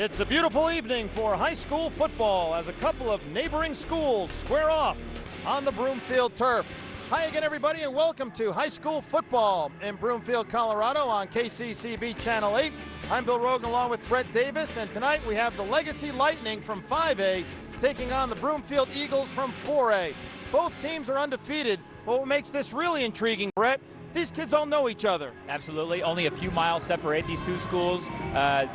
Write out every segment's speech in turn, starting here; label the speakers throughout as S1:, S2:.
S1: It's a beautiful evening for high school football as a couple of neighboring schools square off on the Broomfield turf. Hi again, everybody, and welcome to high school football in Broomfield, Colorado on KCCB Channel 8. I'm Bill Rogan along with Brett Davis, and tonight we have the Legacy Lightning from 5A taking on the Broomfield Eagles from 4A. Both teams are undefeated, but what makes this really intriguing, Brett, these kids all know each other.
S2: Absolutely. Only a few miles separate these two schools.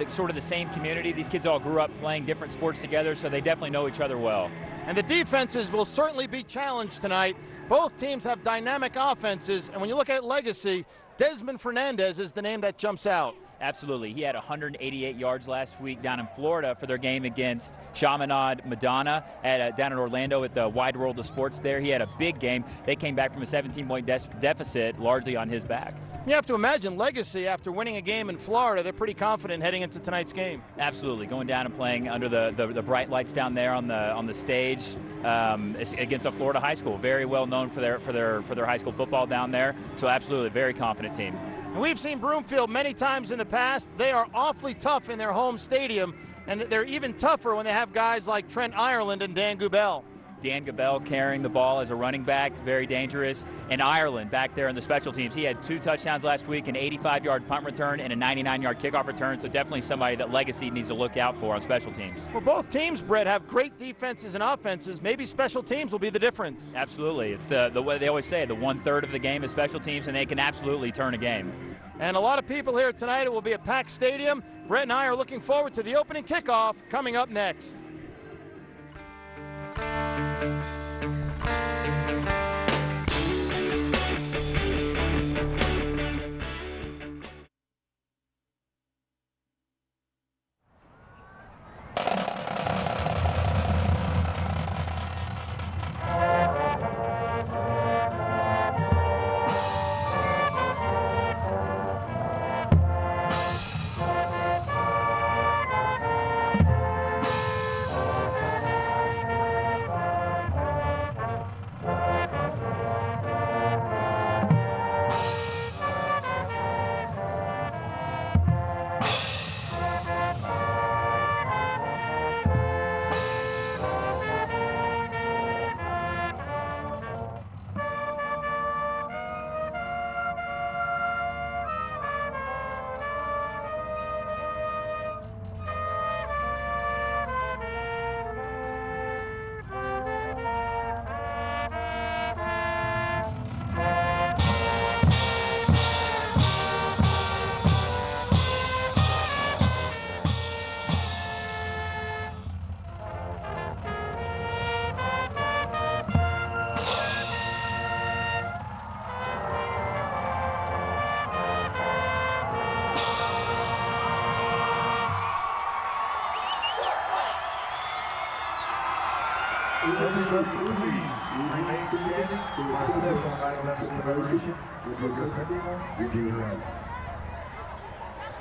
S2: Sort of the same community. These kids all grew up playing different sports together, so they definitely know each other well.
S1: And the defenses will certainly be challenged tonight. Both teams have dynamic offenses, and when you look at Legacy, Desmond Fernandez is the name that jumps out.
S2: Absolutely. He had 188 yards last week down in Florida for their game against Chaminade Madonna down in Orlando at the Wide World of Sports there. He had a big game. They came back from a 17-point deficit largely on his back.
S1: You have to imagine Legacy, after winning a game in Florida, they're pretty confident heading into tonight's game.
S2: Absolutely. Going down and playing under the bright lights down there on the stage against a Florida high school. Very well known for their high school football down there. So absolutely, very confident team.
S1: And we've seen Broomfield many times in the past. They are awfully tough in their home stadium, and they're even tougher when they have guys like Trent Ireland and Dan Gubel.
S2: Dan Gabel carrying the ball as a running back, very dangerous. And Ireland back there in the special teams. He had 2 touchdowns last week, an 85-yard punt return and a 99-yard kickoff return, so definitely somebody that Legacy needs to look out for on special teams.
S1: Well, both teams, Brett, have great defenses and offenses. Maybe special teams will be the difference.
S2: Absolutely. It's the way they always say, the 1/3 of the game is special teams, and they can absolutely turn a game.
S1: And a lot of people here tonight. It will be a packed stadium. Brett and I are looking forward to the opening kickoff coming up next.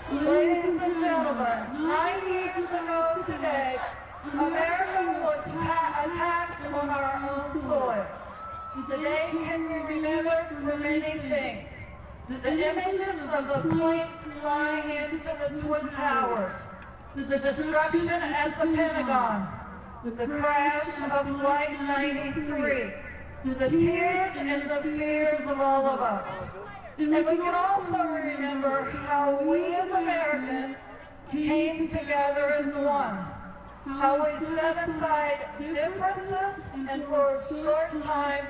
S3: Ladies and gentlemen, 9 years ago today, America was attacked on our own soil. The day can be remembered for many things. The images of the planes flying into the Twin Towers, the destruction at the Pentagon, the crash of Flight 93, the tears and the fears of all of us. And we can also remember how we as Americans came together as one, how we set aside differences and for a short time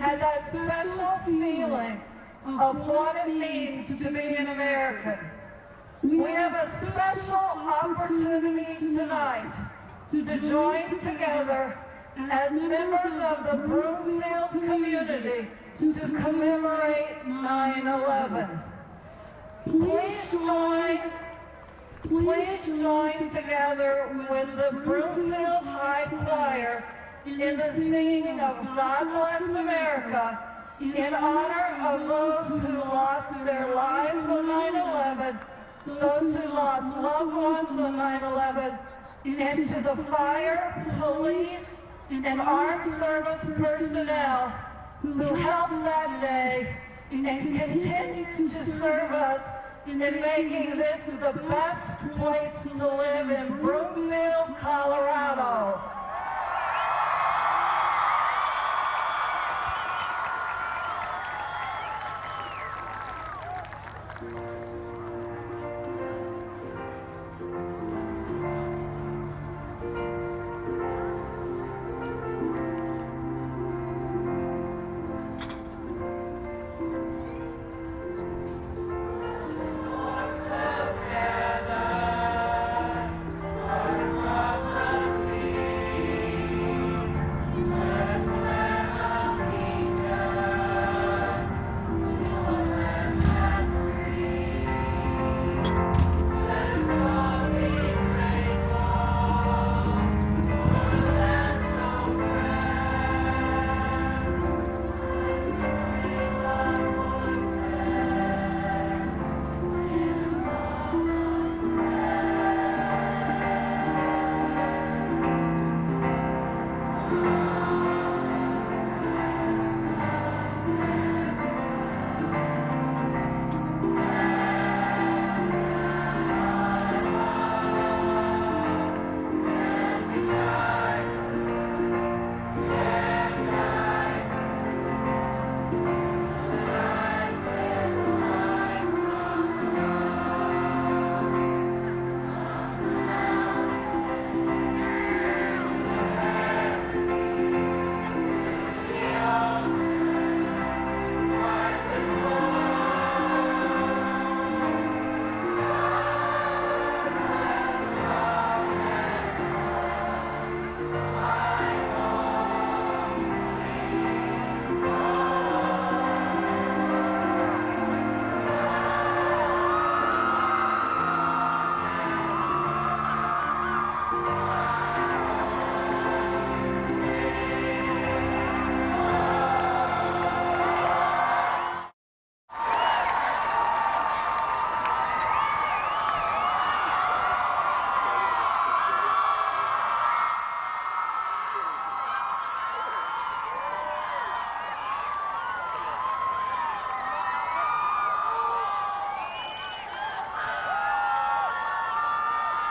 S3: had that special feeling of what it means to be an American. We have a special opportunity tonight to join together as members of the Broomfield community to commemorate 9/11. Please join together with the Broomfield High Choir in the singing of God Bless America in honor of those who lost their lives on 9/11, those who lost loved ones on 9/11, and to the fire, police, and armed service personnel who helped that day and continue to serve us in making this the best place to live in Broomfield, Colorado.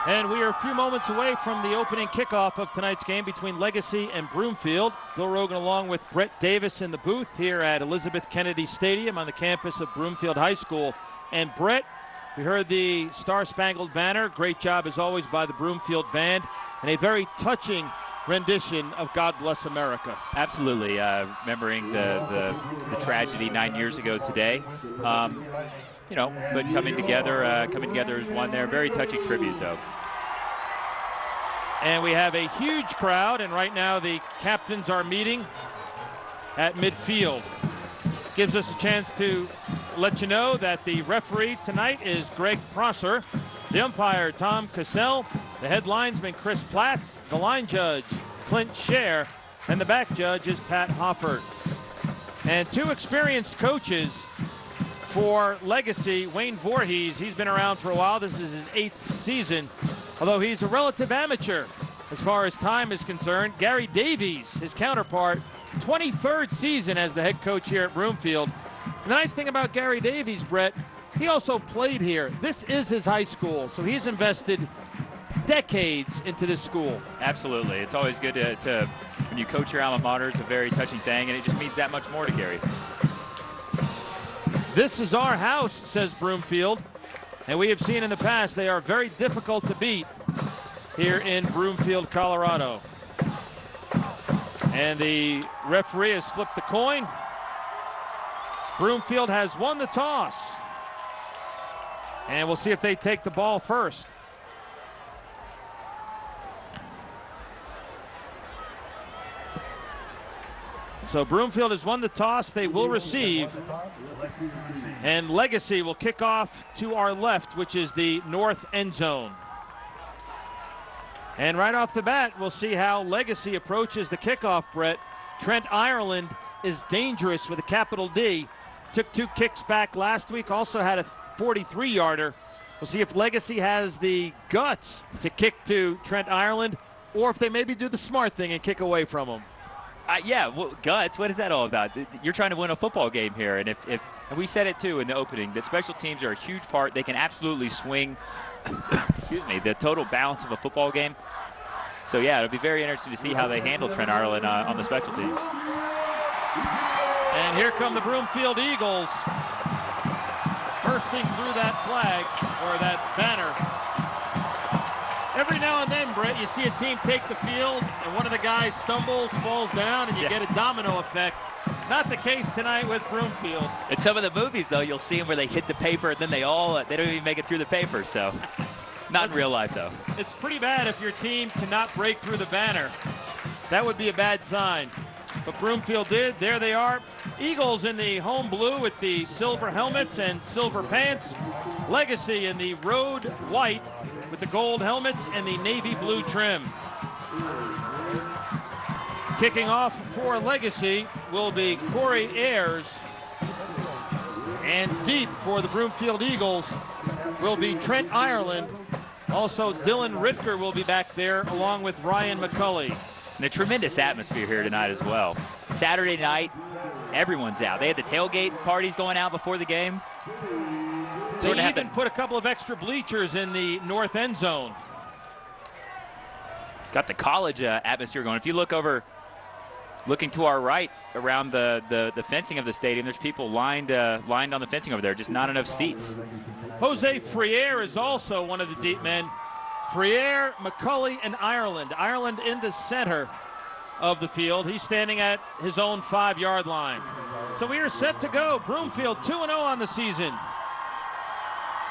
S1: And we are a few moments away from the opening kickoff of tonight's game between Legacy and Broomfield. Bill Rogan along with Brett Davis in the booth here at Elizabeth Kennedy Stadium on the campus of Broomfield High School. And Brett, we heard the Star-Spangled Banner. Great job as always by the Broomfield Band. And a very touching rendition of God Bless America.
S2: Absolutely. Remembering the tragedy 9 years ago today. But coming together as one there. Very touching tribute, though.
S1: And we have a huge crowd, and right now the captains are meeting at midfield. Gives us a chance to let you know that the referee tonight is Greg Prosser, the umpire Tom Cassell, the head linesman Chris Platts, the line judge Clint Scher, and the back judge is Pat Hoffert. And two experienced coaches for Legacy. Wayne Voorhees, he's been around for a while. This is his 8th season, although he's a relative amateur as far as time is concerned. Gary Davies, his counterpart, 23rd season as the head coach here at Broomfield. And the nice thing about Gary Davies, Brett, he also played here. This is his high school, so he's invested decades into this school.
S2: Absolutely. It's always good to when you coach your alma mater, it's a very touching thing, and it just means that much more to Gary.
S1: This is our house, says Broomfield, and we have seen in the past they are very difficult to beat here in Broomfield, Colorado. And the referee has flipped the coin. Broomfield has won the toss. And we'll see if they take the ball first. So Broomfield has won the toss. They will receive. And Legacy will kick off to our left, which is the north end zone. And right off the bat, we'll see how Legacy approaches the kickoff, Brett. Trent Ireland is dangerous with a capital D. Took 2 kicks back last week, also had a 43-yarder. We'll see if Legacy has the guts to kick to Trent Ireland, or if they maybe do the smart thing and kick away from him.
S2: Yeah, well, guts, what is that all about? You're trying to win a football game here, and if and we said it too in the opening, that special teams are a huge part. They can absolutely swing, excuse me, the total balance of a football game. So yeah, it'll be very interesting to see how they handle Trent Ireland on the special teams.
S1: And here come the Broomfield Eagles, bursting through that flag, or that banner. Every now and then, Brett, you see a team take the field, and one of the guys stumbles, falls down, and you get a domino effect. Not the case tonight with Broomfield.
S2: In some of the movies, though, you'll see them where they hit the paper, and then they don't even make it through the paper, so not in real life, though.
S1: It's pretty bad if your team cannot break through the banner. That would be a bad sign. But Broomfield did. There they are. Eagles in the home blue with the silver helmets and silver pants. Legacy in the road white with the gold helmets and the navy blue trim. Kicking off for Legacy will be Corey Ayers. And deep for the Broomfield Eagles will be Trent Ireland. Also, Dylan Ritker will be back there along with Ryan McCulley.
S2: And a tremendous atmosphere here tonight as well. Saturday night, everyone's out. They had the tailgate parties going out before the game.
S1: They even put a couple of extra bleachers in the north end zone.
S2: Got the college atmosphere going. If you look over, looking to our right around the fencing of the stadium, there's people lined on the fencing over there, just not enough seats.
S1: Jose Friere is also one of the deep men. Friere, McCulley, and Ireland. Ireland in the center of the field. He's standing at his own 5-yard line. So we are set to go. Broomfield 2-0 on the season.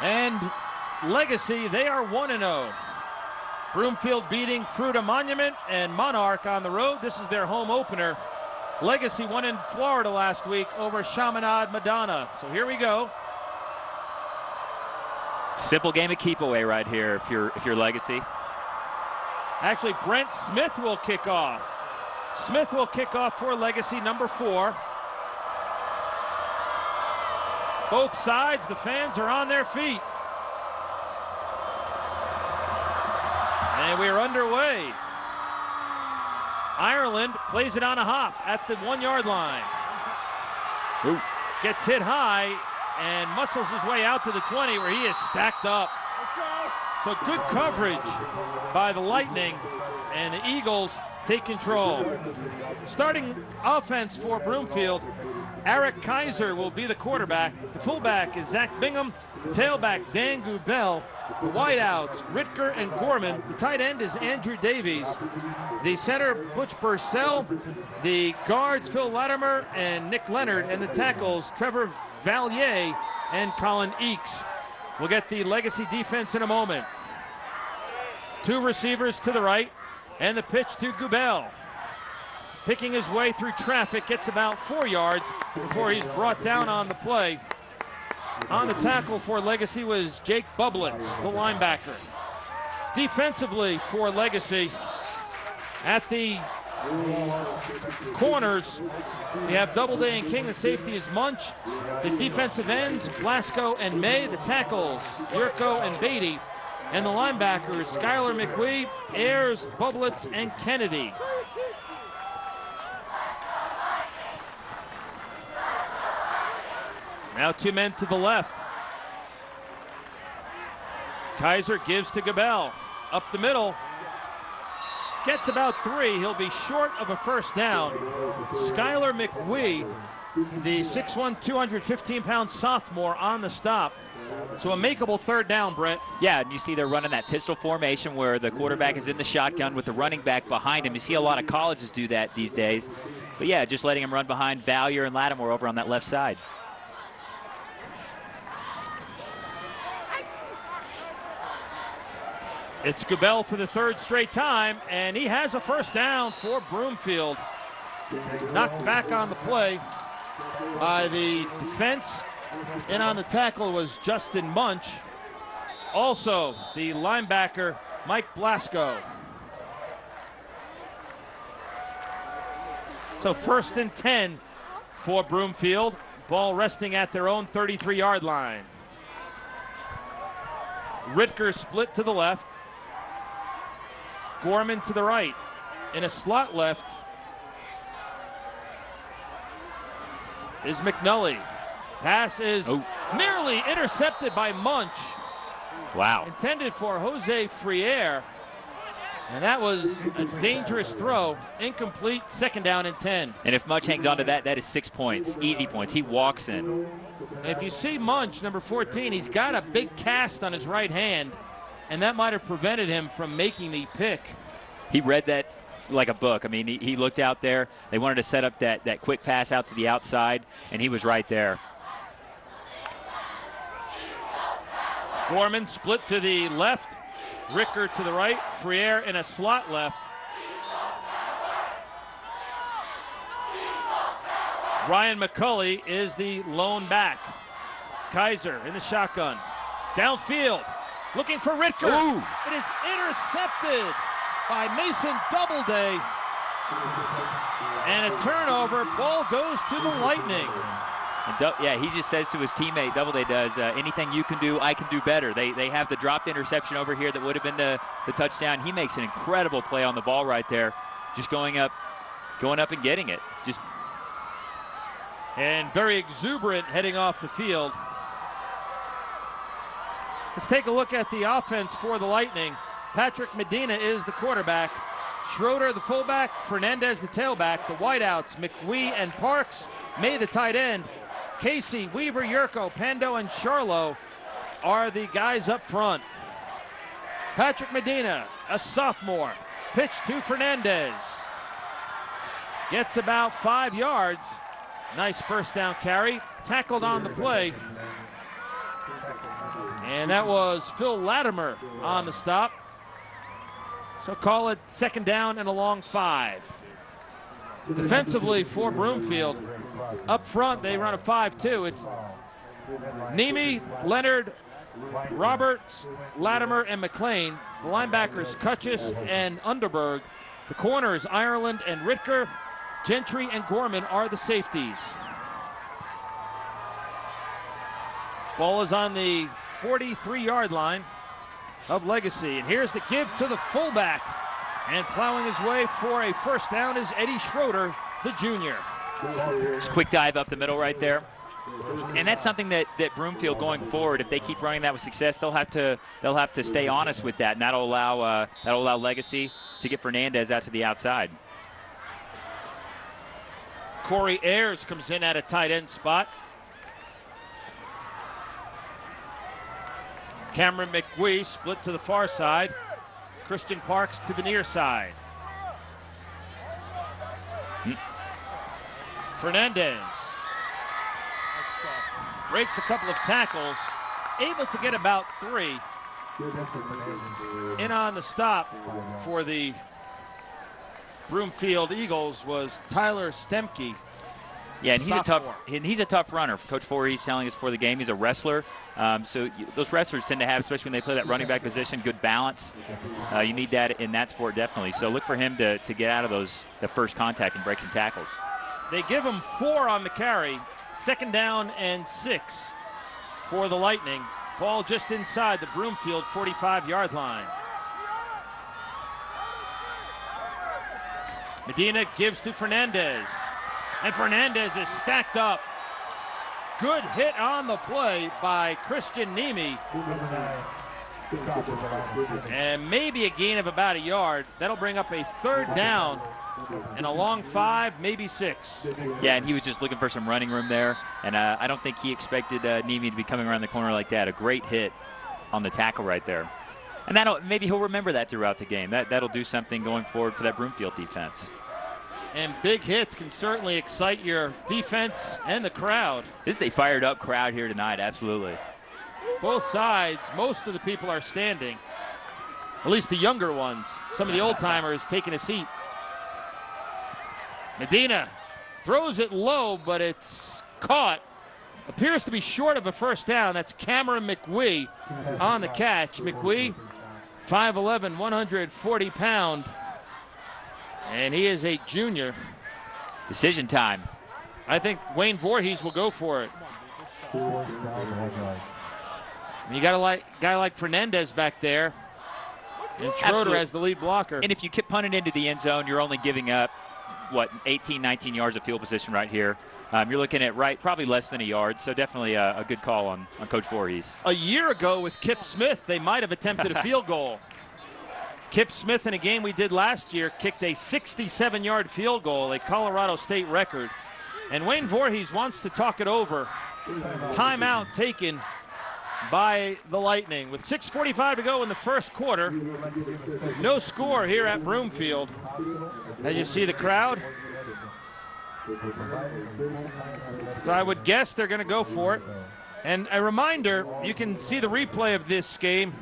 S1: And Legacy, they are 1-0. Broomfield beating Fruita Monument and Monarch on the road. This is their home opener. Legacy won in Florida last week over Chaminade Madonna. So here we go.
S2: Simple game of keep away right here if you're Legacy.
S1: Actually, Brent Smith will kick off. Smith will kick off for Legacy, number 4. Both sides, the fans are on their feet. And we're underway. Ireland plays it on a hop at the 1-yard line.
S2: Ooh.
S1: Gets hit high and muscles his way out to the 20 where he is stacked up. So good coverage by the Lightning, and the Eagles take control. Starting offense for Broomfield, Eric Kaiser will be the quarterback. The fullback is Zach Bingham. The tailback, Dan Gubel. The wideouts, Ritker and Gorman. The tight end is Andrew Davies. The center, Butch Purcell. The guards, Phil Latimer and Nick Leonard. And the tackles, Trevor Valier and Colin Eakes. We'll get the Legacy defense in a moment. 2 receivers to the right, and the pitch to Gubel. Picking his way through traffic, gets about 4 yards before he's brought down on the play. On the tackle for Legacy was Jake Bublitz, the linebacker. Defensively for Legacy, at the corners, we have Doubleday and King. The safety is Munch. The defensive ends, Blasco and May. The tackles, Yurko and Beatty. And the linebackers, Skylar McWee, Ayers, Bublitz, and Kennedy. Now 2 men to the left. Kaiser gives to Gabel. Up the middle. Gets about 3. He'll be short of a first down. Skylar McWee, the 6'1", 215-pound sophomore, on the stop. So a makeable 3rd down, Brett.
S2: Yeah, and you see they're running that pistol formation where the quarterback is in the shotgun with the running back behind him. You see a lot of colleges do that these days. But yeah, just letting him run behind Valier and Lattimore over on that left side.
S1: It's Gubel for the 3rd straight time, and he has a first down for Broomfield. Knocked back on the play by the defense. In on the tackle was Justin Munch. Also, the linebacker, Mike Blasco. So 1st and 10 for Broomfield. Ball resting at their own 33-yard line. Ritker split to the left. Gorman to the right. In a slot left
S4: is McNully. Pass is nearly intercepted by Munch.
S2: Wow.
S4: Intended for Jose Friere. And that was a dangerous throw. Incomplete, 2nd down and 10.
S2: And if Munch hangs on to that, that is 6 points. Easy points. He walks in.
S4: And if you see Munch, number 14, he's got a big cast on his right hand, and that might have prevented him from making the pick.
S2: He read that like a book. I mean, he looked out there. They wanted to set up that quick pass out to the outside, and he was right there.
S4: Gorman split to the left. Ricker to the right, Friere in a slot left. Ryan McCulley is the lone back. Kaiser in the shotgun. Downfield, looking for Ricker.
S2: Ooh.
S4: It is intercepted by Mason Doubleday. And a turnover, ball goes to the Lightning.
S2: And he just says to his teammate, Doubleday does, anything you can do, I can do better. They have the dropped interception over here that would have been the touchdown. He makes an incredible play on the ball right there, just going up and getting it.
S4: And very exuberant heading off the field. Let's take a look at the offense for the Lightning. Patrick Medina is the quarterback. Schroeder the fullback, Fernandez the tailback. The wideouts, McWee and Parks, May the tight end. Casey, Weaver, Yurko, Pando, and Charlo are the guys up front. Patrick Medina, a sophomore. Pitch to Fernandez. Gets about 5 yards. Nice first down carry. Tackled on the play. And that was Phil Latimer on the stop. So call it 2nd down and a long 5. Defensively for Broomfield, up front they run a 5-2. It's Nemi, Leonard, Roberts, Latimer, and McLean. The linebackers Kutchis and Underberg. The corners Ireland and Ritker. Gentry and Gorman are the safeties. Ball is on the 43-yard line of Legacy. And here's the give to the fullback. And plowing his way for a first down is Eddie Schroeder, the junior.
S2: Just quick dive up the middle right there. And that's something that Broomfield going forward, if they keep running that with success, they'll have to stay honest with that, and that'll allow Legacy to get Fernandez out to the outside.
S4: Corey Ayers comes in at a tight end spot. Cameron McWee split to the far side. Christian Parks to the near side. Fernandez breaks a couple of tackles, able to get about 3. In on the stop for the Broomfield Eagles was Tyler Stemke.
S2: Yeah, and he's a tough runner. Coach Voorhees telling us before the game he's a wrestler. So those wrestlers tend to have, especially when they play that running back position, good balance. You need that in that sport definitely. So look for him to get out of the first contact and break some tackles.
S4: They give him 4 on the carry. 2nd down and 6 for the Lightning. Ball just inside the Broomfield 45-yard line. Medina gives to Fernandez. And Fernandez is stacked up. Good hit on the play by Christian Nemi. And maybe a gain of about a yard. That'll bring up a 3rd down and a long 5, maybe 6.
S2: Yeah, and he was just looking for some running room there. And I don't think he expected Nemi to be coming around the corner like that. A great hit on the tackle right there. And maybe he'll remember that throughout the game. That'll do something going forward for that Broomfield defense.
S4: And big hits can certainly excite your defense and the crowd.
S2: This is a fired up crowd here tonight, absolutely.
S4: Both sides, most of the people are standing. At least the younger ones. Some of the old timers taking a seat. Medina throws it low, but it's caught. Appears to be short of a first down. That's Cameron McWee on the catch. McWee, 5'11", 140-pound. And he is a junior.
S2: Decision time.
S4: I think Wayne Voorhees will go for it. You got a guy like Fernandez back there. And Schroeder has the lead blocker.
S2: And if you keep punting into the end zone, you're only giving up 18, 19 yards of field position right here. You're looking at probably less than a yard, so definitely a good call on Coach Voorhees.
S1: A year ago with Kip Smith, they might have attempted a field goal. Kip Smith, in a game we did last year, kicked a 67-yard field goal, a Colorado State record. And Wayne Voorhees wants to talk it over. Timeout taken by the Lightning. With 6:45 to go in the first quarter, no score here at Broomfield. As you see the crowd. So I would guess they're going to go for it. And a reminder, you can see the replay of this game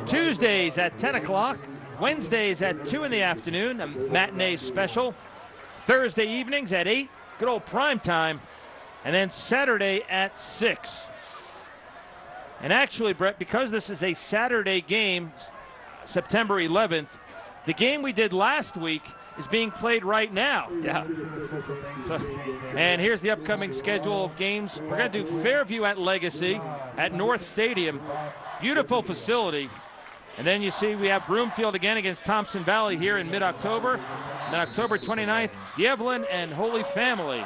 S1: Tuesdays at 10 o'clock, Wednesdays at 2 in the afternoon, a matinee special, Thursday evenings at 8, good old prime time, and then Saturday at 6. And actually, Brett, because this is a Saturday game, September 11th, the game we did last week is being played right now.
S2: Yeah.
S1: So, and here's the upcoming schedule of games. We're going to do Fairview at Legacy at North Stadium. Beautiful facility. And then you see we have Broomfield again against Thompson Valley here in mid-October. And then October 29th, Dievlin and Holy Family.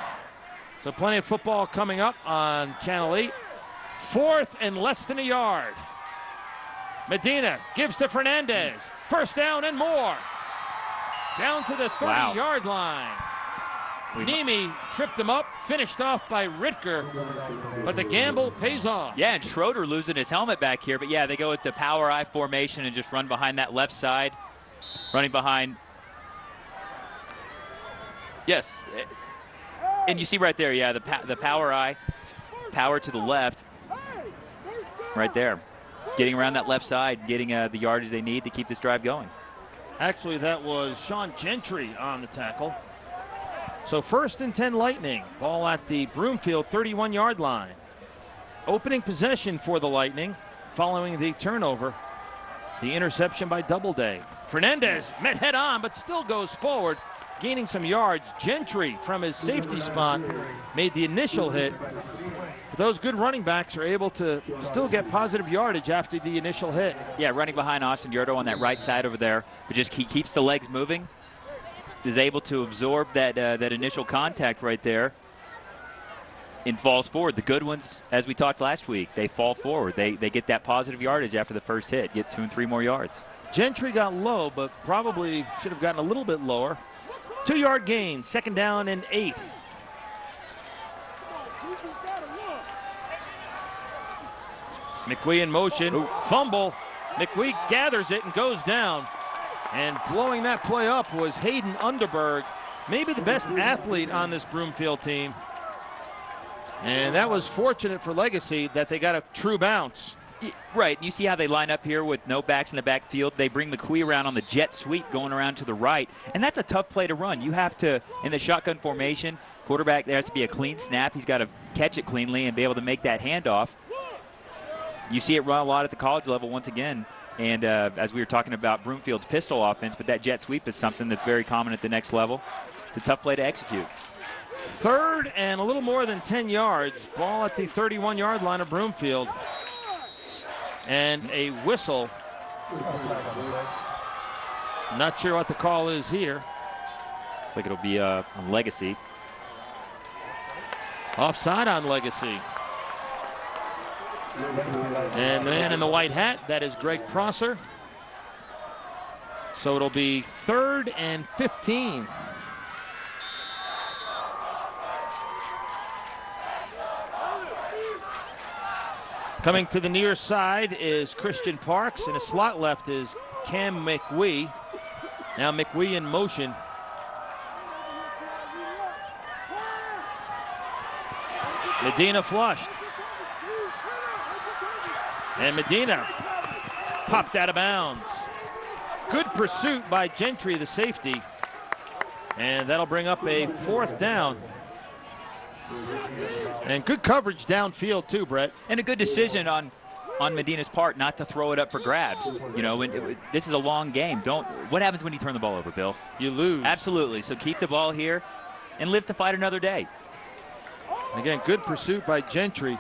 S1: So plenty of football coming up on Channel 8. 4th and less than a yard. Medina gives to Fernandez. First down and more. Down to the 30-yard line. Nemi tripped him up, finished off by Ritker, but the gamble pays off.
S2: Yeah, and Schroeder losing his helmet back here, but yeah, they go with the power I formation and just run behind that left side, running behind. Yes, and you see right there, yeah, the power I, power to the left, right there, getting around that left side, getting the yardage they need to keep this drive going.
S1: Actually, that was Sean Gentry on the tackle. So 1st and 10 Lightning. Ball at the Broomfield 31-yard line. Opening possession for the Lightning following the turnover. The interception by Doubleday. Fernandez met head on but still goes forward, gaining some yards. Gentry from his safety spot made the initial hit. But those good running backs are able to still get positive yardage after the initial hit.
S2: Yeah, running behind Austin Yurdo on that right side over there, but just he keeps the legs moving, is able to absorb that initial contact right there and falls forward. The good ones, as we talked last week, they fall forward. They get that positive yardage after the first hit, get 2 and 3 more yards.
S1: Gentry got low, but probably should have gotten a little bit lower. 2-yard gain, 2nd down and 8. McWee in motion.
S2: Ooh.
S1: Fumble. McWee gathers it and goes down. And blowing that play up was Hayden Underberg, maybe the best athlete on this Broomfield team. And that was fortunate for Legacy that they got a true bounce.
S2: Right, you see how they line up here with no backs in the backfield. They bring McQuee around on the jet sweep going around to the right, and that's a tough play to run. You have to, in the shotgun formation, quarterback, there has to be a clean snap. He's got to catch it cleanly and be able to make that handoff. You see it run a lot at the college level once again, and as we were talking about Broomfield's pistol offense, but that jet sweep is something that's very common at the next level. It's a tough play to execute.
S1: 3rd and a little more than 10 yards. Ball at the 31-yard line of Broomfield. And a whistle. Not sure what the call is here.
S2: Looks like it'll be on Legacy.
S1: Offside on Legacy. And the man in the white hat, that is Greg Prosser. So it'll be 3rd and 15. Coming to the near side is Christian Parks, and a slot left is Cam McWee. Now McWee in motion. Medina flushed. And Medina popped out of bounds. Good pursuit by Gentry, the safety. And that'll bring up a 4th down. And good coverage downfield too, Brett.
S2: And a good decision on Medina's part not to throw it up for grabs. You know, this is a long game. What happens when you turn the ball over, Bill?
S1: You lose.
S2: Absolutely. So keep the ball here and live to fight another day.
S1: Again, good pursuit by Gentry.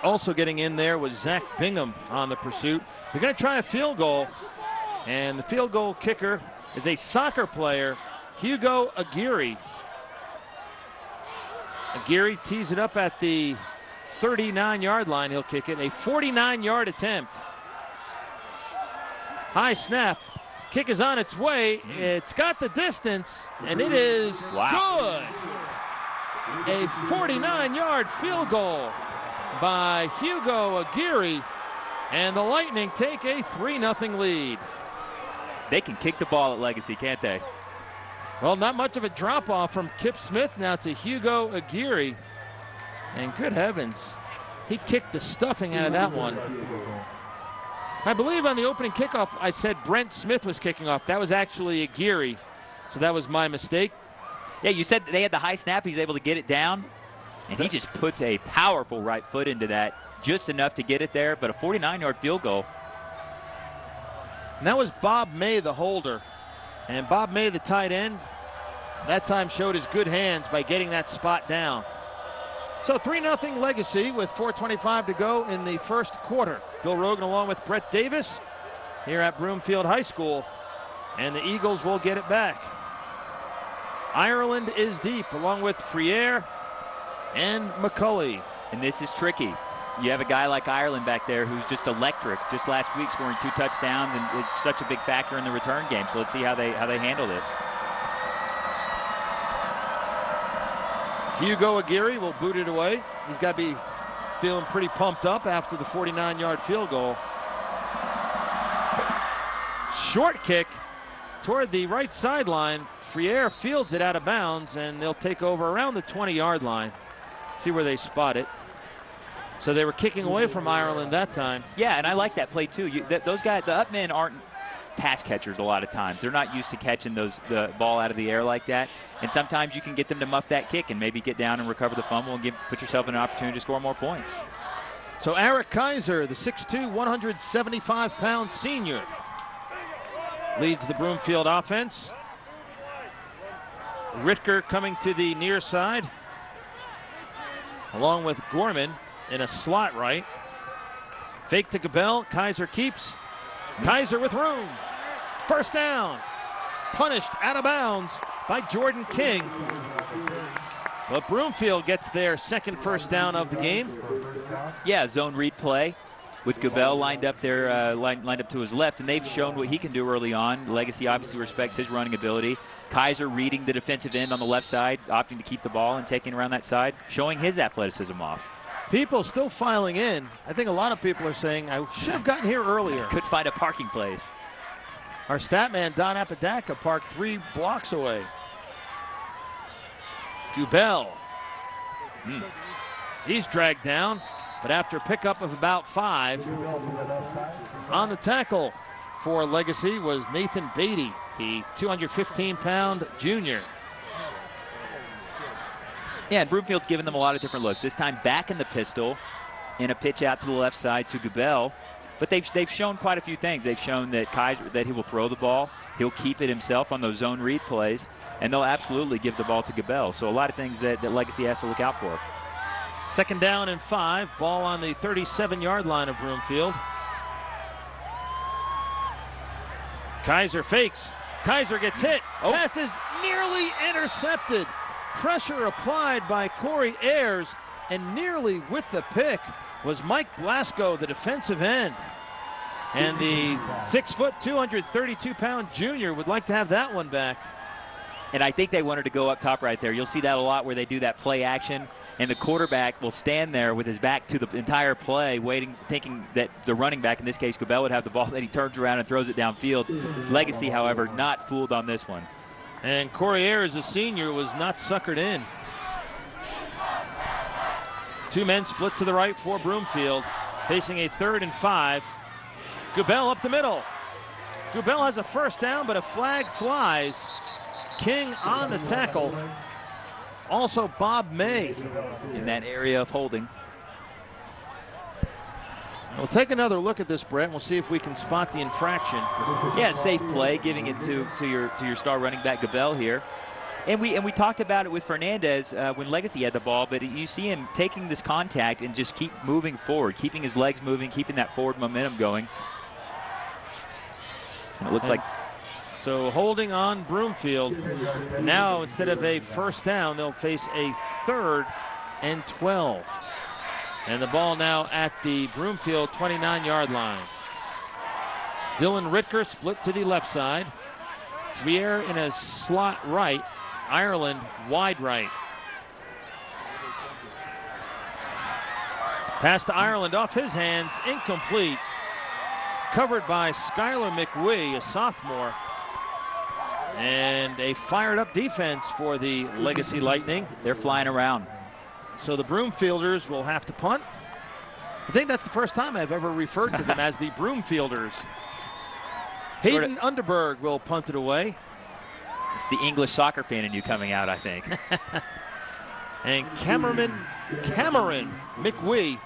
S1: Also getting in there was Zach Bingham on the pursuit. They're going to try a field goal, and the field goal kicker is a soccer player,
S4: Hugo Aguirre. Aguirre tees it up at the 39-yard line. He'll kick it. A 49-yard attempt. High snap. Kick is on its way. It's got the distance, and it is good. A 49-yard field goal by Hugo Aguirre, and the Lightning take a 3-0 lead.
S2: They can kick the ball at Legacy, can't they?
S4: Well, not much of a drop-off from Kip Smith now to Hugo Aguirre. And good heavens, he kicked the stuffing out of that one. I believe on the opening kickoff, I said Brent Smith was kicking off. That was actually Aguirre, so that was my mistake.
S2: Yeah, you said they had the high snap. He's able to get it down, and he just puts a powerful right foot into that, just enough to get it there, but a 49-yard field goal.
S1: And that was Bob May, the holder. And Bob May, the tight end, that time showed his good hands by getting that spot down. So 3-0 Legacy with 4:25 to go in the first quarter. Bill Rogan along with Brett Davis here at Broomfield High School. And the Eagles will get it back. Ireland is deep along with Friere and McCulley.
S2: And this is tricky. You have a guy like Ireland back there who's just electric. Just last week scoring 2 touchdowns and is such a big factor in the return game. So let's see how they handle this.
S1: Hugo Aguirre will boot it away. He's got to be feeling pretty pumped up after the 49-yard field goal. Short kick toward the right sideline. Friere fields it out of bounds, and they'll take over around the 20-yard line. See where they spot it. So they were kicking away from Ireland that time.
S2: Yeah, and I like that play too. Those guys, the up men aren't pass catchers a lot of times. They're not used to catching the ball out of the air like that. And sometimes you can get them to muff that kick and maybe get down and recover the fumble and put yourself in an opportunity to score more points.
S1: So Eric Kaiser, the 6'2", 175-pound senior, leads the Broomfield offense. Ritker coming to the near side, along with Gorman in a slot right. Fake to Gabel. Kaiser keeps. Kaiser with room. First down. Punished out of bounds by Jordan King. But Broomfield gets their second first down of the game.
S2: Yeah, zone read play with Gabel lined up there, lined up to his left, and they've shown what he can do early on. Legacy obviously respects his running ability. Kaiser reading the defensive end on the left side, opting to keep the ball and taking around that side, showing his athleticism off.
S1: People still filing in. I think a lot of people are saying, I should have gotten here earlier.
S2: Could find a parking place.
S1: Our stat man, Don Apodaca, parked 3 blocks away. Gubel. He's dragged down, but after a pickup of about 5, on the tackle for Legacy was Nathan Beatty, the 215-pound junior.
S2: Yeah, and Broomfield's given them a lot of different looks. This time back in the pistol in a pitch out to the left side to Gubel. But they've shown quite a few things. They've shown that Kaiser, that he will throw the ball. He'll keep it himself on those zone read plays. And they'll absolutely give the ball to Gubel. So a lot of things that Legacy has to look out for.
S1: Second down and 5. Ball on the 37-yard line of Broomfield. Kaiser fakes. Kaiser gets hit. Pass is nearly intercepted. Pressure applied by Corey Ayers, and nearly with the pick was Mike Blasco, the defensive end. And the 6', 232-pound junior would like to have that one back.
S2: And I think they wanted to go up top right there. You'll see that a lot where they do that play action, and the quarterback will stand there with his back to the entire play, waiting, thinking that the running back, in this case Gubel, would have the ball. Then he turns around and throws it downfield. Legacy, however, not fooled on this one.
S1: And Corey Ayers, a senior, was not suckered in. 2 men split to the right for Broomfield, facing a 3rd and 5. Gubel up the middle. Gubel has a first down, but a flag flies. King on the tackle. Also Bob May
S2: in that area of holding.
S1: We'll take another look at this, Brett. We'll see if we can spot the infraction.
S2: Yeah, safe play, giving it to your star running back Gubel here. And we talked about it with Fernandez when Legacy had the ball, but you see him taking this contact and just keep moving forward, keeping his legs moving, keeping that forward momentum going. And it looks like
S4: So holding on Broomfield. Now instead of a first down, they'll face a 3rd and 12. And the ball now at the Broomfield 29-yard line. Dylan Ritker split to the left side. Vier in a slot right. Ireland wide right. Pass to Ireland off his hands, incomplete. Covered by Skylar McWee, a sophomore. And a fired up defense for the Legacy Lightning.
S2: They're flying around.
S4: So the Broomfielders will have to punt. I think that's the first time I've ever referred to them as the Broomfielders. Hayden Underberg will punt it away.
S2: It's the English soccer fan in you coming out, I think.
S4: And Cameron McWee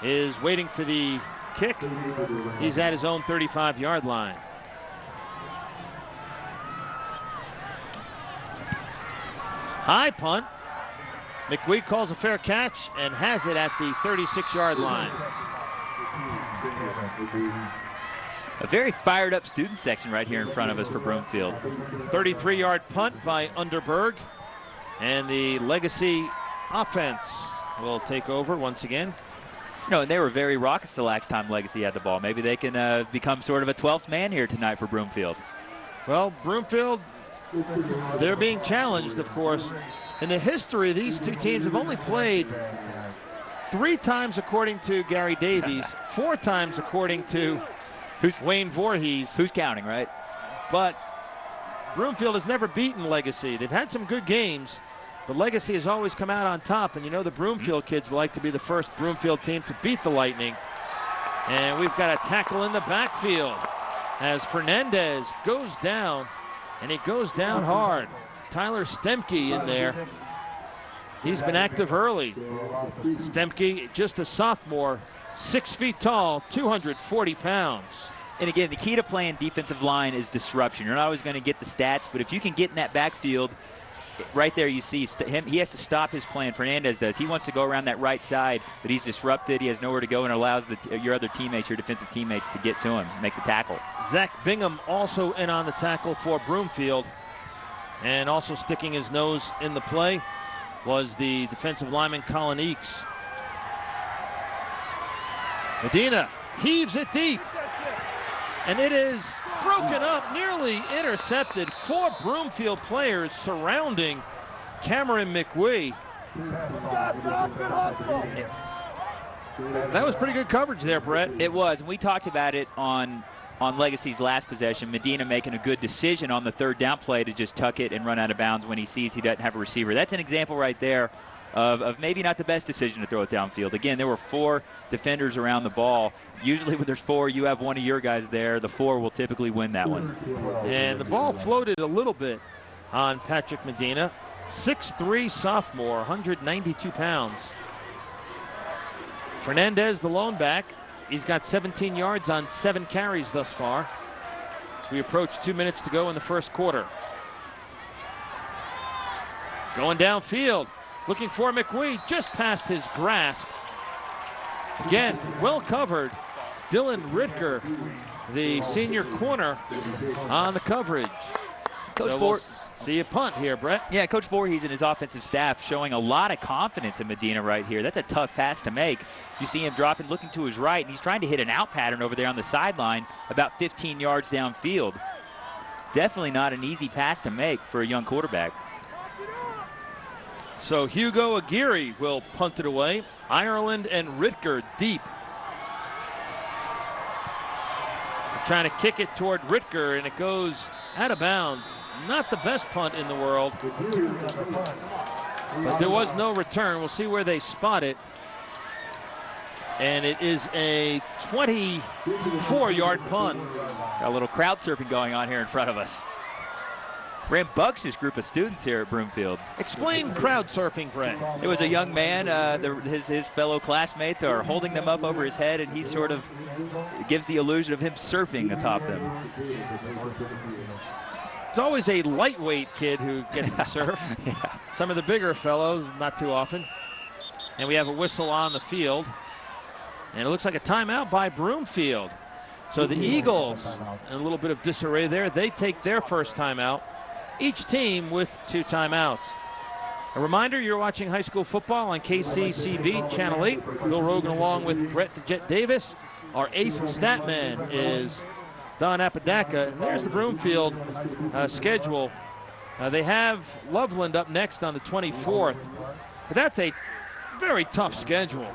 S4: is waiting for the kick. He's at his own 35-yard line. High punt. McWee calls a fair catch and has it at the 36-yard line.
S2: A very fired up student section right here in front of us for Broomfield.
S4: 33-yard punt by Underberg. And the Legacy offense will take over once again.
S2: You know, and they were very raucous the last time Legacy had the ball. Maybe they can become sort of a 12th man here tonight for Broomfield.
S4: Well, Broomfield, they're being challenged, of course. In the history, these two teams have only played 3 times according to Gary Davies, 4 times according to Wayne Voorhees.
S2: Who's counting, right?
S4: But Broomfield has never beaten Legacy. They've had some good games, but Legacy has always come out on top. And you know the Broomfield kids would like to be the first Broomfield team to beat the Lightning. And we've got a tackle in the backfield as Fernandez goes down, and he goes down hard. Tyler Stemke in there. He's been active early. Stemke, just a sophomore, 6 feet tall, 240 pounds.
S2: And again, the key to playing defensive line is disruption. You're not always going to get the stats, but if you can get in that backfield, right there you see him. He has to stop his plan. Fernandez does. He wants to go around that right side, but he's disrupted. He has nowhere to go and allows your other teammates, your defensive teammates, to get to him, make the tackle.
S4: Zach Bingham also in on the tackle for Broomfield. And also sticking his nose in the play was the defensive lineman Colin Eakes. Medina heaves it deep. And it is broken up, nearly intercepted. 4 Broomfield players surrounding Cameron McWee. That was pretty good coverage there, Brett.
S2: It was, and we talked about it on Legacy's last possession. Medina making a good decision on the 3rd down play to just tuck it and run out of bounds when he sees he doesn't have a receiver. That's an example right there of maybe not the best decision to throw it downfield. Again, there were 4 defenders around the ball. Usually when there's 4, you have one of your guys there. The 4 will typically win that one.
S4: And the ball floated a little bit on Patrick Medina. 6'3" sophomore, 192 pounds. Fernandez, the lone back. He's got 17 yards on 7 carries thus far. So we approach 2 minutes to go in the first quarter. Going downfield, looking for McWee, just past his grasp. Again, well covered. Dylan Ritker, the senior corner, on the coverage.
S2: Coach
S4: We'll see a punt here, Brett.
S2: Yeah, Coach Voorhees and his offensive staff showing a lot of confidence in Medina right here. That's a tough pass to make. You see him dropping, looking to his right, and he's trying to hit an out pattern over there on the sideline about 15 yards downfield. Definitely not an easy pass to make for a young quarterback.
S4: So Hugo Aguirre will punt it away. Ireland and Ritker deep. Trying to kick it toward Ritker, and it goes out of bounds. Not the best punt in the world, but there was no return. We'll see where they spot it. And it is a 24-yard punt.
S2: Got a little crowd surfing going on here in front of us. Rambunctious group of students here at Broomfield.
S4: Explain crowd surfing, Brett.
S2: It was a young man. His fellow classmates are holding them up over his head, and he sort of gives the illusion of him surfing atop them.
S4: It's always a lightweight kid who gets to surf.
S2: Yeah.
S4: Some of the bigger fellows, not too often. And we have a whistle on the field. And it looks like a timeout by Broomfield. So the Eagles, in a little bit of disarray there, they take their first timeout. Each team with 2 timeouts. A reminder, you're watching high school football on KCCB, Channel 8. Bill Rogan along with Brett the Jet Davis. Our ace statman is Don Apodaca. And there's the Broomfield schedule. They have Loveland up next on the 24th. But that's a very tough schedule.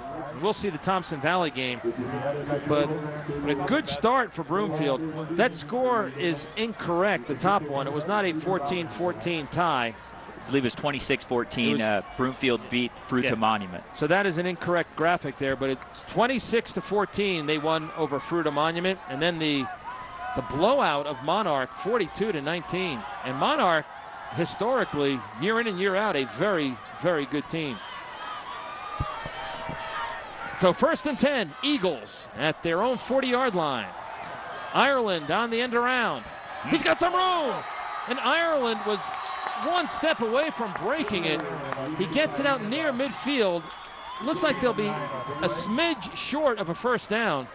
S4: We'll see the Thompson Valley game. But a good start for Broomfield. That score is incorrect, the top one. It was not a 14-14 tie.
S2: I believe it was 26-14. Broomfield beat Fruita Monument.
S4: So that is an incorrect graphic there, but it's 26-14 they won over Fruita Monument. And then the blowout of Monarch, 42-19. And Monarch, historically, year in and year out, a very, very good team. So 1st and 10, Eagles at their own 40-yard line. Ireland on the end around. He's got some room! And Ireland was one step away from breaking it. He gets it out near midfield. Looks like they'll be a smidge short of a first down.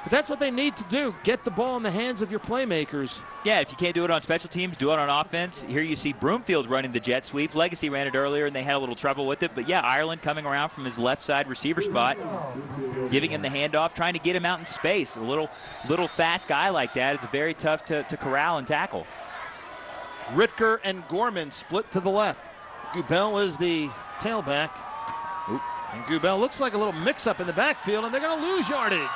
S4: But that's what they need to do, get the ball in the hands of your playmakers.
S2: Yeah, if you can't do it on special teams, do it on offense. Here you see Broomfield running the jet sweep. Legacy ran it earlier, and they had a little trouble with it. But, yeah, Ireland coming around from his left side receiver spot, giving him the handoff, trying to get him out in space. A little fast guy like that is very tough to corral and tackle.
S1: Ritker and Gorman split to the left. Gubel is the tailback.
S2: Oop.
S1: And Gubel looks like a little mix-up in the backfield, and they're going to lose yardage.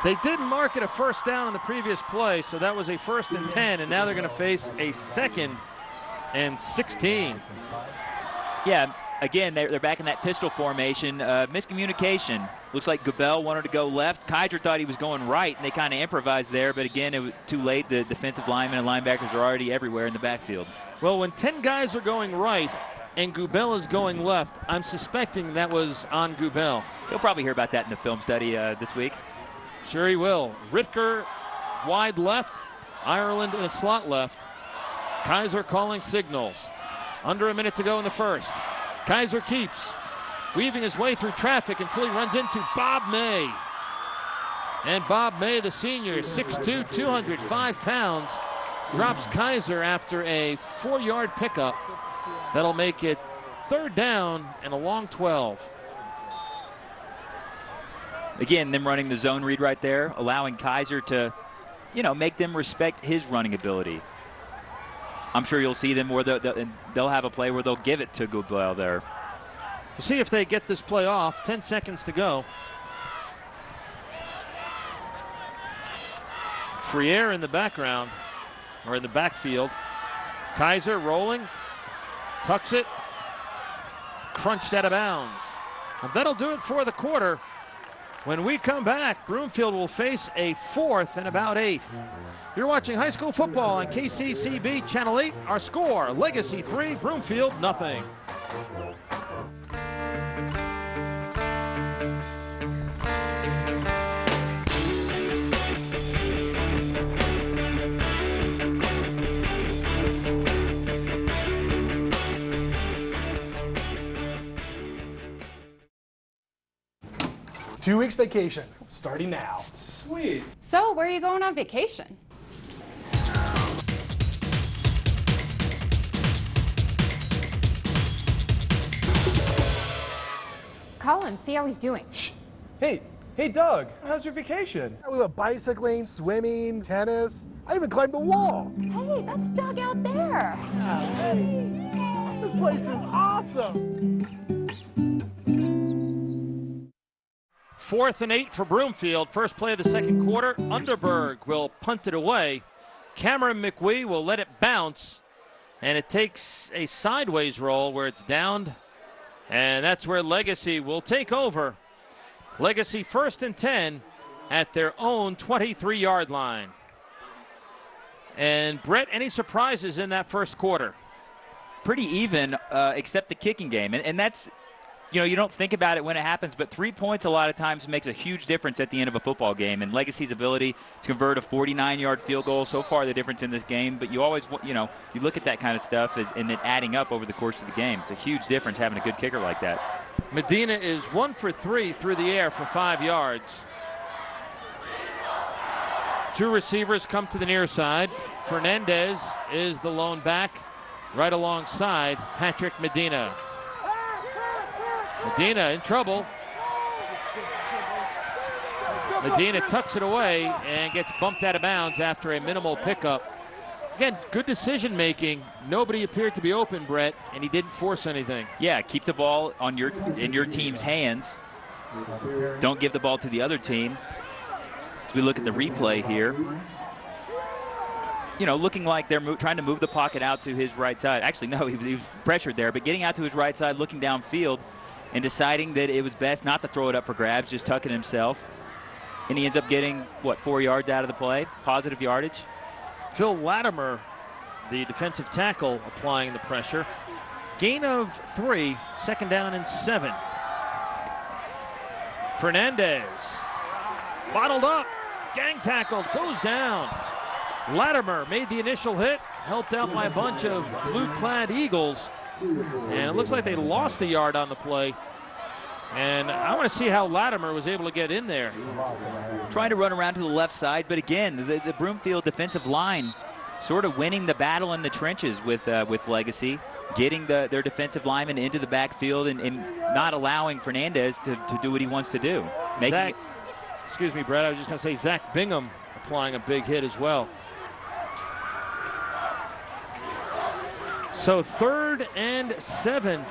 S1: They didn't mark it a first down on the previous play, so that was a 1st and 10, and now they're going to face a 2nd and 16.
S2: Yeah, again, they're back in that pistol formation. Miscommunication. Looks like Gubel wanted to go left. Kaiser thought he was going right, and they kind of improvised there, but again, it was too late. The defensive linemen and linebackers are already everywhere in the backfield.
S1: Well, when 10 guys are going right and Gubel is going left, I'm suspecting that was on Gubel.
S2: You'll probably hear about that in the film study this week.
S1: Sure he will. Ritker wide left, Ireland in a slot left. Kaiser calling signals. Under a minute to go in the first. Kaiser keeps weaving his way through traffic until he runs into Bob May. And Bob May, the senior, 6'2", 205 pounds, drops Kaiser after a 4-yard pickup. That'll make it 3rd down and a long 12.
S2: Again, them running the zone read right there, allowing Kaiser to, make them respect his running ability. I'm sure you'll see them where they'll have a play where they'll give it to Gubel there.
S1: We'll see if they get this play off. 10 seconds to go. Friere in the background, or in the backfield. Kaiser rolling, tucks it, crunched out of bounds. And that'll do it for the quarter. When we come back, Broomfield will face a 4th and about 8. You're watching high school football on KCCB Channel 8. Our score, Legacy 3, Broomfield nothing.
S5: Two weeks vacation, starting now.
S6: Sweet.
S7: So, where are you going on vacation? Call him, see how he's doing.
S6: Shh. Hey, Doug, how's your vacation?
S5: We went bicycling, swimming, tennis. I even climbed a wall.
S7: Hey, that's Doug out there.
S5: Hey, this place is awesome.
S1: 4th and 8 for Broomfield. First play of the second quarter. Underberg will punt it away. Cameron McWee will let it bounce. And it takes a sideways roll where it's downed. And that's where Legacy will take over. Legacy 1st and 10 at their own 23-yard line. And Brett, any surprises in that first quarter?
S2: Pretty even, except the kicking game. And that's, you don't think about it when it happens, but 3 points a lot of times makes a huge difference at the end of a football game. And Legacy's ability to convert a 49-yard field goal, so far the difference in this game. But you always, you look at that kind of stuff and then adding up over the course of the game. It's a huge difference having a good kicker like that.
S1: Medina is 1 for 3 through the air for 5 yards.
S4: Two receivers come to the near side. Fernandez is the lone back right alongside Patrick Medina. Medina in trouble. Medina tucks it away and gets bumped out of bounds after a minimal pickup. Again, good decision making. Nobody appeared to be open, Brett, and he didn't force anything.
S2: Yeah, keep the ball in your team's hands. Don't give the ball to the other team. As we look at the replay here, you know, looking like they're trying to move the pocket out to his right side. Actually, no, he was pressured there, but getting out to his right side, looking downfield, and deciding that it was best not to throw it up for grabs, just tucking himself. And he ends up getting, 4 yards out of the play, positive yardage.
S1: Phil Latimer, the defensive tackle, applying the pressure. Gain of 3, 2nd down and 7. Fernandez, bottled up, gang tackled, goes down. Latimer made the initial hit, helped out by a bunch of blue-clad Eagles, and it looks like they lost a yard on the play. And I want to see how Latimer was able to get in there.
S2: Trying to run around to the left side, but again, the Broomfield defensive line sort of winning the battle in the trenches with Legacy, getting their defensive linemen into the backfield and not allowing Fernandez to do what he wants to do.
S1: Excuse me, Brett, I was just going to say Zach Bingham applying a big hit as well. So 3rd and 7.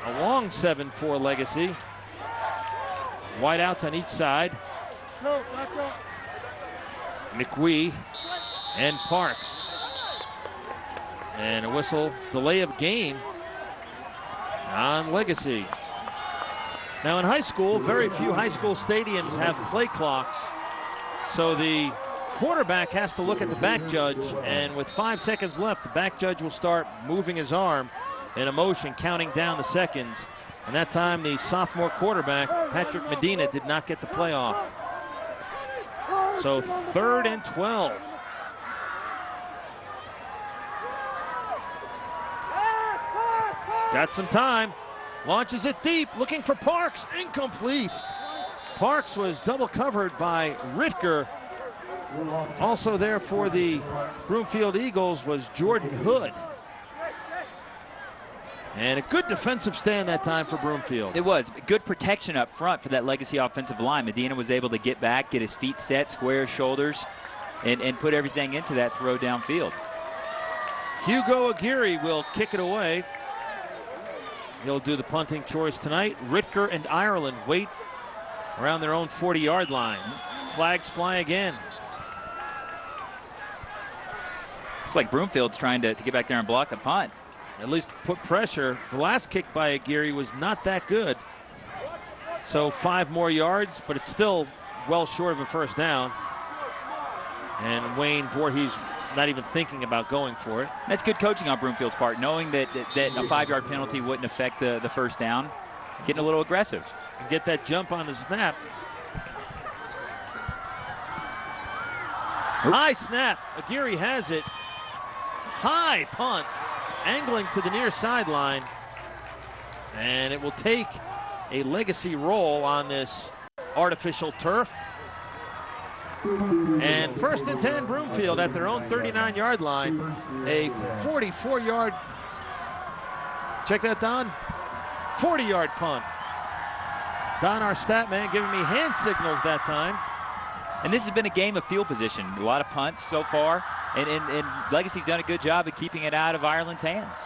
S1: A long 7 for Legacy. Wideouts on each side. McWee and Parks. And a whistle, delay of game on Legacy. Now in high school, very few high school stadiums have play clocks. So the quarterback has to look at the back judge, and with 5 seconds left, the back judge will start moving his arm in a motion, counting down the seconds. And that time, the sophomore quarterback, Patrick Medina, did not get the play off. So 3rd and 12. Got some time. Launches it deep, looking for Parks. Incomplete. Parks was double covered by Ritker. Also there for the Broomfield Eagles was Jordan Hood. And a good defensive stand that time for Broomfield.
S2: It was. Good protection up front for that Legacy offensive line. Medina was able to get back, get his feet set, square his shoulders, and put everything into that throw downfield.
S1: Hugo Aguirre will kick it away. He'll do the punting chores tonight. Ritker and Ireland wait around their own 40-yard line. Flags fly again.
S2: It's like Broomfield's trying to get back there and block the punt.
S1: At least put pressure. The last kick by Aguirre was not that good. So 5 more yards, but it's still well short of a first down. And Wayne Voorhees not even thinking about going for it.
S2: That's good coaching on Broomfield's part, knowing that a 5-yard penalty wouldn't affect the first down. Getting a little aggressive.
S1: And get that jump on the snap. Oops. High snap. Aguirre has it. High punt. Angling to the near sideline. And it will take a Legacy roll on this artificial turf. And 1st and 10 Broomfield at their own 39-yard line. A 44-yard, check that, Don, 40-yard punt. Don, our stat man, giving me hand signals that time.
S2: And this has been a game of field position. A lot of punts so far. And Legacy's done a good job of keeping it out of Ireland's hands.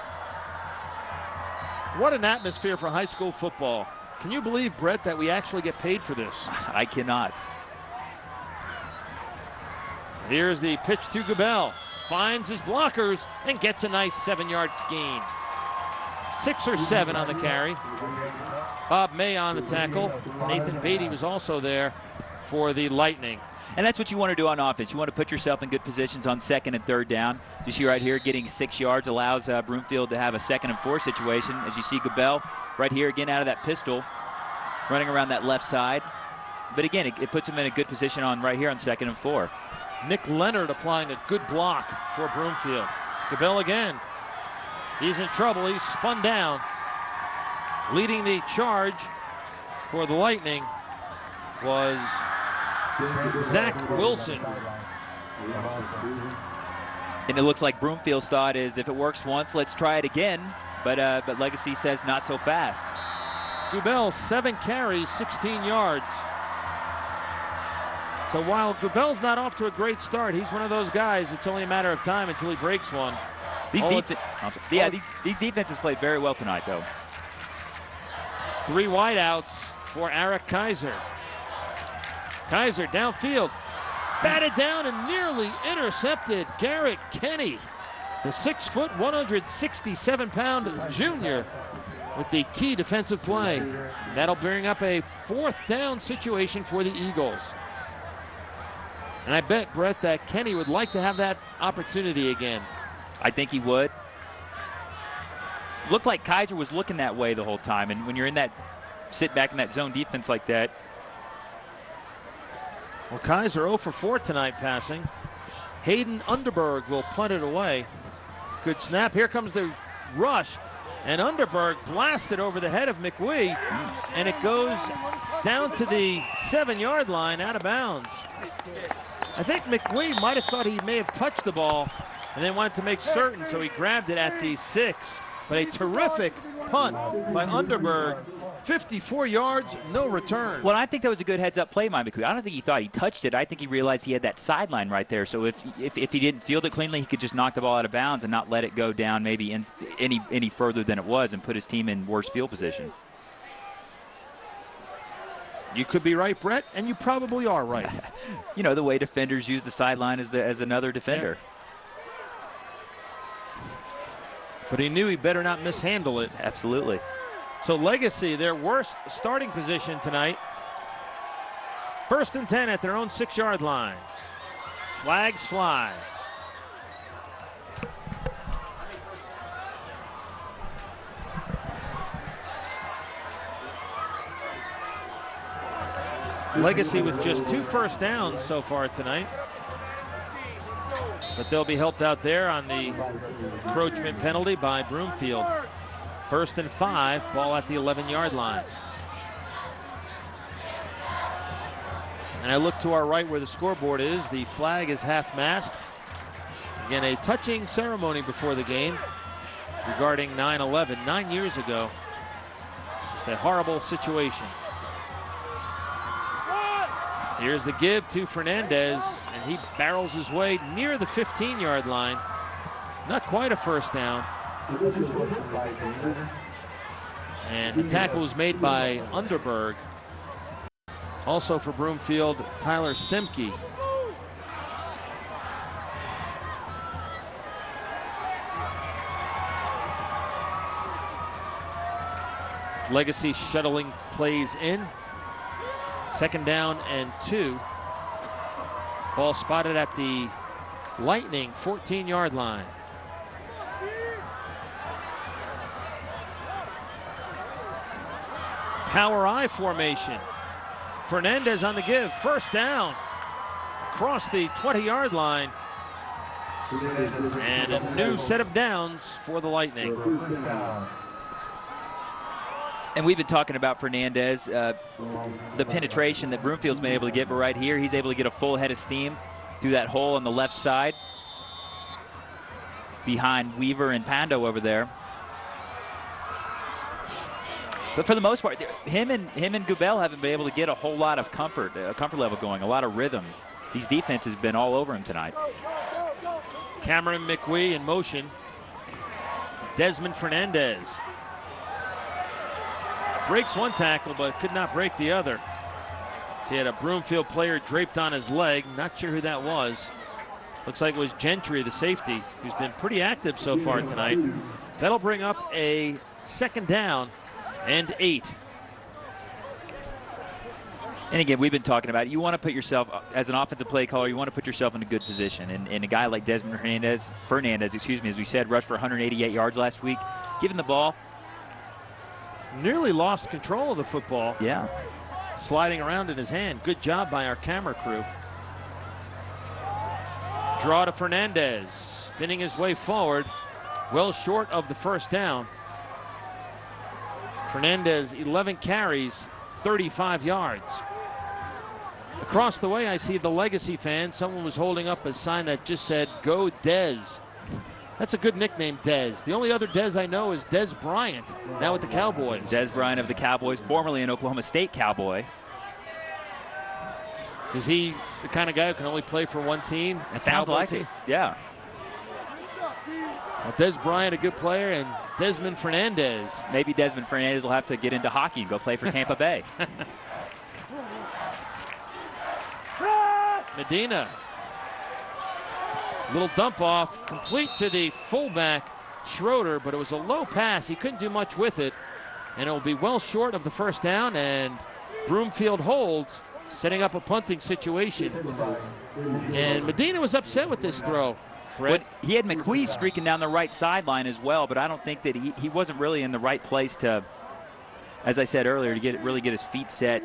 S1: What an atmosphere for high school football. Can you believe, Brett, that we actually get paid for this?
S2: I cannot.
S1: Here's the pitch to Gabel. Finds his blockers and gets a nice 7-yard gain. 6 or 7 on the carry. Bob May on the tackle. Nathan Beatty was also there for the Lightning.
S2: And that's what you want to do on offense. You want to put yourself in good positions on 2nd and 3rd down. You see right here, getting 6 yards allows Broomfield to have a 2nd and 4 situation. As you see Gabel right here again out of that pistol, running around that left side. But again, it puts him in a good position on right here on 2nd and 4.
S1: Nick Leonard applying a good block for Broomfield. Gabel again. He's in trouble. He's spun down. Leading the charge for the Lightning was
S4: Zach Wilson.
S2: And it looks like Broomfield's thought is, if it works once, let's try it again. But Legacy says not so fast.
S4: Gubel, 7 carries, 16 yards. So while Gubel's not off to a great start, he's one of those guys, it's only a matter of time until he breaks one.
S2: These defenses played very well tonight, though.
S4: 3 wideouts for Eric Kaiser. Kaiser downfield, batted down and nearly intercepted. Garrett Kenny, the 6', 167-pound junior, with the key defensive play. That'll bring up a 4th down situation for the Eagles. And I bet, Brett, that Kenny would like to have that opportunity again.
S2: I think he would. Looked like Kaiser was looking that way the whole time, and when you're in that, sit back in that zone defense like that.
S1: Well, Kaiser 0 for 4 tonight passing. Hayden Underberg will punt it away. Good snap. Here comes the rush, and Underberg blasted over the head of McWee, and it goes down to the 7-yard line, out of bounds. I think McWee might have thought he may have touched the ball and then wanted to make certain, so he grabbed it at the 6. But a terrific punt by Underberg. 54 yards, no return.
S2: Well, I think that was a good heads-up play by McWee. I don't think he thought he touched it. I think he realized he had that sideline right there. So if he didn't field it cleanly, he could just knock the ball out of bounds and not let it go down maybe any further than it was and put his team in worse field position.
S1: You could be right, Brett, and you probably are right.
S2: You know, the way defenders use the sideline as another defender.
S1: Yeah. But he knew he better not mishandle it.
S2: Absolutely.
S1: So Legacy, their worst starting position tonight. 1st and 10 at their own 6-yard line. Flags fly. Legacy with just 2 first downs so far tonight. But they'll be helped out there on the encroachment penalty by Broomfield. 1st and 5, ball at the 11-yard line. And I look to our right where the scoreboard is. The flag is half-mast. Again, a touching ceremony before the game regarding 9/11, 9 years ago. Just a horrible situation. Here's the give to Fernandez, and he barrels his way near the 15-yard line. Not quite a first down. And the tackle was made by Underberg. Also for Broomfield, Tyler Stemke. Legacy shuttling plays in. 2nd down and 2. Ball spotted at the Lightning 14-yard line. Power I formation. Fernandez on the give. 1st down. Across the 20-yard line. And a new set of downs for the Lightning.
S2: And we've been talking about Fernandez, the penetration that Broomfield's been able to get, but right here he's able to get a full head of steam through that hole on the left side behind Weaver and Pando over there. But for the most part, him and Gubel haven't been able to get a whole lot of comfort level going, a lot of rhythm. These defenses have been all over him tonight.
S1: Cameron McWee in motion. Desmond Fernandez breaks one tackle, but could not break the other. So he had a Broomfield player draped on his leg. Not sure who that was. Looks like it was Gentry, the safety, who's been pretty active so far tonight. That'll bring up a 2nd down and 8.
S2: And again, we've been talking about it. You want to put yourself, as an offensive play caller, you want to put yourself in a good position. And a guy like Desmond Fernandez, as we said, rushed for 188 yards last week. Given the ball,
S1: nearly lost control of the football.
S2: Yeah.
S1: Sliding around in his hand. Good job by our camera crew. Draw to Fernandez. Spinning his way forward. Well short of the 1st down. Fernandez, 11 carries, 35 yards.
S4: Across the way, I see the Legacy fans. Someone was holding up a sign that just said, "Go Dez." That's a good nickname, Dez. The only other Dez I know is Dez Bryant, now with the Cowboys.
S2: Dez Bryant of the Cowboys, formerly an Oklahoma State Cowboy.
S4: Is he the kind of guy who can only play for one team?
S2: It sounds like it, yeah.
S4: Well, Dez Bryant, a good player, and Desmond Fernandez.
S2: Maybe Desmond Fernandez will have to get into hockey and go play for Tampa Bay.
S4: Medina. Little dump off, complete to the fullback, Schroeder, but it was a low pass. He couldn't do much with it, and it will be well short of the first down, and Broomfield holds, setting up a punting situation. And Medina was upset with this throw.
S2: But he had McQuee streaking down the right sideline as well, but I don't think that he wasn't really in the right place to, as I said earlier, to really get his feet set.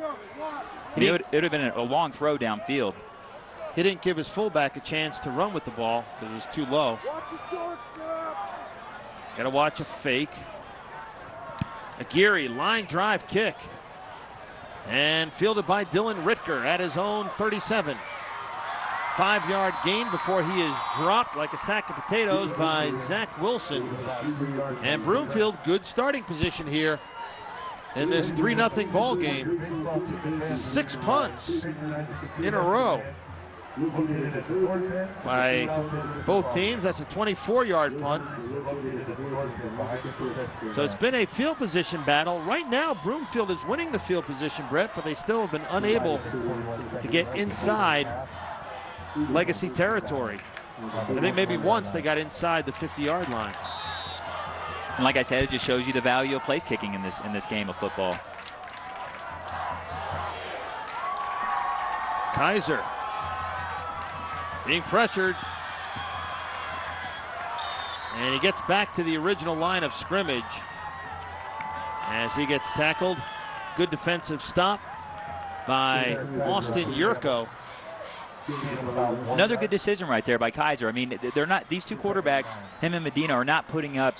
S2: It would have been a long throw downfield.
S4: He didn't give his fullback a chance to run with the ball because it was too low. Got to watch a fake. Aguirre, line drive kick. And fielded by Dylan Ritker at his own 37. 5-yard gain before he is dropped like a sack of potatoes by Zach Wilson. And Broomfield, good starting position here in this 3-0 ball game. 6 punts in a row by both teams. That's a 24-yard punt. So it's been a field position battle. Right now, Broomfield is winning the field position, Brett, but they still have been unable to get inside Legacy territory. I think maybe once they got inside the 50-yard line.
S2: And like I said, it just shows you the value of place kicking in this game of football.
S4: Kaiser being pressured. And he gets back to the original line of scrimmage as he gets tackled. Good defensive stop by Austin Yurko.
S2: Another good decision right there by Kaiser. I mean, they're not, these two quarterbacks, him and Medina, are not putting up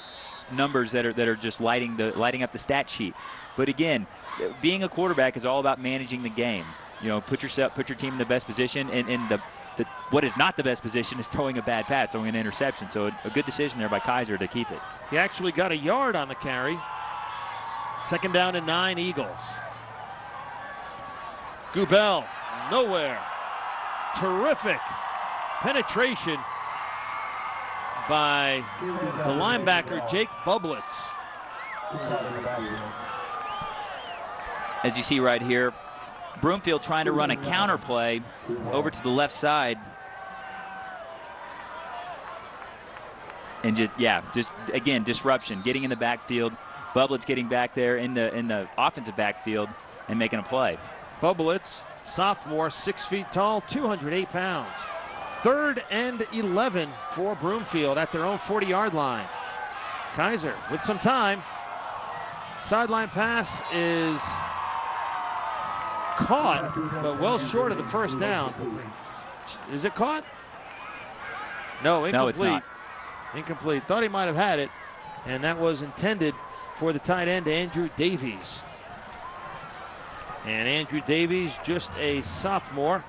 S2: numbers that are just lighting up the stat sheet. But again, being a quarterback is all about managing the game. You know, put your team in the best position, and what is not the best position is throwing a bad pass, throwing an interception. So a good decision there by Kaiser to keep it.
S4: He actually got a yard on the carry. 2nd down and 9, Eagles. Gubel, nowhere. Terrific penetration by the linebacker, Jake Bublitz.
S2: As you see right here, Broomfield trying to run a counter play over to the left side. And just again, disruption, getting in the backfield. Bublitz getting back there in the offensive backfield and making a play.
S4: Bublitz, sophomore, 6 feet tall, 208 pounds. 3rd and 11 for Broomfield at their own 40-yard line. Kaiser with some time. Sideline pass is caught, but well short of the first down. Is it caught? No, incomplete.
S2: No, it's not.
S4: Incomplete. Thought he might have had it, and that was intended for the tight end, Andrew Davies. And Andrew Davies, just a sophomore.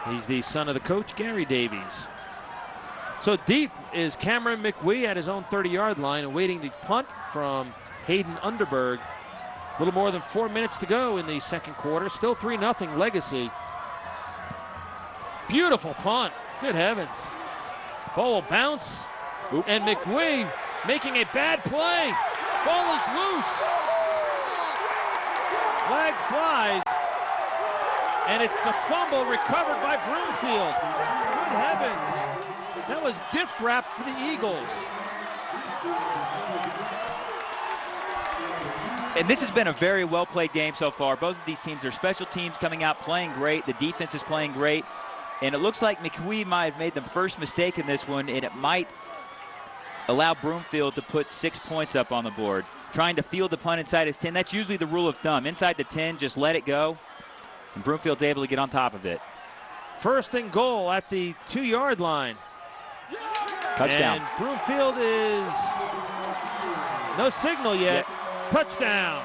S4: He's the son of the coach, Gary Davies. So deep is Cameron McWee at his own 30-yard line, awaiting the punt from Hayden Underberg. A little more than 4 minutes to go in the second quarter. Still 3-0 Legacy. Beautiful punt. Good heavens. Ball will bounce.
S2: Oop.
S4: And McWee making a bad play. Ball is loose. Flag flies. And it's the fumble recovered by Broomfield. Good heavens. That was gift wrapped for the Eagles.
S2: And this has been a very well-played game so far. Both of these teams, their special teams coming out playing great. The defense is playing great. And it looks like McWee might have made the first mistake in this one, and it might allow Broomfield to put 6 points up on the board. Trying to field the punt inside his 10. That's usually the rule of thumb. Inside the 10, just let it go. And Broomfield's able to get on top of it.
S4: 1st and goal at the 2-yard line.
S2: Touchdown.
S4: And Broomfield is no signal yet. Touchdown.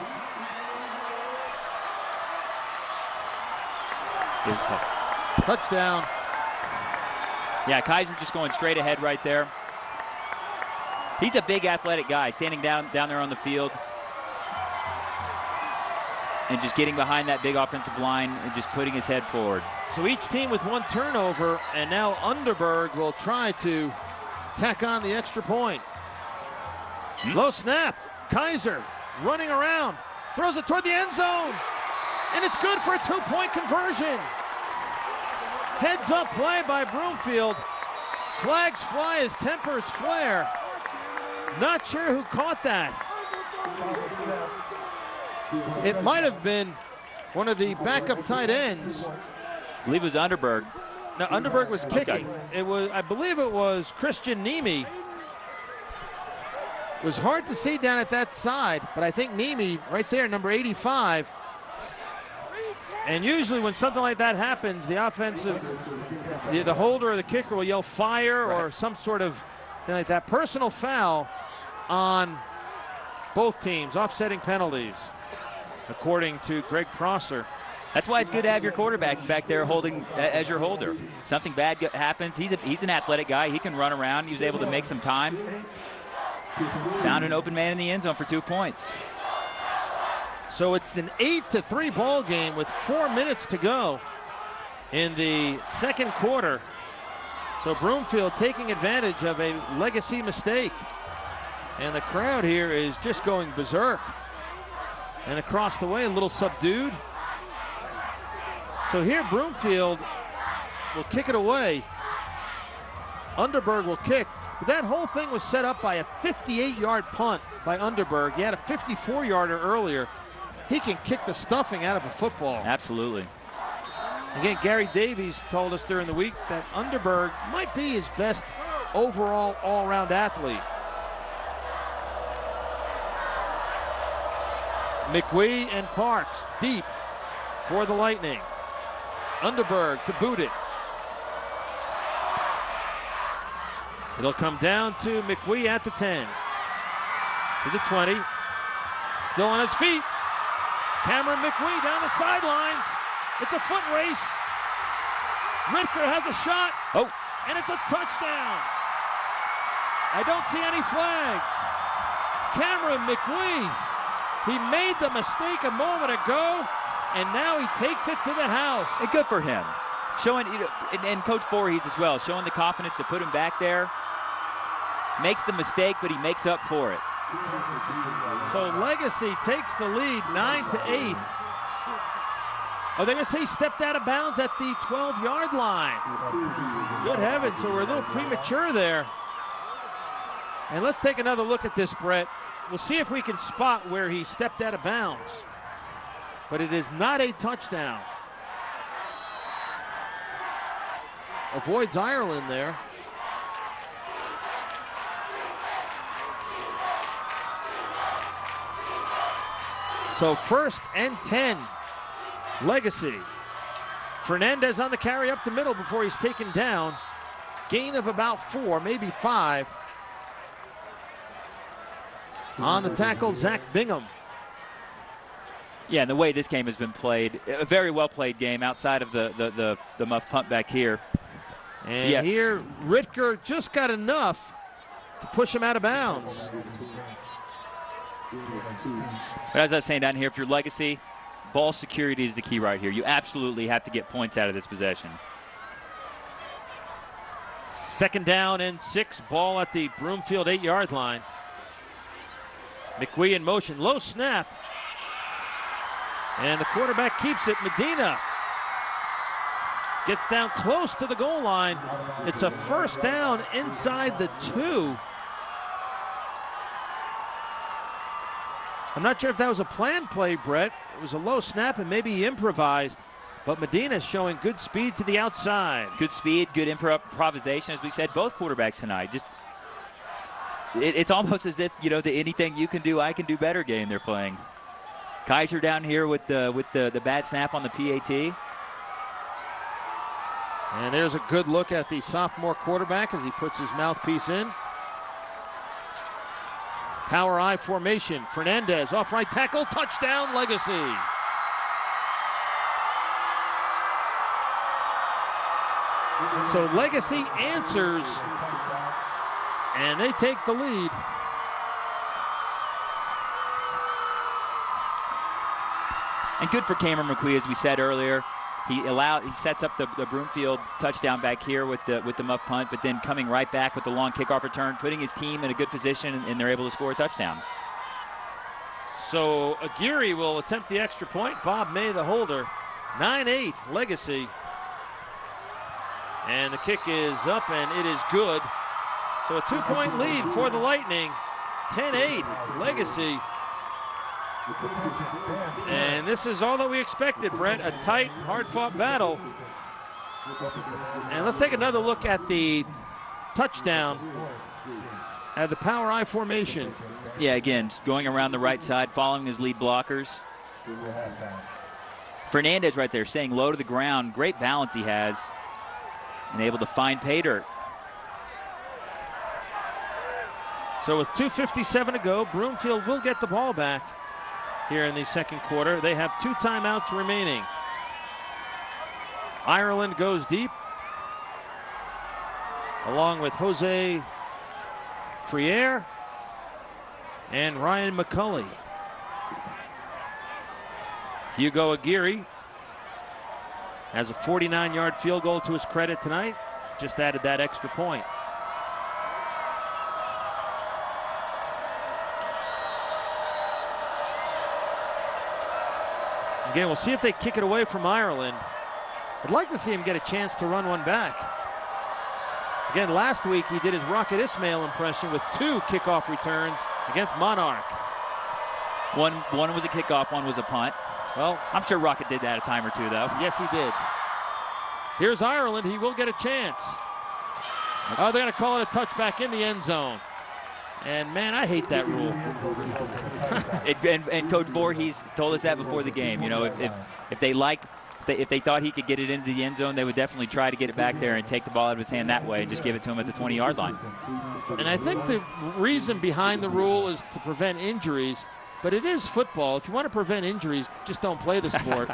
S2: It was tough.
S1: Touchdown.
S2: Yeah, Kaiser just going straight ahead right there. He's a big athletic guy, standing down there on the field and just getting behind that big offensive line and just putting his head forward.
S1: So each team with one turnover, and now Underberg will try to tack on the extra point. Low snap. Kaiser running around, throws it toward the end zone, and it's good for a 2-point conversion. Heads up play by Broomfield. Flags fly as tempers flare. Not sure who caught that. It might have been one of the backup tight ends.
S2: I believe it was Underberg.
S1: No, Underberg was kicking.
S2: Okay.
S1: I believe it was Christian Nemi. It was hard to see down at that side, but I think Nemi right there, number 85. And usually when something like that happens, the offensive, the holder or the kicker will yell fire or some sort of thing like that. Personal foul on both teams, offsetting penalties, according to Greg Prosser.
S2: That's why it's good to have your quarterback back there holding as your holder. Something bad happens. He's an athletic guy. He can run around. He was able to make some time. Found an open man in the end zone for 2 points.
S1: So it's an 8-3 ball game with 4 minutes to go in the second quarter. So Broomfield taking advantage of a Legacy mistake. And the crowd here is just going berserk. And across the way, a little subdued. So here Broomfield will kick it away. Underberg will kick. But that whole thing was set up by a 58-yard punt by Underberg. He had a 54-yarder earlier. He can kick the stuffing out of a football.
S2: Absolutely.
S1: Again, Gary Davies told us during the week that Underberg might be his best overall all-around athlete. McWee and Parks deep for the Lightning. Underberg to boot it. It'll come down to McWee at the 10. To the 20. Still on his feet. Cameron McWee down the sidelines. It's a foot race. Ritker has a shot.
S2: Oh.
S1: And it's a touchdown. I don't see any flags. Cameron McWee. He made the mistake a moment ago, and now he takes it to the house.
S2: And good for him. Showing, and Coach Voorhees as well, showing the confidence to put him back there. Makes the mistake, but he makes up for it.
S1: So Legacy takes the lead 9-8. Oh, they're going to say he stepped out of bounds at the 12-yard line. Good heavens, so we're a little premature there. And let's take another look at this, Brett. We'll see if we can spot where he stepped out of bounds. But it is not a touchdown. Avoids Ireland there. So 1st and 10, Legacy. Fernandez on the carry up the middle before he's taken down. Gain of about 4, maybe 5. On the tackle, Zach Bingham.
S2: Yeah, and the way this game has been played, a very well played game outside of the muff punt back here.
S1: And here, Ritker just got enough to push him out of bounds.
S2: But as I was saying down here, if you're Legacy, ball security is the key right here. You absolutely have to get points out of this possession.
S1: 2nd down and 6, ball at the Broomfield 8-yard line. McWee in motion, low snap. And the quarterback keeps it. Medina gets down close to the goal line. It's a 1st down inside the 2. I'm not sure if that was a planned play, Brett. It was a low snap and maybe he improvised. But Medina's showing good speed to the outside.
S2: Good speed, good improvisation, as we said. Both quarterbacks tonight. Just it's almost as if, the anything you can do, I can do better game they're playing. Kaiser down here with the bad snap on the PAT.
S1: And there's a good look at the sophomore quarterback as he puts his mouthpiece in. Power I formation. Fernandez off right tackle. Touchdown, Legacy.
S4: So Legacy answers, and they take the lead.
S2: And good for Cameron McQueen, as we said earlier. He sets up the Broomfield touchdown back here with the muff punt, but then coming right back with the long kickoff return, putting his team in a good position, and they're able to score a touchdown.
S4: So Aguirre will attempt the extra point. Bob May, the holder. 9-8 Legacy. And the kick is up, and it is good. So a 2-point lead for the Lightning. 10-8 Legacy. And this is all that we expected, Brett. A tight, hard-fought battle. And let's take another look at the touchdown at the power I formation.
S2: Yeah, again, going around the right side, following his lead blockers. Fernandez right there, staying low to the ground. Great balance he has. And able to find pay dirt.
S4: So with 2:57 to go, Broomfield will get the ball back here in the second quarter. They have 2 timeouts remaining. Ireland goes deep, along with Jose Friere and Ryan McCulley. Hugo Aguirre has a 49-yard field goal to his credit tonight. Just added that extra point. Again, we'll see if they kick it away from Ireland. I'd like to see him get a chance to run one back. Again, last week he did his Rocket Ismail impression with 2 kickoff returns against Monarch.
S2: One was a kickoff, one was a punt.
S4: Well,
S2: I'm sure Rocket did that a time or two, though.
S4: Yes, he did. Here's Ireland. He will get a chance. Oh, they're going to call it a touchback in the end zone. And, man, I hate that rule.
S2: and Coach Voorhees told us that before the game. You know, if they thought he could get it into the end zone, they would definitely try to get it back there and take the ball out of his hand that way and just give it to him at the 20-yard line.
S4: And I think the reason behind the rule is to prevent injuries. But it is football. If you want to prevent injuries, just don't play the sport.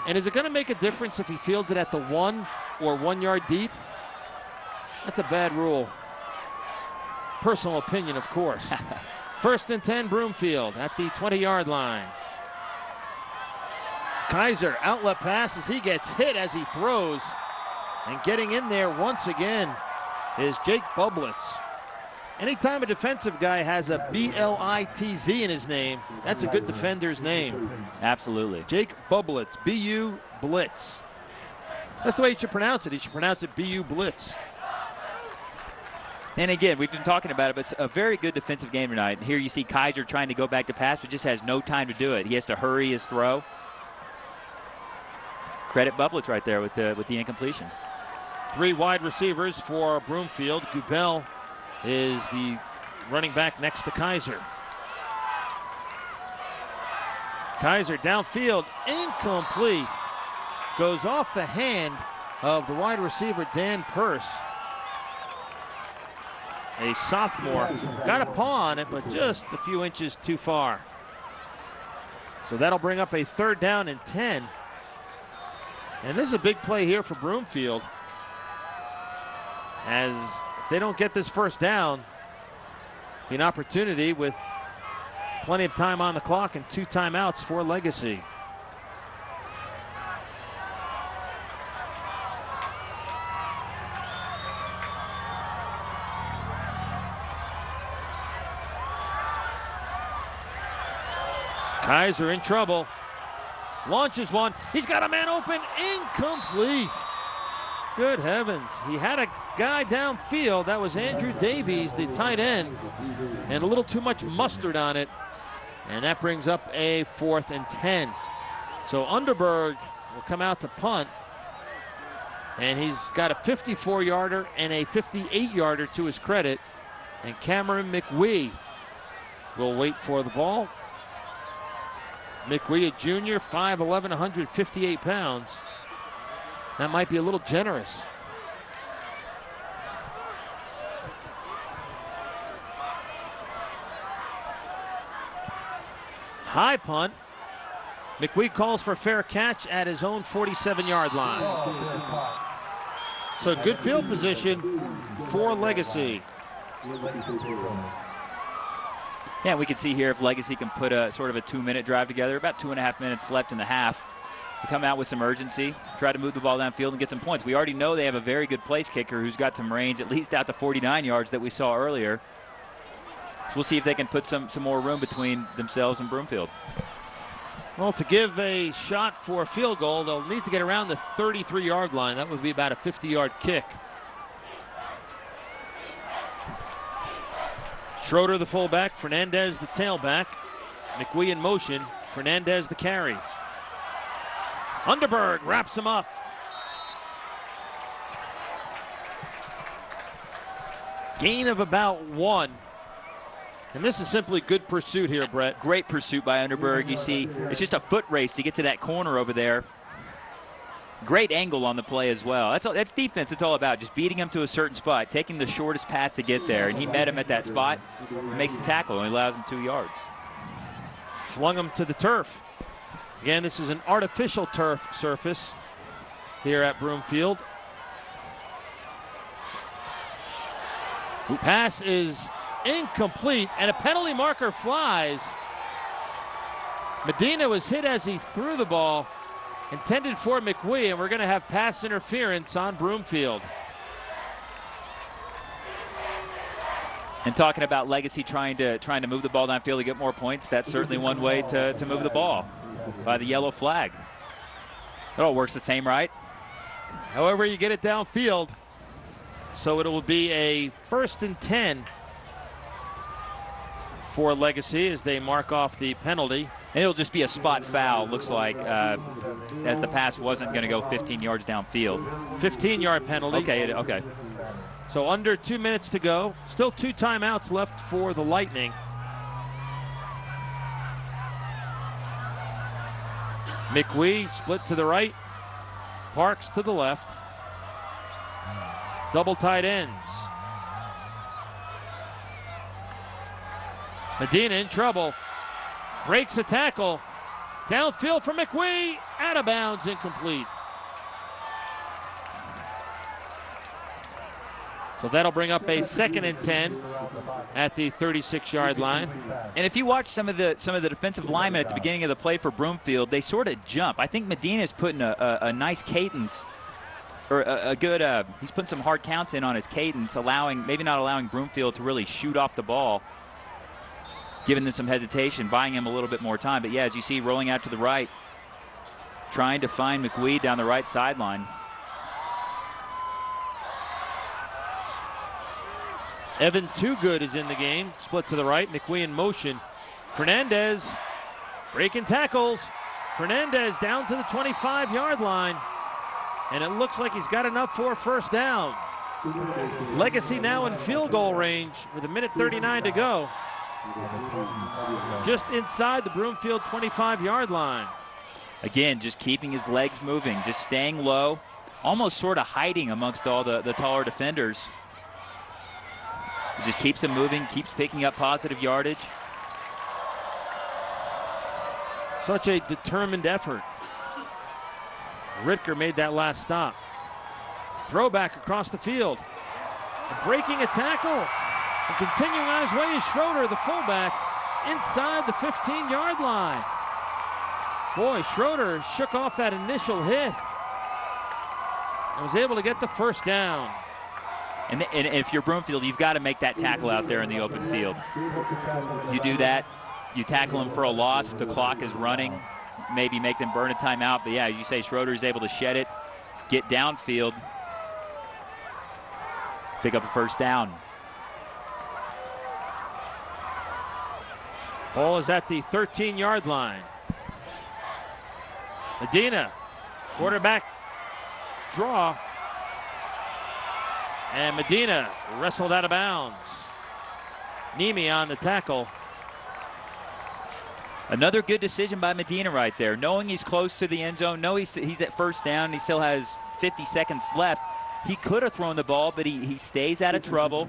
S4: And is it going to make a difference if he fields it at the 1 or 1 yard deep? That's a bad rule. Personal opinion, of course. 1st and 10, Broomfield at the 20-yard line. Kaiser, outlet pass as he gets hit as he throws. And getting in there once again is Jake Bublitz. Anytime a defensive guy has a B-L-I-T-Z in his name, that's a good defender's name.
S2: Absolutely.
S4: Jake Bublitz, B-U Blitz. That's the way you should pronounce it. You should pronounce it B-U Blitz.
S2: And again, we've been talking about it, but it's a very good defensive game tonight. Here you see Kaiser trying to go back to pass, but just has no time to do it. He has to hurry his throw. Credit Bublitz right there with the incompletion.
S4: 3 wide receivers for Broomfield. Gubel is the running back next to Kaiser. Kaiser downfield, incomplete. Goes off the hand of the wide receiver, Dan Purse. A sophomore. Got a paw on it, but just a few inches too far. So that'll bring up a 3rd down and 10. And this is a big play here for Broomfield. As if they don't get this 1st down, be an opportunity with plenty of time on the clock and 2 timeouts for Legacy. Kaiser in trouble. Launches one. He's got a man open. Incomplete. Good heavens. He had a guy downfield. That was Andrew Davies, the tight end, and a little too much mustard on it. And that brings up a 4th and 10. So Underberg will come out to punt. And he's got a 54-yarder and a 58-yarder to his credit. And Cameron McWee will wait for the ball. McWee, a junior, 5'11", 158 pounds. That might be a little generous. High punt. McWee calls for fair catch at his own 47-yard line.
S1: So good field position for Legacy.
S2: Yeah, we can see here if Legacy can put a sort of a 2-minute drive together, about 2.5 minutes left in the half. To come out with some urgency, try to move the ball downfield and get some points. We already know they have a very good place kicker who's got some range, at least out to 49 yards that we saw earlier. So we'll see if they can put some more room between themselves and Broomfield.
S4: Well, to give a shot for a field goal, they'll need to get around the 33-yard line. That would be about a 50-yard kick. Schroeder, the fullback. Fernandez, the tailback. McWee in motion. Fernandez, the carry. Underberg wraps him up. Gain of about 1. And this is simply good pursuit here, Brett.
S2: Great pursuit by Underberg. You see, it's just a foot race to get to that corner over there. Great angle on the play as well. That's defense it's all about, just beating him to a certain spot, taking the shortest path to get there. And he met him at that spot, makes the tackle, and allows him 2 yards.
S4: Flung him to the turf. Again, this is an artificial turf surface here at Broomfield. Pass is incomplete, and a penalty marker flies. Medina was hit as he threw the ball, intended for McWee, and we're going to have pass interference on Broomfield.
S2: And talking about Legacy trying to move the ball downfield to get more points, that's certainly one way to move the ball by the yellow flag. It all works the same, right?
S4: However you get it downfield. So it will be a 1st and 10 for Legacy as they mark off the penalty.
S2: And it'll just be a spot foul, looks like, as the pass wasn't going to go 15 yards downfield.
S4: 15-yard penalty.
S2: Okay.
S4: So under 2 minutes to go. Still 2 timeouts left for the Lightning. McWee split to the right. Parks to the left. Double tight ends. Medina in trouble. Breaks a tackle. Downfield for McWee. Out of bounds, incomplete. So that'll bring up a 2nd and 10 at the 36-yard line.
S2: And if you watch some of the defensive linemen at the beginning of the play for Broomfield, they sort of jump. I think Medina's putting a nice cadence, or a good. He's putting some hard counts in on his cadence, maybe not allowing Broomfield to really shoot off the ball, giving them some hesitation, buying him a little bit more time. But yeah, as you see, rolling out to the right, trying to find McWee down the right sideline.
S4: Evan Toogood is in the game. Split to the right. McWee in motion. Fernandez breaking tackles. Fernandez down to the 25-yard line. And it looks like he's got enough for a 1st down. Legacy now in field goal range with 1:39 to go. Just inside the Broomfield 25-yard line.
S2: Again, just keeping his legs moving, just staying low, almost sort of hiding amongst all the taller defenders. He just keeps him moving, keeps picking up positive yardage.
S4: Such a determined effort. Ritker made that last stop. Throwback across the field. And breaking a tackle. And continuing on his way is Schroeder, the fullback, inside the 15-yard line. Boy, Schroeder shook off that initial hit and was able to get the 1st down.
S2: And if you're Broomfield, you've got to make that tackle out there in the open field. You do that, you tackle him for a loss, the clock is running, maybe make them burn a timeout. But yeah, as you say, Schroeder is able to shed it, get downfield, pick up a 1st down.
S4: Ball is at the 13-yard line. Medina, quarterback draw. And Medina wrestled out of bounds. Nemi on the tackle.
S2: Another good decision by Medina right there. Knowing he's close to the end zone, know he's at 1st down, he still has 50 seconds left. He could have thrown the ball, but he stays out of trouble.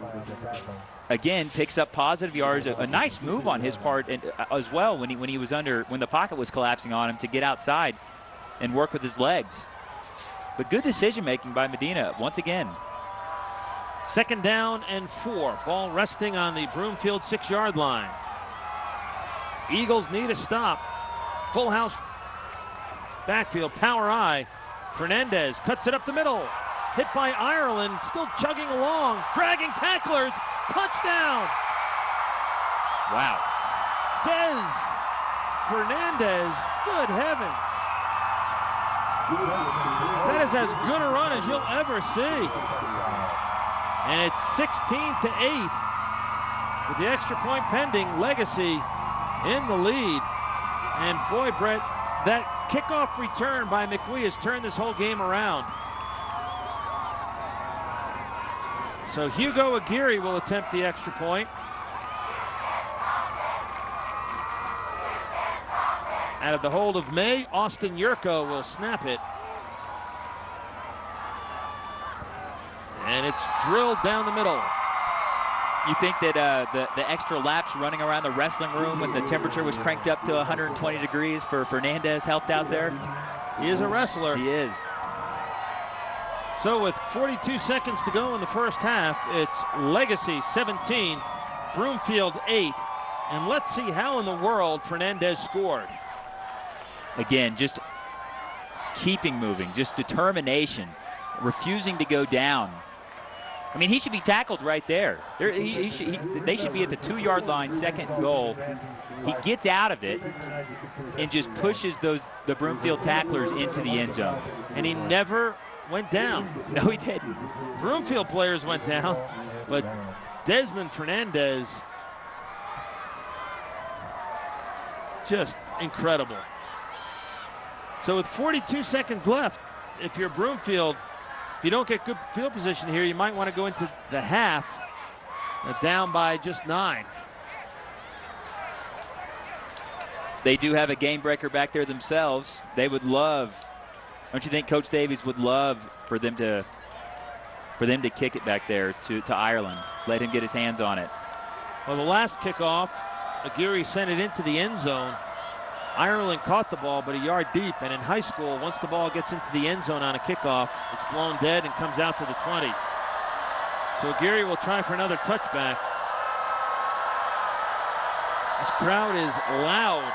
S2: Again, picks up positive yards. A nice move on his part as well when the pocket was collapsing on him to get outside and work with his legs. But good decision making by Medina once again.
S4: 2nd down and 4. Ball resting on the Broomfield 6-yard line. Eagles need a stop. Full house backfield, power I. Fernandez cuts it up the middle. Hit by Ireland, still chugging along, dragging tacklers. Touchdown!
S2: Wow.
S4: Dez Fernandez, good heavens. That is as good a run as you'll ever see. And it's 16-8. With the extra point pending, Legacy in the lead. And boy, Brett, that kickoff return by McWee has turned this whole game around. So Hugo Aguirre will attempt the extra point. Out of the hold of May, Austin Yurko will snap it. And it's drilled down the middle.
S2: You think that the extra laps running around the wrestling room when the temperature was cranked up to 120 degrees for Fernandez helped out there?
S4: He is a wrestler.
S2: He is.
S4: So with 42 seconds to go in the first half, it's Legacy 17, Broomfield 8. And let's see how in the world Fernandez scored.
S2: Again, just keeping moving, just determination, refusing to go down. I mean, he should be tackled right there. They should be at the 2-yard line, 2nd goal. He gets out of it and just pushes the Broomfield tacklers into the end zone.
S4: And he never went down.
S2: No, he didn't.
S4: Broomfield players went down, but Desmond Fernandez, just incredible. So with 42 seconds left, if you're Broomfield, if you don't get good field position here, you might want to go into the half down by just 9.
S2: They do have a game breaker back there themselves. They would love, don't you think Coach Davies would love for them to kick it back there to Ireland, let him get his hands on it?
S4: Well, the last kickoff, Aguirre sent it into the end zone. Ireland caught the ball, but a yard deep. And in high school, once the ball gets into the end zone on a kickoff, it's blown dead and comes out to the 20. So Aguirre will try for another touchback. This crowd is loud.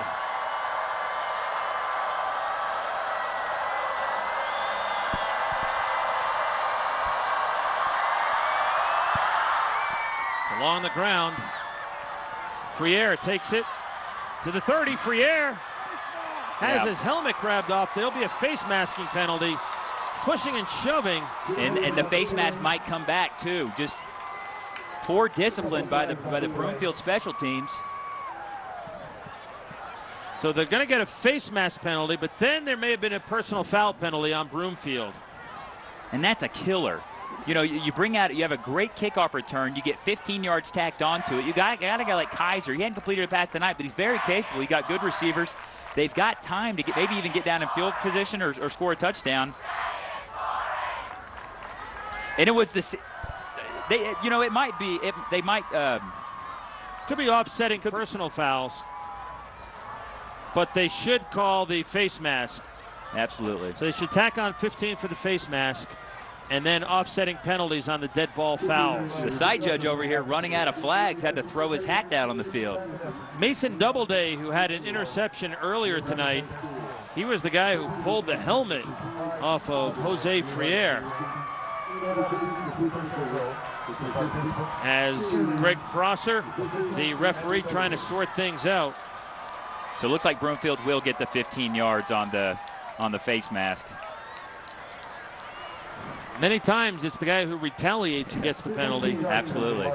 S4: It's along the ground. Friere takes it to the 30. Friere has his helmet grabbed off. There'll be a face masking penalty. Pushing and shoving.
S2: And the face mask might come back too. Just poor discipline by the Broomfield special teams.
S4: So they're going to get a face mask penalty, but then there may have been a personal foul penalty on Broomfield.
S2: And that's a killer. You know, you bring out, you have a great kickoff return. You get 15 yards tacked onto it. You got a guy like Kaiser. He hadn't completed a pass tonight, but he's very capable. He got good receivers. They've got time to maybe even get down in field position or score a touchdown. And it was this. It might be. They might.
S4: Could be offsetting personal fouls, but they should call the face mask.
S2: Absolutely.
S4: So they should tack on 15 for the face mask, and then offsetting penalties on the dead ball fouls.
S2: The side judge over here running out of flags had to throw his hat down on the field.
S4: Mason Doubleday, who had an interception earlier tonight, he was the guy who pulled the helmet off of Jose Friere. As Greg Prosser, the referee, trying to sort things out.
S2: So it looks like Broomfield will get the 15 yards on the face mask.
S4: Many times it's the guy who retaliates who gets the penalty.
S2: Absolutely.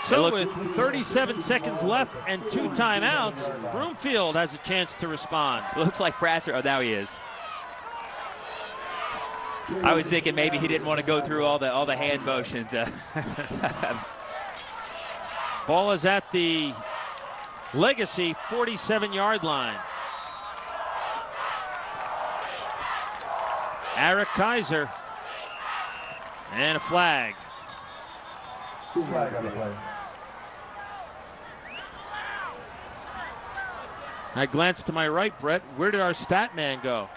S4: So with 37 seconds left and 2 timeouts, Broomfield has a chance to respond.
S2: Looks like Prosser, oh, now he is. I was thinking maybe he didn't want to go through all the hand motions.
S4: Ball is at the Legacy 47-yard line. Eric Kaiser, and a flag. I glanced to my right, Brett. Where did our stat man go?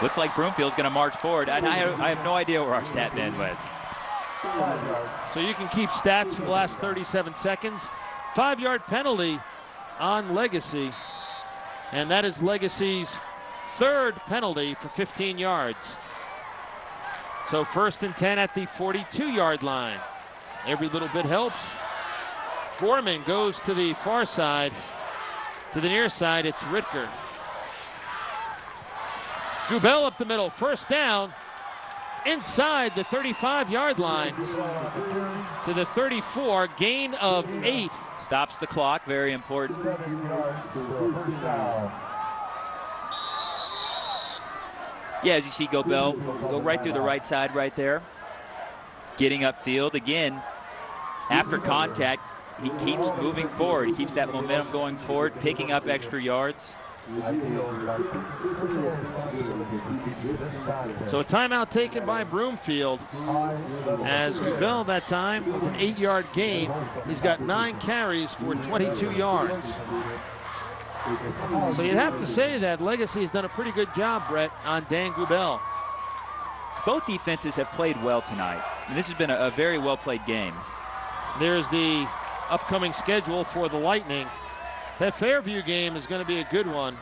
S2: Looks like Broomfield's going to march forward. I have no idea where our stat man went.
S4: So you can keep stats for the last 37 seconds. 5-yard penalty on Legacy. And that is Legacy's third penalty for 15 yards. So 1st and 10 at the 42-yard line. Every little bit helps. Gorman goes to the far side. To the near side, it's Ritker. Gubel up the middle, 1st down. Inside the 35-yard line to the 34, gain of 8.
S2: Stops the clock, very important. Yeah, as you see Gobel go right through the right side right there. Getting upfield again. After contact, he keeps moving forward. He keeps that momentum going forward, picking up extra yards.
S4: So a timeout taken by Broomfield, as Gubel that time with an 8-yard gain. He's got 9 carries for 22 yards. So you'd have to say that Legacy has done a pretty good job, Brett, on Dan Gubel.
S2: Both defenses have played well tonight. And this has been a very well-played game.
S4: There's the upcoming schedule for the Lightning. That Fairview game is going to be a good one.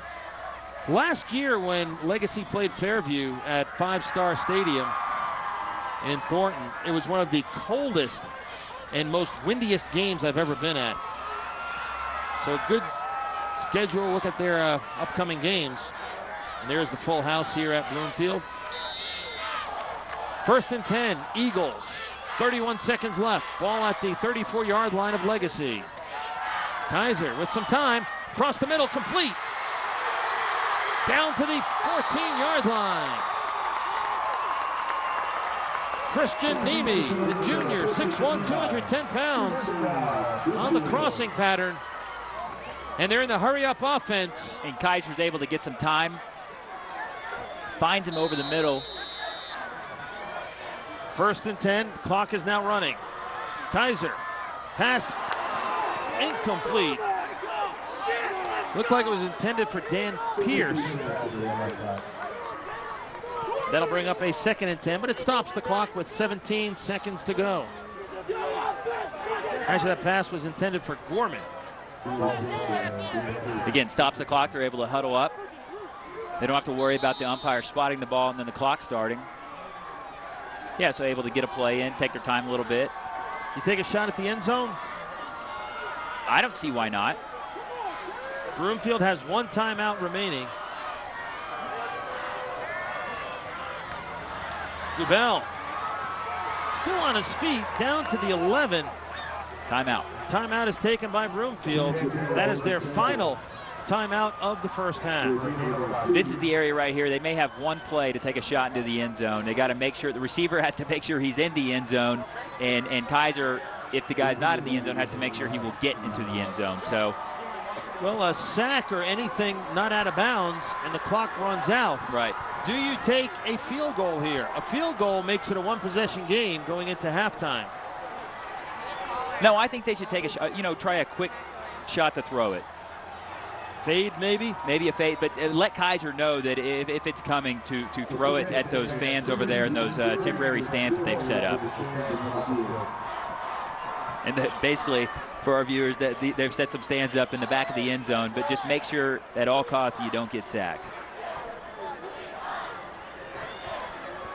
S4: Last year when Legacy played Fairview at 5 Star Stadium in Thornton, it was one of the coldest and most windiest games I've ever been at. So good schedule. Look at their upcoming games. And there's the full house here at Broomfield. 1st and 10, Eagles. 31 seconds left. Ball at the 34-yard line of Legacy. Kaiser with some time, across the middle, complete. Down to the 14-yard line. Christian Nemi, the junior, 6'1", 210 pounds, on the crossing pattern. And they're in the hurry-up offense.
S2: And Kaiser's able to get some time. Finds him over the middle.
S4: 1st and 10, clock is now running. Kaiser, pass incomplete. Looked like it was intended for Dan Pierce. That'll bring up a 2nd and 10, but it stops the clock with 17 seconds to go. Actually, that pass was intended for Gorman.
S2: Again, stops the clock. They're able to huddle up. They don't have to worry about the umpire spotting the ball and then the clock starting. Yeah, so able to get a play in, take their time a little bit.
S4: You take a shot at the end zone?
S2: I don't see why not.
S4: Broomfield has 1 timeout remaining. Gubel still on his feet, down to the 11.
S2: Timeout.
S4: Timeout is taken by Broomfield. That is their final timeout of the 1st half.
S2: This is the area right here. They may have 1 play to take a shot into the end zone. They got to make sure the receiver has to make sure he's in the end zone, and Kaiser, if the guy's not in the end zone, has to make sure he will get into the end zone. So,
S4: well, a sack or anything not out of bounds, and the clock runs out.
S2: Right.
S4: Do you take a field goal here? A field goal makes it a 1-possession game going into halftime.
S2: No, I think they should take a shot. Try a quick shot to throw it.
S4: Fade, maybe?
S2: Maybe a fade, but let Kaiser know that if it's coming, to throw it at those fans over there in those temporary stands that they've set up. And that basically, for our viewers, that they've set some stands up in the back of the end zone, but just make sure at all costs you don't get sacked.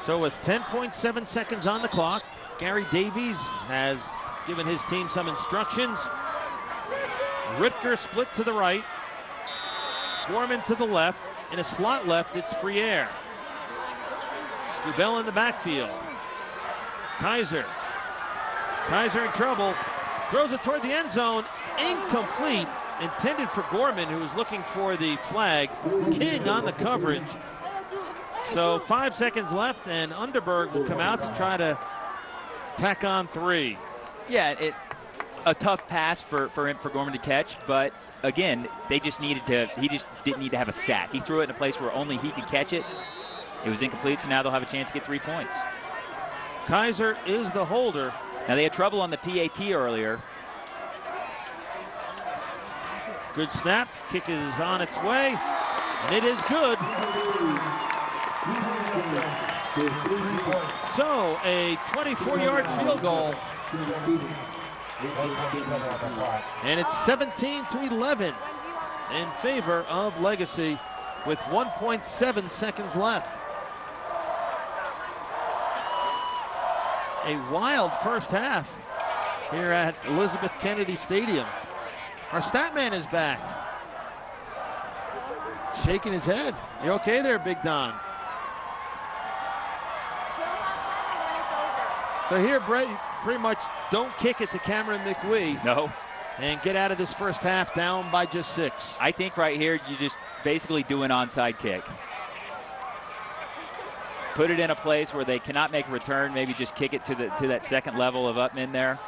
S4: So with 10.7 seconds on the clock, Gary Davies has given his team some instructions. Ritker split to the right. Gorman to the left. In a slot left, it's free air. Gubel in the backfield. Kaiser in trouble. Throws it toward the end zone. Incomplete. Intended for Gorman, who was looking for the flag. King on the coverage. So 5 seconds left, and Underberg will come out to try to tack on 3.
S2: Yeah, a tough pass for Gorman to catch, but again, he just didn't need to have a sack. He threw it in a place where only he could catch it. It was incomplete, so now they'll have a chance to get 3 points.
S4: Kaiser is the holder.
S2: Now they had trouble on the PAT earlier.
S4: Good snap. Kick is on its way, and it is good. So a 24-yard field goal. And it's 17-11 in favor of Legacy with 1.7 seconds left. A wild first half here at Elizabeth Kennedy Stadium. Our stat man is back. Shaking his head. You okay there, Big Don? So here, Brett, pretty much don't kick it to Cameron McWee.
S2: No.
S4: And get out of this first half down by just 6.
S2: I think right here you just basically do an onside kick. Put it in a place where they cannot make a return. Maybe just kick it to that second level of up men there.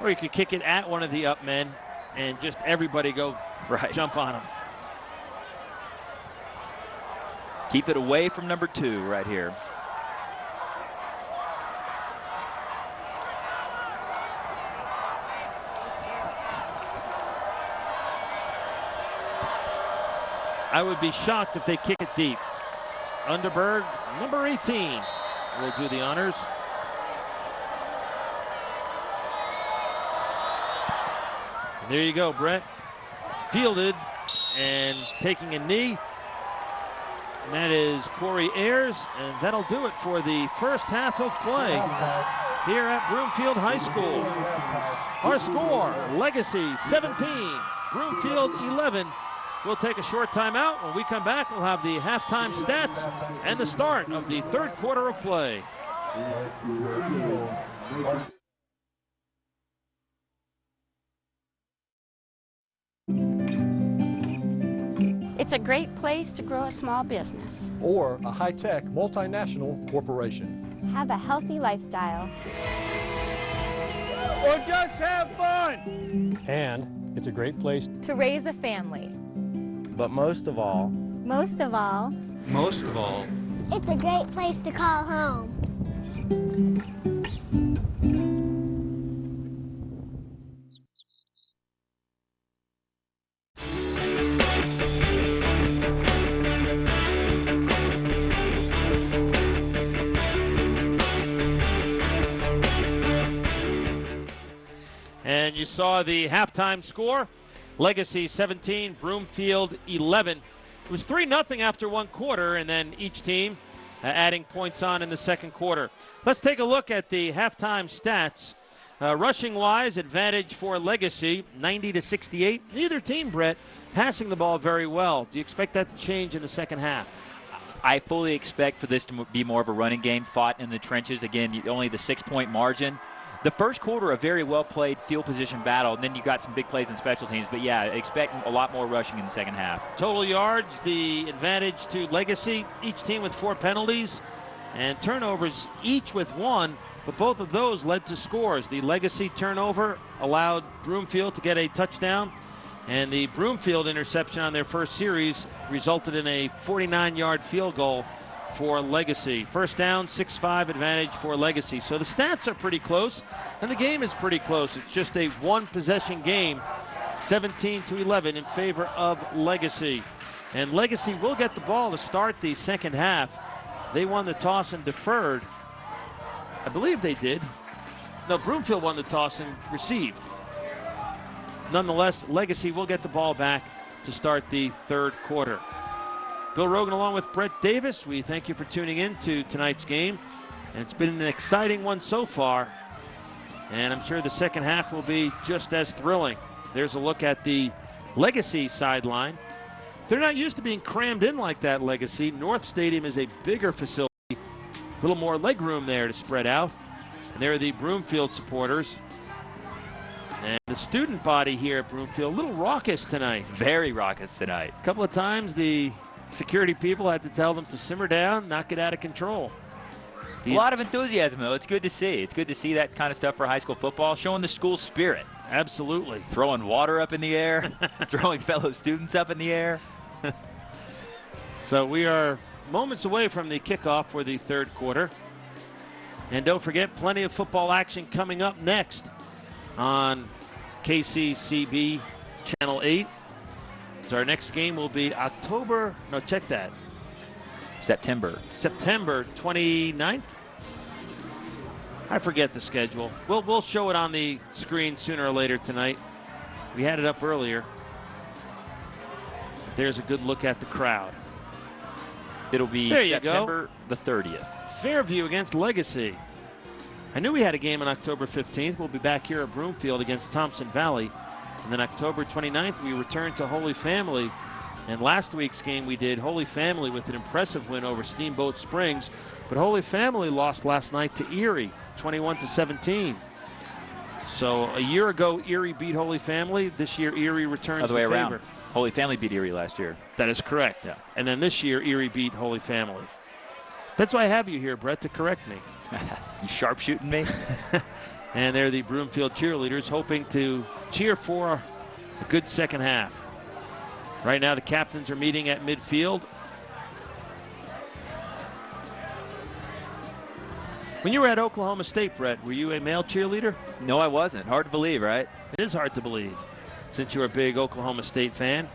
S4: Or you could kick it at one of the up men and just everybody go jump on them.
S2: Keep it away from number 2 right here.
S4: I would be shocked if they kick it deep. Underberg, number 18, will do the honors. And there you go, Brett. Fielded and taking a knee. And that is Corey Ayers, and that'll do it for the first half of play here at Broomfield High School. Our score, Legacy 17, Broomfield 11. We'll take a short timeout. When we come back, we'll have the halftime stats and the start of the third quarter of play.
S8: It's a great place to grow a small business.
S5: Or a high-tech multinational corporation.
S9: Have a healthy lifestyle.
S10: Or just have fun.
S6: And it's a great place
S9: to raise a family.
S10: But most of all,
S9: Most of all,
S11: it's a great place to call home.
S4: And you saw the halftime score. Legacy 17, Broomfield 11. It was 3-0 after one quarter, and then each team adding points on in the second quarter. Let's take a look at the halftime stats. Rushing-wise, advantage for Legacy, 90-68. Neither team, Brett, passing the ball very well. Do you expect that to change in the second half?
S2: I fully expect for this to be more of a running game, fought in the trenches. Again, only the 6-point margin. The first quarter, a very well-played field position battle, and then you got some big plays in special teams. But, yeah, expect a lot more rushing in the second half.
S4: Total yards, the advantage to Legacy. Each team with 4 penalties, and turnovers each with 1. But both of those led to scores. The Legacy turnover allowed Broomfield to get a touchdown, and the Broomfield interception on their first series resulted in a 49-yard field goal for Legacy. First down, 6-5 advantage for Legacy. So the stats are pretty close, and the game is pretty close. It's just a one-possession game, 17-11 in favor of Legacy. And Legacy will get the ball to start the second half. They won the toss and deferred. I believe they did. No, Broomfield won the toss and received. Nonetheless, Legacy will get the ball back to start the third quarter. Bill Rogan along with Brett Davis, we thank you for tuning in to tonight's game. And it's been an exciting one so far. And I'm sure the second half will be just as thrilling. There's a look at the Legacy sideline. They're not used to being crammed in like that, Legacy. North Stadium is a bigger facility. A little more leg room there to spread out. And there are the Broomfield supporters. And the student body here at Broomfield, a little raucous tonight.
S2: Very raucous tonight.
S4: A couple of times the security people had to tell them to simmer down, not get out of control.
S2: A lot of enthusiasm, though. It's good to see. It's good to see that kind of stuff for high school football, showing the school spirit.
S4: Absolutely.
S2: Throwing water up in the air, throwing fellow students up in the air.
S4: So we are moments away from the kickoff for the third quarter. And don't forget, plenty of football action coming up next on KCCB Channel 8. So our next game will be September 29th. I forget the schedule. We'll show it on the screen sooner or later tonight. We had it up earlier. There's a good look at the crowd.
S2: It'll be September the 30th.
S4: Fairview against Legacy. I knew we had a game on October 15th. We'll be back here at Broomfield against Thompson Valley. And then October 29th, we return to Holy Family. And last week's game, we did Holy Family with an impressive win over Steamboat Springs. But Holy Family lost last night to Erie, 21-17. So a year ago, Erie beat Holy Family. This year, Erie returns
S2: Other way
S4: the
S2: around.
S4: favor.
S2: Holy Family beat Erie last year.
S4: That is correct.
S2: Yeah.
S4: And then this year, Erie beat Holy Family. That's why I have you here, Brett, to correct me.
S2: You sharpshooting me?
S4: And they're the Broomfield cheerleaders hoping to cheer for a good second half. Right now, the captains are meeting at midfield. When you were at Oklahoma State, Brett, were you a male cheerleader?
S2: No, I wasn't. Hard to believe, right?
S4: It is hard to believe, since you're a big Oklahoma State fan.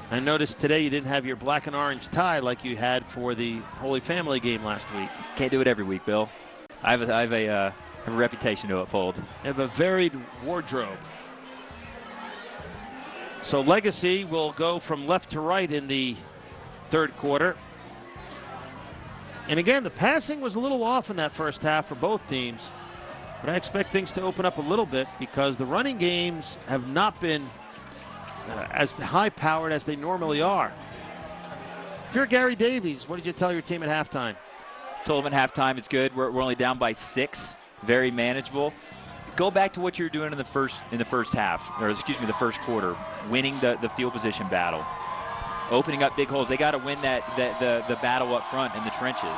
S4: I noticed today you didn't have your black and orange tie like you had for the Holy Family game last week.
S2: Can't do it every week, Bill. I have a reputation to uphold.
S4: You have a varied wardrobe. So Legacy will go from left to right in the third quarter. And again, the passing was a little off in that first half for both teams. But I expect things to open up a little bit because the running games have not been as high-powered as they normally are. If you're Gary Davies, what did you tell your team at halftime?
S2: Told them at halftime it's good. We're only down by 6. Very manageable. Go back to what you were doing in the first half, or excuse me, the first quarter, winning the field position battle, opening up big holes. They got to win the battle up front in the trenches.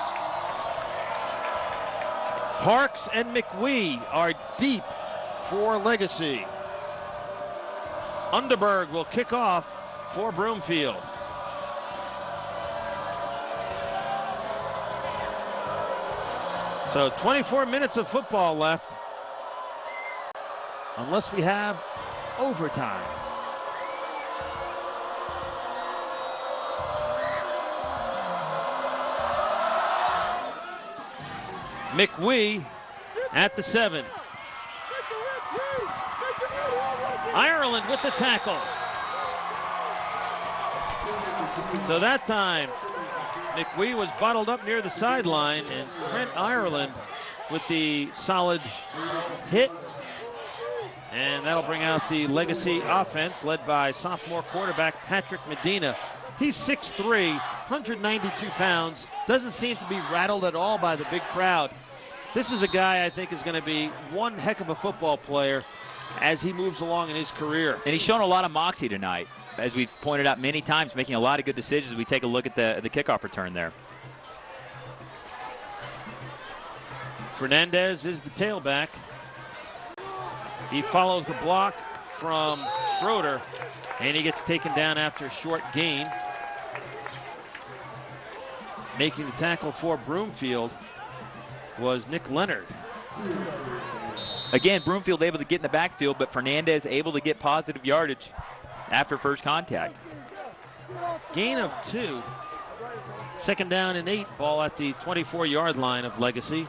S4: Parks and McWee are deep for Legacy. Underberg will kick off for Broomfield. So 24 minutes of football left, unless we have overtime. McWee at the 7. Ireland with the tackle. So that time, McWee was bottled up near the sideline, and Trent Ireland with the solid hit. And that'll bring out the Legacy offense led by sophomore quarterback Patrick Medina. He's 6'3", 192 pounds, doesn't seem to be rattled at all by the big crowd. This is a guy I think is going to be one heck of a football player as he moves along in his career.
S2: And he's shown a lot of moxie tonight, as we've pointed out many times, making a lot of good decisions. We take a look at the kickoff return there.
S4: Fernandez is the tailback. He follows the block from Schroeder, and he gets taken down after a short gain. Making the tackle for Broomfield was Nick Leonard.
S2: Again, Broomfield able to get in the backfield, but Fernandez able to get positive yardage after first contact.
S4: Gain of 2. Second down and 8, ball at the 24-yard line of Legacy.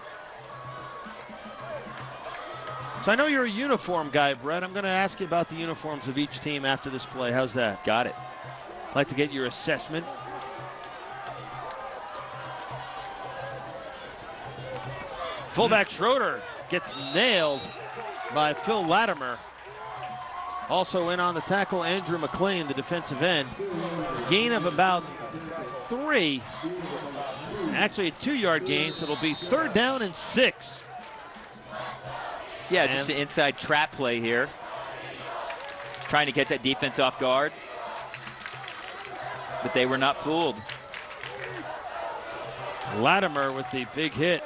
S4: So I know you're a uniform guy, Brett. I'm going to ask you about the uniforms of each team after this play. How's that?
S2: Got it.
S4: I'd like to get your assessment. Fullback Schroeder gets nailed by Phil Latimer. Also in on the tackle, Andrew McLean, the defensive end. Gain of about 3. Actually a 2-yard gain, so it'll be 3rd down and 6.
S2: Yeah, just an inside trap play here. Trying to catch that defense off guard. But they were not fooled.
S4: Latimer with the big hit.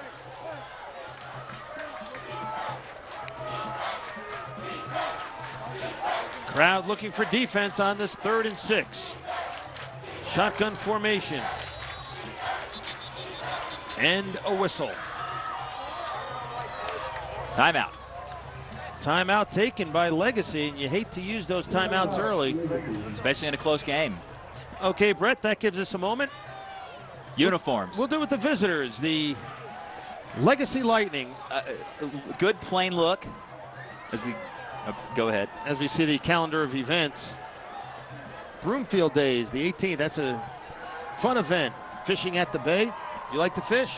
S4: Crowd looking for defense on this 3rd and 6. Shotgun formation. And a whistle.
S2: Timeout.
S4: Timeout taken by Legacy, and you hate to use those timeouts early.
S2: Especially in a close game.
S4: Okay, Brett, that gives us a moment.
S2: Uniforms.
S4: We'll do with the visitors. The Legacy Lightning.
S2: Good plain look. As we go ahead.
S4: As we see the calendar of events. Broomfield Days, the 18th. That's a fun event. Fishing at the bay. You like to fish?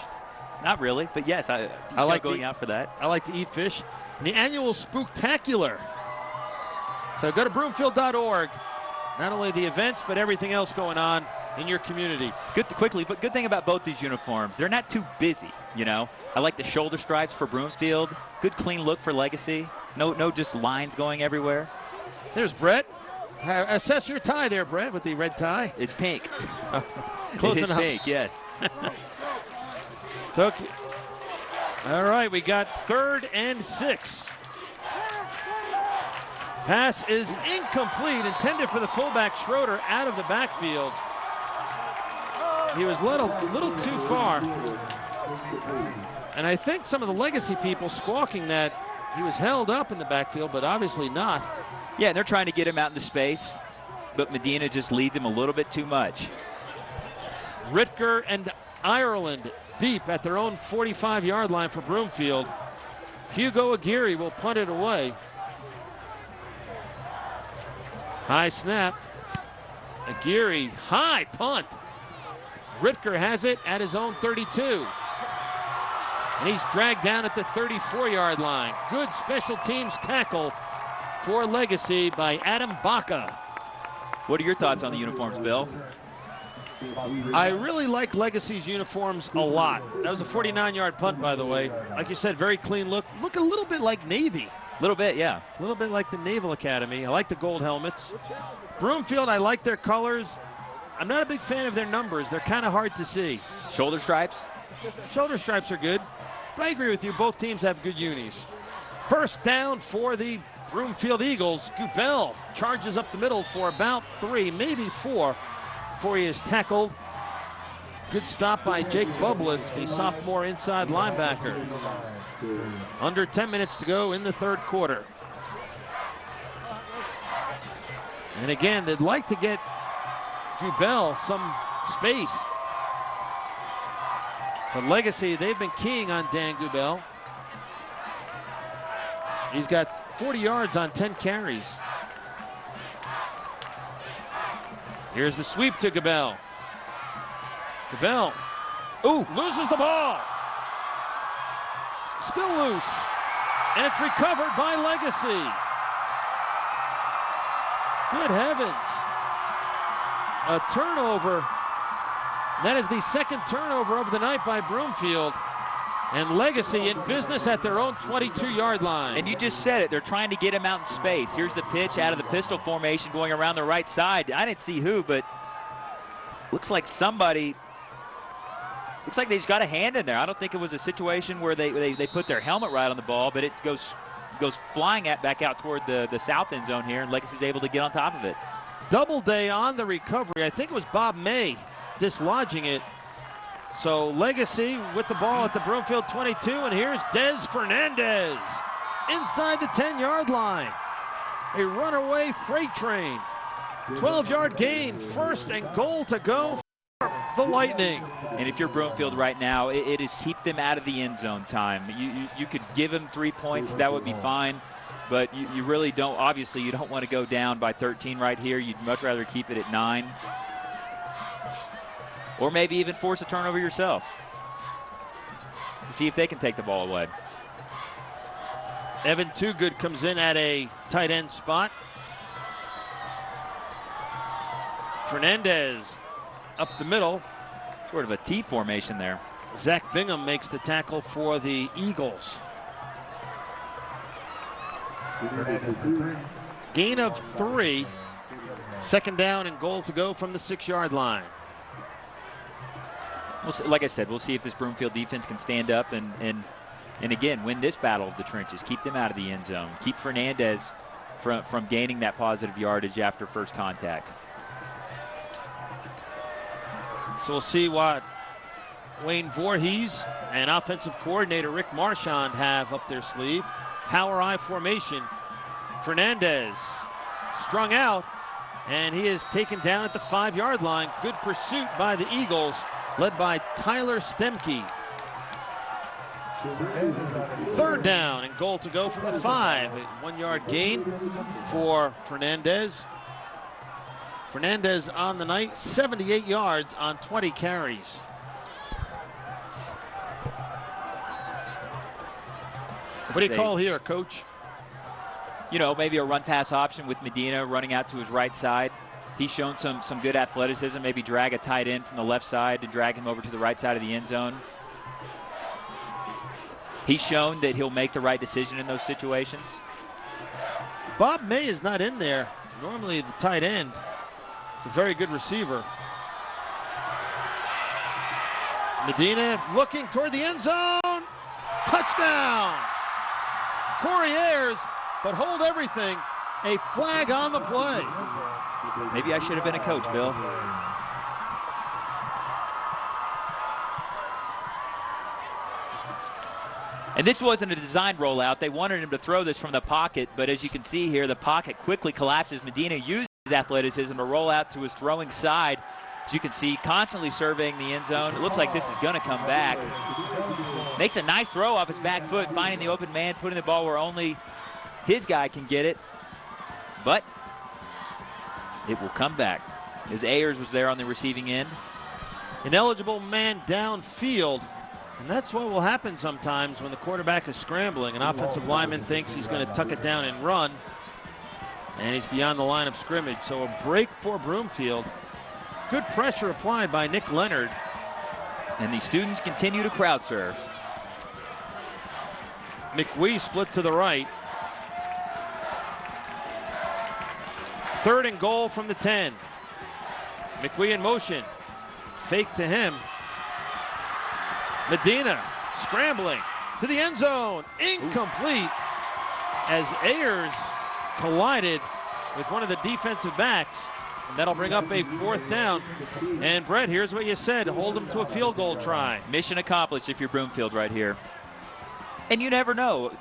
S2: Not really, but yes, I like going out for that.
S4: I like to eat fish. And the annual Spooktacular. So go to broomfield.org. Not only the events, but everything else going on in your community.
S2: Good thing about both these uniforms, they're not too busy, you know. I like the shoulder stripes for Broomfield. Good clean look for Legacy. No just lines going everywhere.
S4: There's Brett. Assess your tie there, Brett, with the red tie.
S2: It's pink.
S4: Close
S2: it
S4: enough.
S2: Is pink, yes.
S4: So, all right, we got 3rd and 6. Pass is incomplete, intended for the fullback Schroeder out of the backfield. He was led a little too far. And I think some of the Legacy people squawking that he was held up in the backfield, but obviously not.
S2: Yeah, they're trying to get him out into space, but Medina just leads him a little bit too much.
S4: Ritker and Ireland deep at their own 45-yard line for Broomfield. Hugo Aguirre will punt it away. High snap. Aguirre, high punt. Ritker has it at his own 32. And he's dragged down at the 34-yard line. Good special teams tackle for Legacy by Adam Baca.
S2: What are your thoughts on the uniforms, Bill?
S4: I really like Legacy's uniforms a lot. That was a 49-yard punt, by the way. Like you said, very clean look. Look a little bit like Navy.
S2: A little bit, yeah.
S4: A little bit like the Naval Academy. I like the gold helmets. Broomfield, I like their colors. I'm not a big fan of their numbers. They're kind of hard to see.
S2: Shoulder stripes?
S4: Shoulder stripes are good. But I agree with you. Both teams have good unis. First down for the Broomfield Eagles. Gubel charges up the middle for about 3, maybe 4, before he is tackled. Good stop by Jake Bublins, the sophomore inside linebacker. Under 10 minutes to go in the 3rd quarter. And again, they'd like to get Gubel some space. But Legacy, they've been keying on Dan Gubel. He's got 40 yards on 10 carries. Here's the sweep to Gubel. Gubel, loses the ball. Still loose. And it's recovered by Legacy. Good heavens. A turnover. That is the 2nd turnover of the night by Broomfield. And Legacy in business at their own 22-yard line.
S2: And you just said it. They're trying to get him out in space. Here's the pitch out of the pistol formation going around the right side. I didn't see who, but looks like somebody. Looks like they just got a hand in there. I don't think it was a situation where they put their helmet right on the ball, but it goes flying back out toward the south end zone here, and Legacy's able to get on top of it.
S4: Doubleday on the recovery. I think it was Bob May dislodging it. So Legacy with the ball at the Broomfield 22, and here's Des Fernandez inside the 10-yard line. A runaway freight train. 12-yard gain, 1st and goal to go for the Lightning.
S2: And if you're Broomfield right now, it is keep them out of the end zone time. You could give them 3 points, that would be fine. But you really don't, obviously you don't want to go down by 13 right here. You'd much rather keep it at 9. Or maybe even force a turnover yourself. See if they can take the ball away.
S4: Evan Toogood comes in at a tight end spot. Fernandez up the middle.
S2: Sort of a T formation there.
S4: Zach Bingham makes the tackle for the Eagles. Gain of 3. 2nd down and goal to go from the 6-yard line.
S2: Like I said, we'll see if this Broomfield defense can stand up and again win this battle of the trenches. Keep them out of the end zone. Keep Fernandez from gaining that positive yardage after first contact.
S4: So we'll see what Wayne Voorhees and offensive coordinator Rick Marchand have up their sleeve. power I formation. Fernandez strung out, and he is taken down at the 5-yard line. Good pursuit by the Eagles, led by Tyler Stemke. 3rd down and goal to go from the 5. A 1-yard gain for Fernandez. Fernandez on the night, 78 yards on 20 carries. What do you call here, Coach?
S2: You know, maybe a run-pass option with Medina running out to his right side. He's shown some good athleticism. Maybe drag a tight end from the left side to drag him over to the right side of the end zone. He's shown that he'll make the right decision in those situations.
S4: Bob May is not in there. Normally the tight end. It's a very good receiver. Medina looking toward the end zone. Touchdown! Corey Ayers, but hold everything. A flag on the play.
S2: Maybe I should have been a coach, Bill. And this wasn't a designed rollout. They wanted him to throw this from the pocket, but as you can see here, the pocket quickly collapses. Medina uses his athleticism to roll out to his throwing side. As you can see, constantly surveying the end zone. It looks like this is going to come back. Makes a nice throw off his back foot, finding the open man, putting the ball where only his guy can get it. But it will come back, as Ayers was there on the receiving end.
S4: An eligible man downfield. And that's what will happen sometimes when the quarterback is scrambling. An offensive lineman thinks he's going to tuck it down and run, and he's beyond the line of scrimmage. So a break for Broomfield. Good pressure applied by Nick Leonard.
S2: And the students continue to crowd surf.
S4: McWee split to the right. 3rd and goal from the 10. McWee in motion. Fake to him. Medina scrambling to the end zone. Incomplete as Ayers collided with one of the defensive backs. And that'll bring up a 4th down. And Brett, here's what you said. Hold them to a field goal try.
S2: Mission accomplished if you're Broomfield right here. And you never know.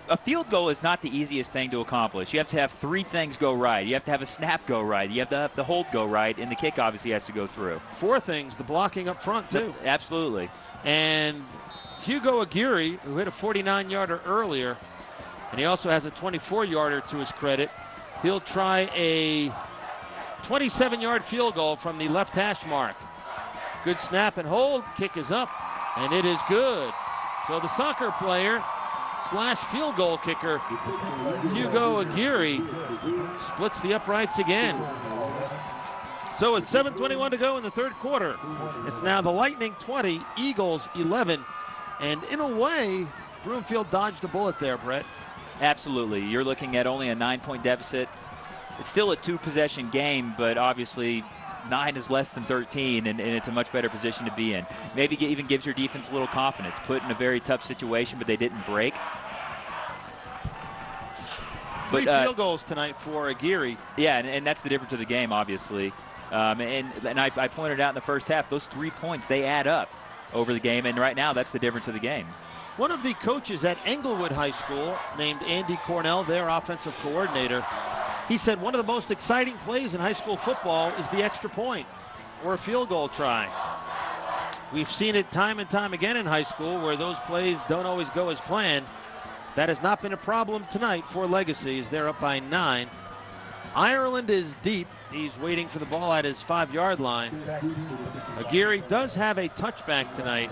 S2: A field goal is not the easiest thing to accomplish. You have to have 3 things go right. You have to have a snap go right. You have to have the hold go right. And the kick obviously has to go through.
S4: 4 things, the blocking up front too.
S2: Absolutely.
S4: And Hugo Aguirre, who hit a 49-yarder earlier, and he also has a 24-yarder to his credit. He'll try a 27-yard field goal from the left hash mark. Good snap and hold. Kick is up, and it is good. So the soccer player slash field goal kicker, Hugo Aguirre, splits the uprights again. So it's 7:21 to go in the 3rd quarter. It's now the Lightning 20, Eagles 11. And in a way, Broomfield dodged a bullet there, Brett.
S2: Absolutely. You're looking at only a 9-point deficit. It's still a 2-possession game, but obviously 9 is less than 13, and it's a much better position to be in. Maybe even gives your defense a little confidence. Put in a very tough situation, but they didn't break.
S4: Three field goals tonight for Aguirre.
S2: Yeah, and that's the difference of the game, obviously. And I pointed out in the first half, those 3 points, they add up over the game, and right now that's the difference of the game.
S4: One of the coaches at Englewood High School, named Andy Cornell, their offensive coordinator, he said one of the most exciting plays in high school football is the extra point or a field goal try. We've seen it time and time again in high school where those plays don't always go as planned. That has not been a problem tonight for Legacy as they're up by 9. Ireland is deep. He's waiting for the ball at his 5-yard line. Aguirre does have a touchback tonight.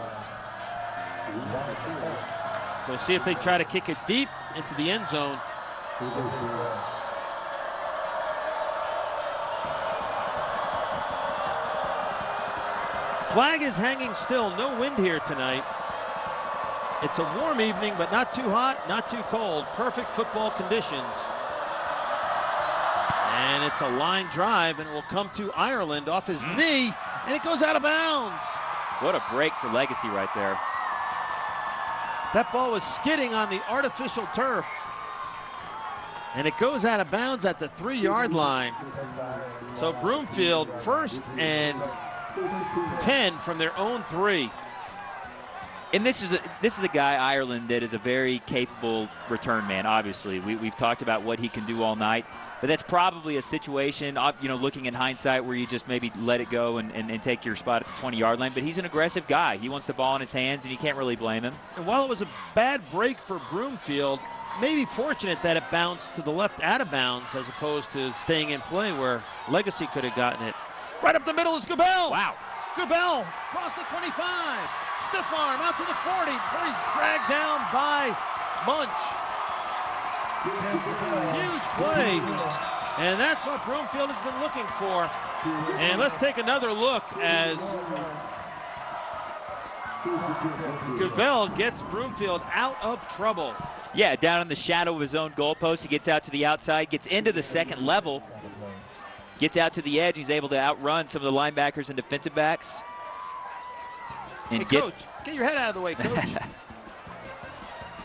S4: So see if they try to kick it deep into the end zone. Flag is hanging still. No wind here tonight. It's a warm evening, but not too hot, not too cold. Perfect football conditions. And it's a line drive, and it will come to Ireland off his knee, and it goes out of bounds.
S2: What a break for Legacy right there.
S4: That ball was skidding on the artificial turf, and it goes out of bounds at the 3-yard line. So Broomfield 1st and 10 from their own 3.
S2: And this is a guy, Ireland, that is a very capable return man, obviously. We've talked about what he can do all night. But that's probably a situation, looking in hindsight, where you just maybe let it go and take your spot at the 20-yard line. But he's an aggressive guy. He wants the ball in his hands, and you can't really blame him.
S4: And while it was a bad break for Broomfield, maybe fortunate that it bounced to the left out of bounds as opposed to staying in play where Legacy could have gotten it. Right up the middle is Gubel.
S2: Wow.
S4: Gubel across the 25. Stiff arm out to the 40 before he's dragged down by Munch. Huge play. And that's what Broomfield has been looking for. And let's take another look as Gubel gets Broomfield out of trouble.
S2: Yeah, down in the shadow of his own goalpost. He gets out to the outside, gets into the second level, gets out to the edge. He's able to outrun some of the linebackers and defensive backs. And
S4: hey, Coach, get your head out of the way, Coach.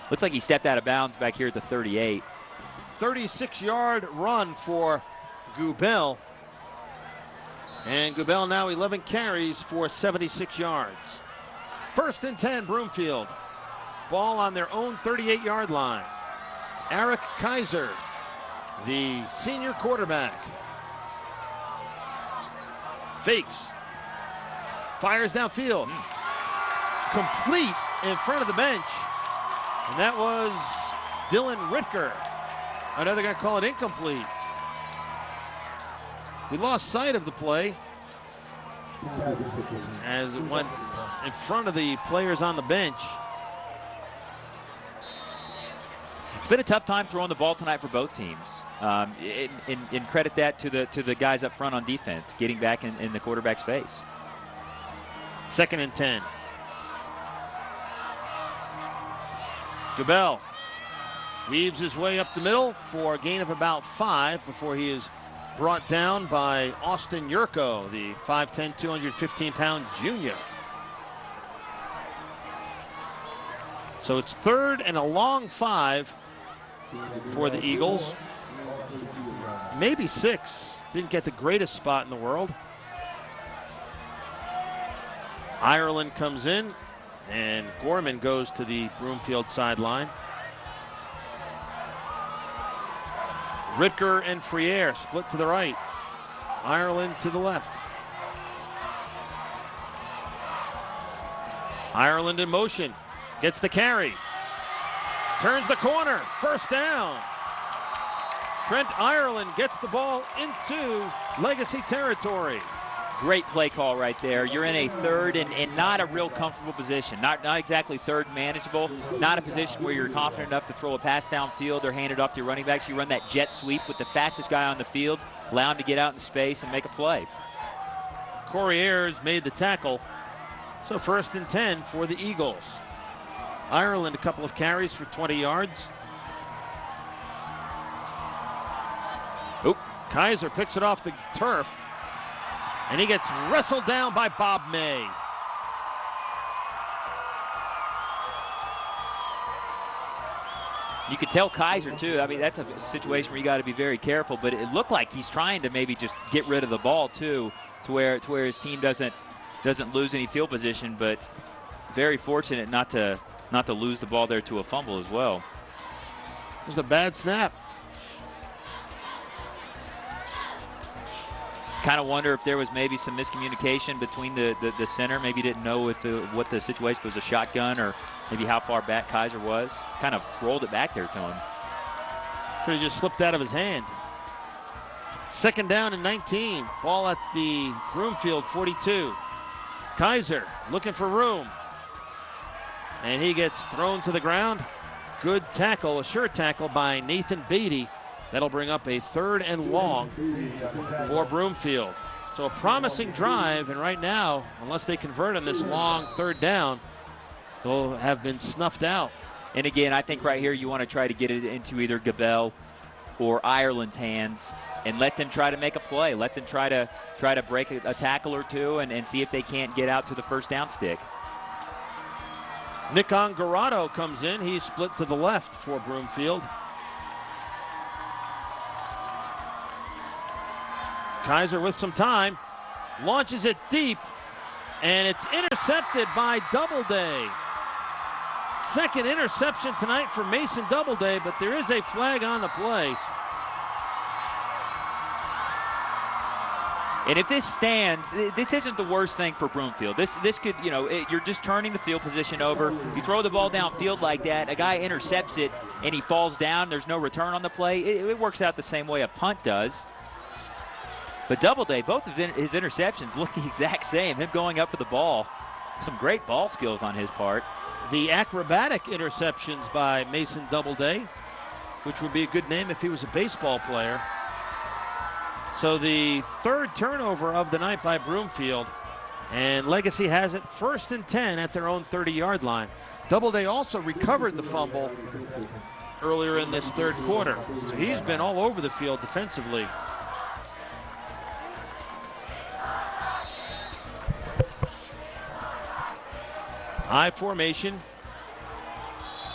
S2: Looks like he stepped out of bounds back here at the 38.
S4: 36-yard run for Gubel. And Gubel now 11 carries for 76 yards. 1st and 10, Broomfield. Ball on their own 38-yard line. Eric Kaiser, the senior quarterback. Fakes. Fires downfield. Complete in front of the bench. And that was Dylan Ritker. I know they're going to call it incomplete. We lost sight of the play as it went in front of the players on the bench.
S2: It's been a tough time throwing the ball tonight for both teams. And credit that to the guys up front on defense, getting back in the quarterback's face.
S4: 2nd and 10. Gubel weaves his way up the middle for a gain of about 5 before he is brought down by Austin Yurko, the 5'10", 215-pound junior. So it's 3rd and a long 5 for the Eagles. Maybe 6. Didn't get the greatest spot in the world. Ireland comes in, and Gorman goes to the Broomfield sideline. Ritker and Friere split to the right. Ireland to the left. Ireland in motion. Gets the carry. Turns the corner. 1st down. Trent Ireland gets the ball into Legacy territory.
S2: Great play call right there. You're in a 3rd and not a real comfortable position. Not exactly 3rd manageable. Not a position where you're confident enough to throw a pass downfield or hand it off to your running backs. You run that jet sweep with the fastest guy on the field, allow him to get out in space and make a play.
S4: Corey Ayers made the tackle. So 1st and 10 for the Eagles. Ireland a couple of carries for 20 yards.
S2: Oop.
S4: Kaiser picks it off the turf. And he gets wrestled down by Bob May.
S2: You could tell Kaiser, too. I mean, that's a situation where you got to be very careful. But it looked like he's trying to maybe just get rid of the ball, too, to where his team doesn't lose any field position. But very fortunate not to lose the ball there to a fumble as well.
S4: It was a bad snap.
S2: Kind of wonder if there was maybe some miscommunication between the center. Maybe didn't know what the situation was, a shotgun or maybe how far back Kaiser was. Kind of rolled it back there to him.
S4: Could have just slipped out of his hand. 2nd down and 19. Ball at the Broomfield 42. Kaiser looking for room. And he gets thrown to the ground. Good tackle, a sure tackle by Nathan Beatty. That'll bring up a 3rd and long for Broomfield. So a promising drive, and right now, unless they convert on this long 3rd down, they'll have been snuffed out.
S2: And again, I think right here you want to try to get it into either Gubel or Ireland's hands and let them try to make a play. Let them try to break a tackle or two and see if they can't get out to the 1st down stick.
S4: Nick Ongarato comes in. He's split to the left for Broomfield. Kaiser with some time, launches it deep, and it's intercepted by Doubleday. Second interception tonight for Mason Doubleday, but there is a flag on the play.
S2: And if this stands, this isn't the worst thing for Broomfield. This could, you know, you're just turning the field position over. You throw the ball downfield like that, a guy intercepts it, and he falls down. There's no return on the play. It works out the same way a punt does. But Doubleday, both of his interceptions look the exact same. Him going up for the ball. Some great ball skills on his part.
S4: The acrobatic interceptions by Mason Doubleday, which would be a good name if he was a baseball player. So the third turnover of the night by Broomfield, and Legacy has it 1st and 10 at their own 30-yard line. Doubleday also recovered the fumble earlier in this third quarter. So he's been all over the field defensively. High formation.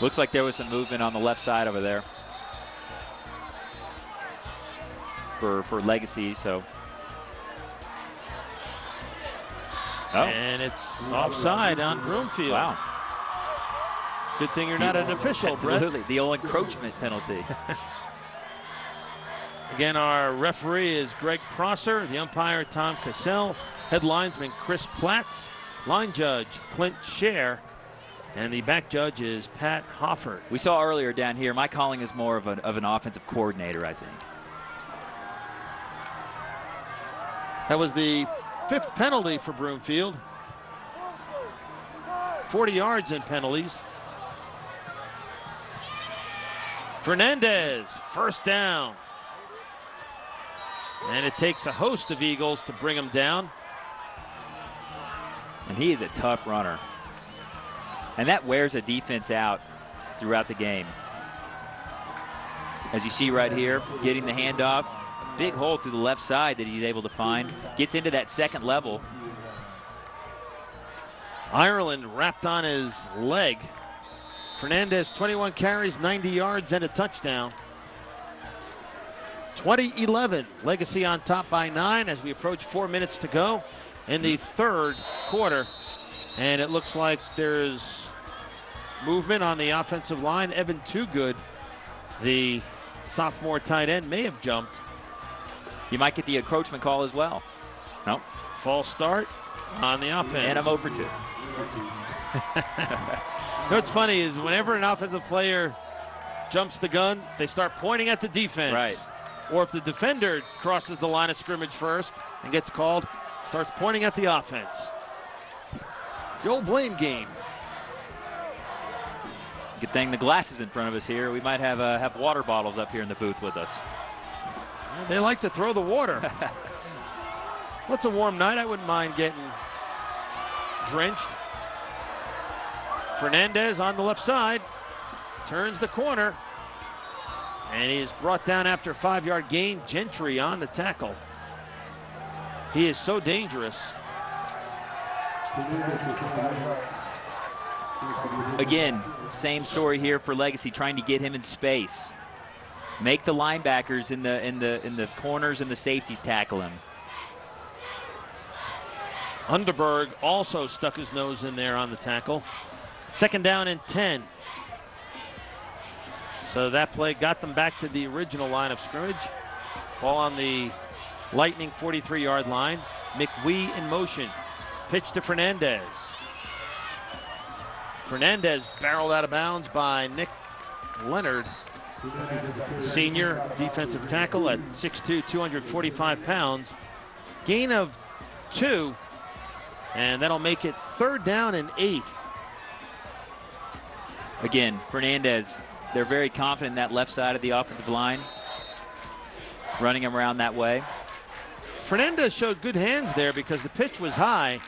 S2: Looks like there was some movement on the left side over there for Legacy, so. Oh.
S4: And it's offside on Broomfield.
S2: Wow.
S4: Good thing you're not an official,
S2: Absolutely.
S4: Brett.
S2: The old encroachment penalty.
S4: Again, our referee is Greg Prosser, the umpire Tom Cassell, head linesman Chris Platts, line judge Clint Scher, and the back judge is Pat Hoffert.
S2: We saw earlier down here, my calling is more of an offensive coordinator, I think.
S4: That was the 5th penalty for Broomfield. 40 yards in penalties. Fernandez, first down. And it takes a host of Eagles to bring him down.
S2: And he is a tough runner. And that wears a defense out throughout the game. As you see right here, getting the handoff. Big hole through the left side that he's able to find. Gets into that second level.
S4: Ireland wrapped on his leg. Fernandez, 21 carries, 90 yards, and a touchdown. 20-11. Legacy on top by 9 as we approach 4 minutes to go in the third quarter. And it looks like there's movement on the offensive line. Evan Toogood, the sophomore tight end, may have jumped.
S2: You might get the encroachment call as well. Nope.
S4: False start on the offense.
S2: And I'm over 2.
S4: What's funny is whenever an offensive player jumps the gun, they start pointing at the defense.
S2: Right.
S4: Or if the defender crosses the line of scrimmage first and gets called, starts pointing at the offense. The old blame game.
S2: Good thing the glass is in front of us here. We might have water bottles up here in the booth with us.
S4: Well, they like to throw the water. Well, it's a warm night. I wouldn't mind getting drenched. Fernandez on the left side. Turns the corner. And he is brought down after a 5-yard gain. Gentry on the tackle. He is so dangerous.
S2: Again, same story here for Legacy, trying to get him in space. Make the linebackers in the corners and the safeties tackle him.
S4: Underberg also stuck his nose in there on the tackle. 2nd down and 10. So that play got them back to the original line of scrimmage. Ball on the Lightning 43-yard line. McWee in motion. Pitch to Fernandez. Fernandez barreled out of bounds by Nick Leonard, senior defensive tackle at 6'2", 245 pounds. Gain of 2, and that'll make it 3rd down and 8.
S2: Again, Fernandez, they're very confident in that left side of the offensive line, running him around that way.
S4: Fernandez showed good hands there because the pitch was high.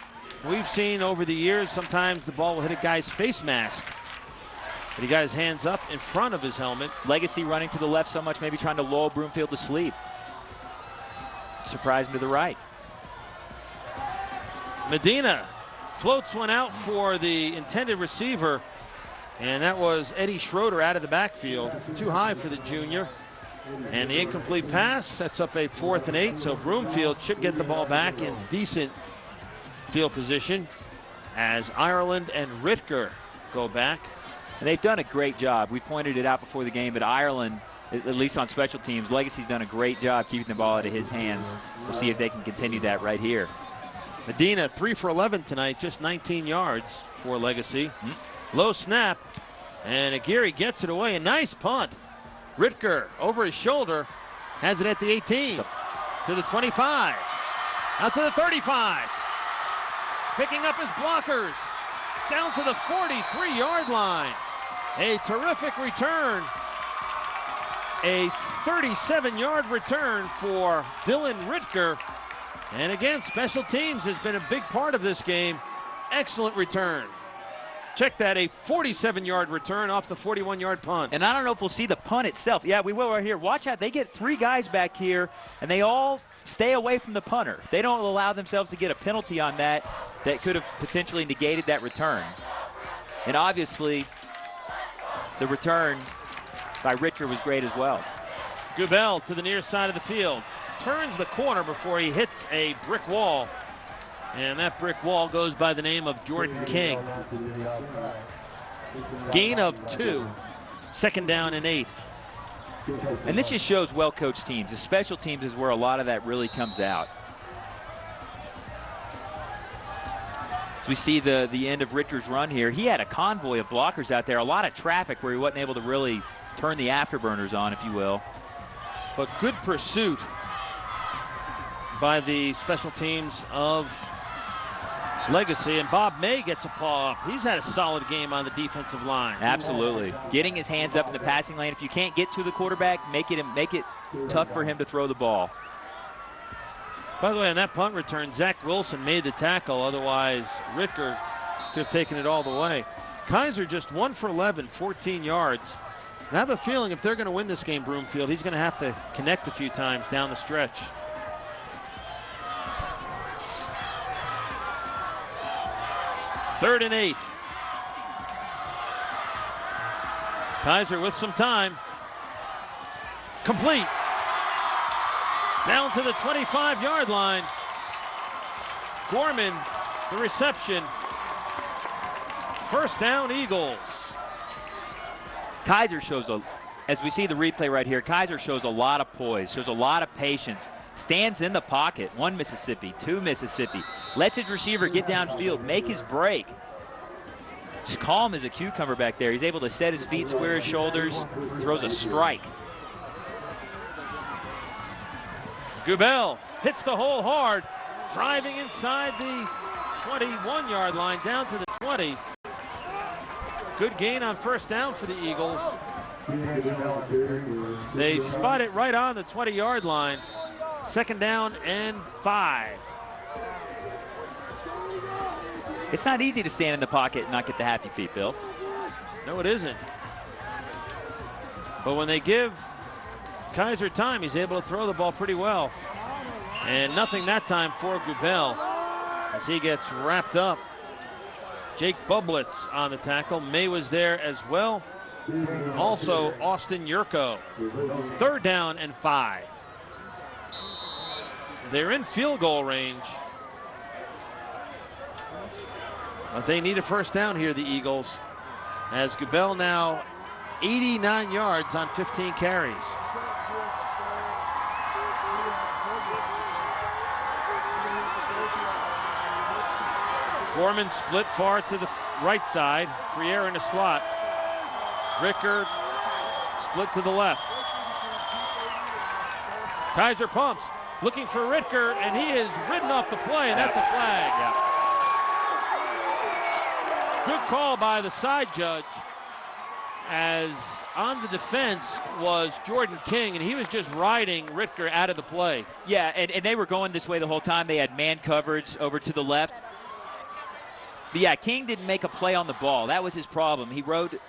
S4: We've seen over the years sometimes the ball will hit a guy's face mask. But he got his hands up in front of his helmet.
S2: Legacy running to the left so much, maybe trying to lull Broomfield to sleep. Surprise him to the right.
S4: Medina floats one out for the intended receiver, and that was Eddie Schroeder out of the backfield. Too high for the junior. And the incomplete pass sets up a 4th and 8, so Broomfield should get the ball back in decent field position as Ireland and Ritker go back.
S2: And they've done a great job. We pointed it out before the game, but Ireland, at least on special teams, Legacy's done a great job keeping the ball out of his hands. We'll see if they can continue that right here.
S4: Medina 3 for 11 tonight, just 19 yards for Legacy. Low snap, and Aguirre gets it away. A nice punt. Ritker over his shoulder has it at the 18, to the 25, out to the 35. Picking up his blockers, down to the 43-yard line. A terrific return. A 37-yard return for Dylan Ritker. And again, special teams has been a big part of this game. Excellent return. Check that, a 47-yard return off the 41-yard punt.
S2: And I don't know if we'll see the punt itself. Yeah, we will right here. Watch out. They get 3 guys back here, and they all stay away from the punter. They don't allow themselves to get a penalty on that could have potentially negated that return. And obviously, the return by Ritker was great as well.
S4: Gubel to the near side of the field. Turns the corner before he hits a brick wall. And that brick wall goes by the name of Jordan King. Gain of 2. Second down and 8.
S2: And this just shows well-coached teams. The special teams is where a lot of that really comes out. As we see the end of Ritker's run here, he had a convoy of blockers out there, a lot of traffic where he wasn't able to really turn the afterburners on, if you will.
S4: But good pursuit by the special teams of Legacy, and Bob May gets a paw up. He's had a solid game on the defensive line.
S2: Absolutely. Getting his hands up in the passing lane. If you can't get to the quarterback, make it tough for him to throw the ball.
S4: By the way, on that punt return, Zach Wilson made the tackle. Otherwise, Ritker could have taken it all the way. Kaiser just 1 for 11, 14 yards. And I have a feeling if they're going to win this game, Broomfield, he's going to have to connect a few times down the stretch. Third and 8. Kaiser with some time. Complete. Down to the 25-yard line. Gorman, the reception. First down, Eagles.
S2: Kaiser shows, as we see the replay right here, Kaiser shows a lot of poise, shows a lot of patience. Stands in the pocket, 1 Mississippi, 2 Mississippi. Lets his receiver get downfield, make his break. Just calm as a cucumber back there. He's able to set his feet, square his shoulders, throws a strike.
S4: Gubel hits the hole hard, driving inside the 21-yard line down to the 20. Good gain on first down for the Eagles. They spot it right on the 20-yard line. Second down and 5.
S2: It's not easy to stand in the pocket and not get the happy feet, Bill.
S4: No, it isn't. But when they give Kaiser time, he's able to throw the ball pretty well. And nothing that time for Gubel as he gets wrapped up. Jake Bublitz on the tackle. May was there as well. Also, Austin Yurko. Third down and 5. They're in field goal range. But they need a first down here, the Eagles. As Gubel now 89 yards on 15 carries. Gorman split far to the right side. Friere in the slot. Ricker split to the left. Kaiser pumps, looking for Ritker, and he is ridden off the play, and that's a flag.
S2: Yeah.
S4: Good call by the side judge, as on the defense was Jordan King, and he was just riding Ritker out of the play.
S2: Yeah, and they were going this way the whole time. They had man coverage over to the left. But yeah, King didn't make a play on the ball. That was his problem. He rode,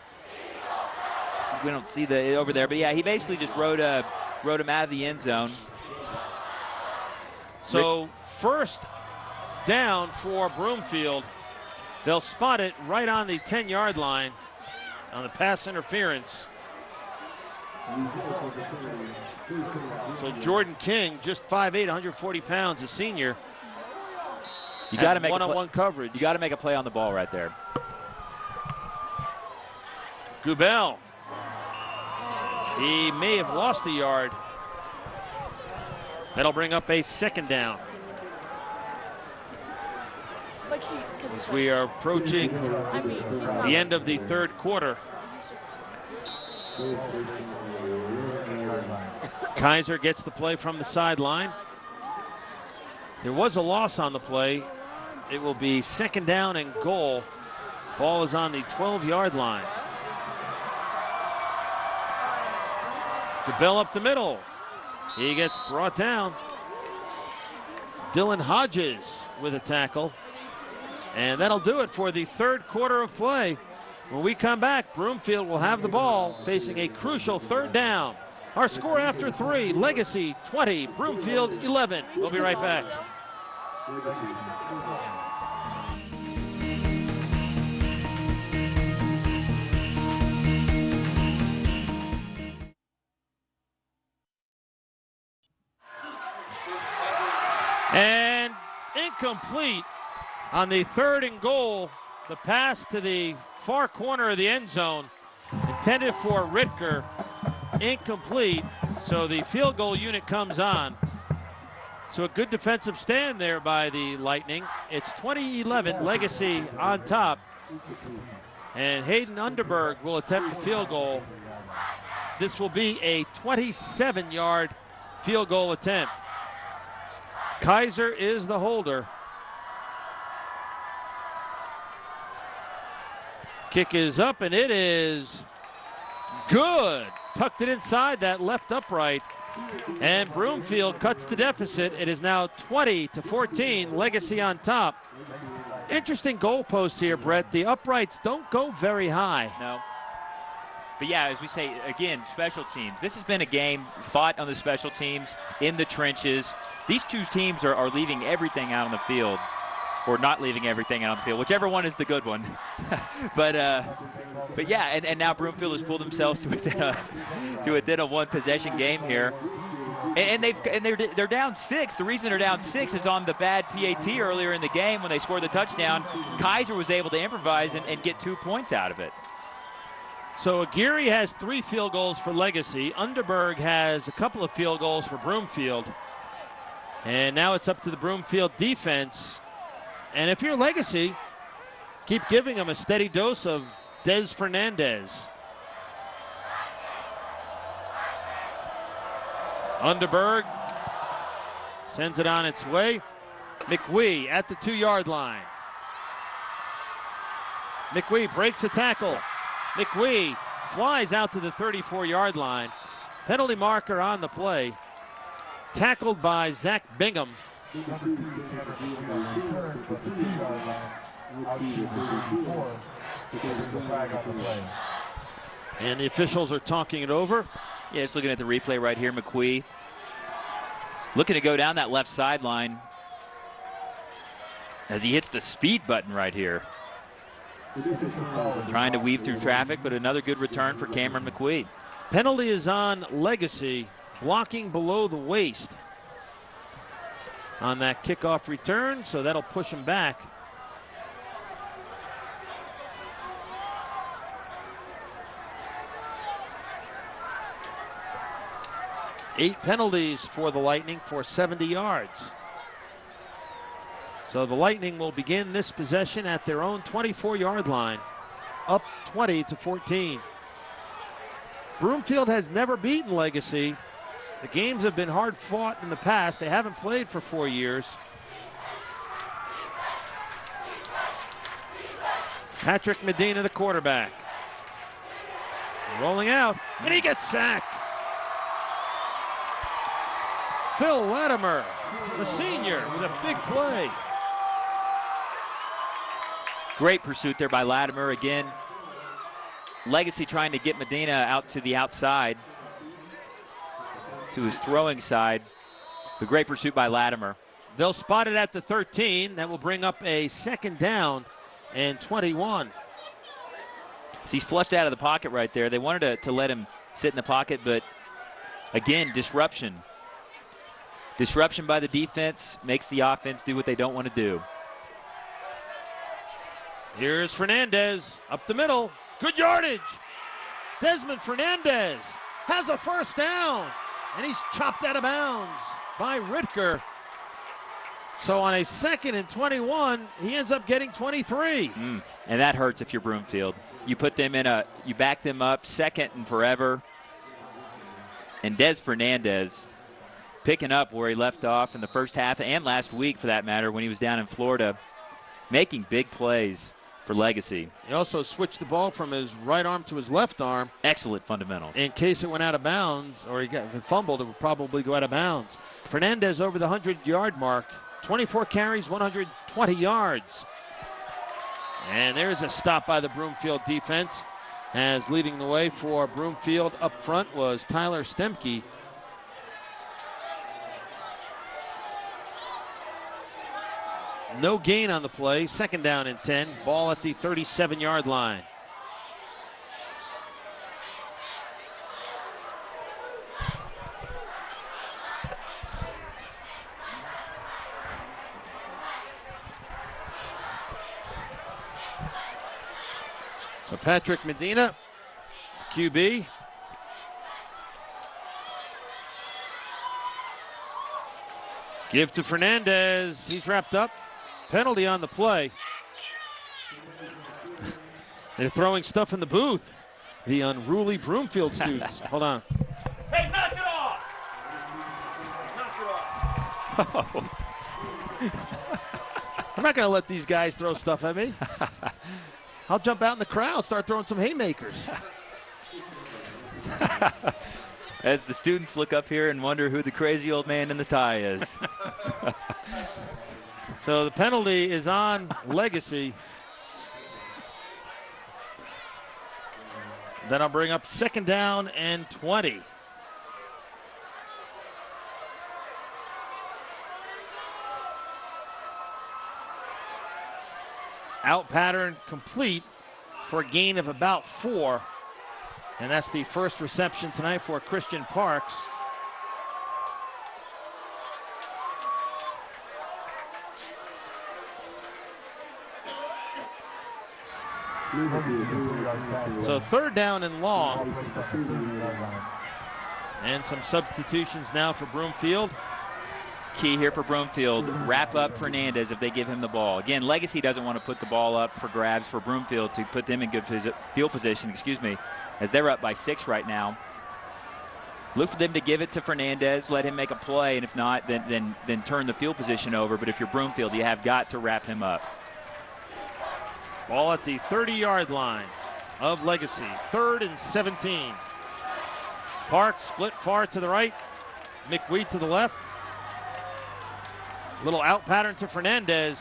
S2: we don't see the over there, but yeah, he basically just rode him out of the end zone.
S4: So first down for Broomfield. They'll spot it right on the 10-yard line on the pass interference. So Jordan King, just 5'8", 140 pounds, a senior.
S2: You got to make
S4: one-on-one coverage.
S2: You got to make a play on the ball right there.
S4: Gubel. He may have lost a yard. That'll bring up a second down. As we are approaching the end of the third quarter. Kaiser gets the play from the sideline. There was a loss on the play. It will be second down and goal. Ball is on the 12-yard line. Gabell up the middle. He gets brought down. Dylan Hodges with a tackle. And that'll do it for the third quarter of play. When we come back, Broomfield will have the ball facing a crucial third down. Our score after 3, Legacy 20, Broomfield 11. We'll be right back. And incomplete on the 3rd and goal. The pass to the far corner of the end zone, intended for Ritker, incomplete. So the field goal unit comes on. So a good defensive stand there by the Lightning. It's 20-11, Legacy on top. And Hayden Underberg will attempt the field goal. This will be a 27-yard field goal attempt. Kaiser is the holder. Kick is up, and it is good. Tucked it inside that left upright. And Broomfield cuts the deficit. It is now 20-14, Legacy on top. Interesting goalpost here, Brett. The uprights don't go very high.
S2: No. But yeah, as we say, again, special teams. This has been a game fought on the special teams, in the trenches. These two teams are leaving everything out on the field, or not leaving everything out on the field, whichever one is the good one. but yeah, and now Broomfield has pulled themselves to within a one-possession game here. And they're down 6. The reason they're down 6 is on the bad PAT earlier in the game when they scored the touchdown. Kaiser was able to improvise and get 2 points out of it.
S4: So Aguirre has 3 field goals for Legacy. Underberg has a couple of field goals for Broomfield. And now it's up to the Broomfield defense. And if you're Legacy, keep giving them a steady dose of Des Fernandez. Underberg sends it on its way. McWee at the 2-yard line. McWee breaks a tackle. McWee flies out to the 34-yard line. Penalty marker on the play. Tackled by Zach Bingham. And the officials are talking it over.
S2: Yeah, just looking at the replay right here, McWee looking to go down that left sideline as he hits the speed button right here. Trying to weave through traffic, but another good return for Cameron McWee.
S4: Penalty is on Legacy, blocking below the waist on that kickoff return, so that'll push him back. Eight penalties for the Lightning for 70 yards. So the Lightning will begin this possession at their own 24-yard line, up 20-14. Broomfield has never beaten Legacy. The games have been hard fought in the past. They haven't played for 4 years. Patrick Medina, the quarterback. Rolling out, and he gets sacked. Phil Latimer, the senior, with a big play.
S2: Great pursuit there by Latimer. Again, Legacy trying to get Medina out to the outside, to his throwing side. The great pursuit by Latimer.
S4: They'll spot it at the 13. That will bring up a second down and 21.
S2: So he's flushed out of the pocket right there. They wanted to let him sit in the pocket, but again, disruption. Disruption by the defense makes the offense do what they don't want to do.
S4: Here's Fernandez up the middle. Good yardage.
S1: Desmond Fernandez has a first down, and he's chopped out of bounds by Ritker. So on a 2nd and 21, he ends up getting 23.
S2: And that hurts if you're Broomfield. You put them you back them up 2nd and forever. And Des Fernandez picking up where he left off in the first half and last week, for that matter, when he was down in Florida, making big plays for Legacy.
S1: He also switched the ball from his right arm to his left arm.
S2: Excellent fundamentals.
S1: In case it went out of bounds, or if it fumbled, it would probably go out of bounds. Fernandez over the 100-yard mark. 24 carries, 120 yards. And there's a stop by the Broomfield defense, as leading the way for Broomfield up front was Tyler Stemke. No gain on the play. 2nd down and 10. Ball at the 37-yard line. So Patrick Medina, QB. Give to Fernandez. He's wrapped up. Penalty on the play. They're throwing stuff in the booth. The unruly Broomfield students. Hold on.
S10: Hey, knock it off! Knock it off.
S1: I'm not going to let these guys throw stuff at me. I'll jump out in the crowd, start throwing some haymakers.
S2: As the students look up here and wonder who the crazy old man in the tie is.
S1: So the penalty is on Legacy. Then I'll bring up 2nd down and 20. Out pattern complete for a gain of about 4. And that's the first reception tonight for Christian Parks. So 3rd down and long. And some substitutions now for Broomfield.
S2: Key here for Broomfield, wrap up Fernandez if they give him the ball. Again, Legacy doesn't want to put the ball up for grabs for Broomfield to put them in good field position, as they're up by 6 right now. Look for them to give it to Fernandez, let him make a play, and if not, then turn the field position over. But if you're Broomfield, you have got to wrap him up.
S1: Ball at the 30-yard line of Legacy. 3rd and 17. Parks split far to the right. McWheat to the left. Little out pattern to Fernandez.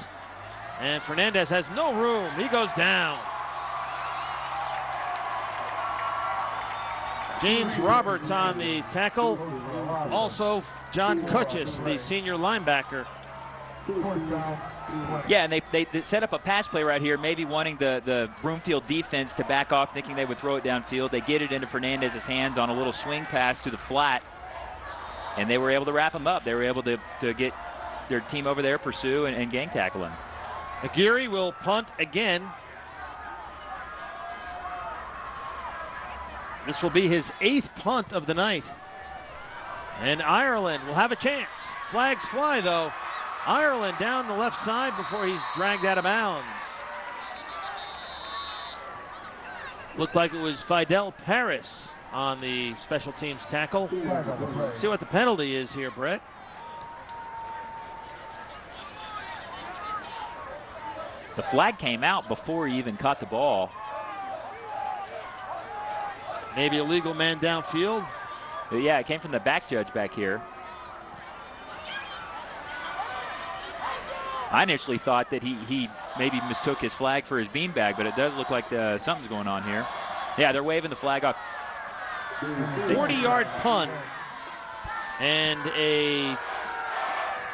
S1: And Fernandez has no room. He goes down. James Roberts on the tackle. Also, John Kutchis, the senior linebacker.
S2: Yeah, and they set up a pass play right here, maybe wanting the Broomfield defense to back off, thinking they would throw it downfield. They get it into Fernandez's hands on a little swing pass to the flat, and they were able to wrap him up. They were able to get their team over there, pursue, and gang tackle him.
S1: Aguirre will punt again. This will be his 8th punt of the night. And Ireland will have a chance. Flags fly, though. Ireland down the left side before he's dragged out of bounds. Looked like it was Fidel Paris on the special teams tackle. See what the penalty is here, Brett.
S2: The flag came out before he even caught the ball.
S1: Maybe a legal man downfield.
S2: Yeah, it came from the back judge back here. I initially thought that he maybe mistook his flag for his beanbag, but it does look like something's going on here. Yeah, they're waving the flag off.
S1: 40-yard punt and a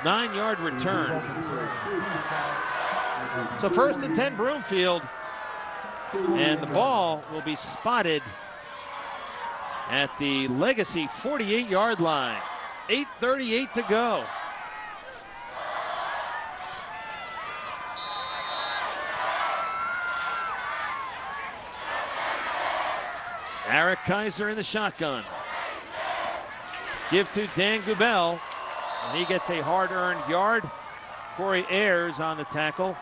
S1: 9-yard return. So 1st and 10 Broomfield, and the ball will be spotted at the Legacy 48-yard line. 8:38 to go.
S4: Eric Kaiser in the shotgun. Give to Dan Gubel, and he gets a hard-earned yard. Corey Ayers on the tackle.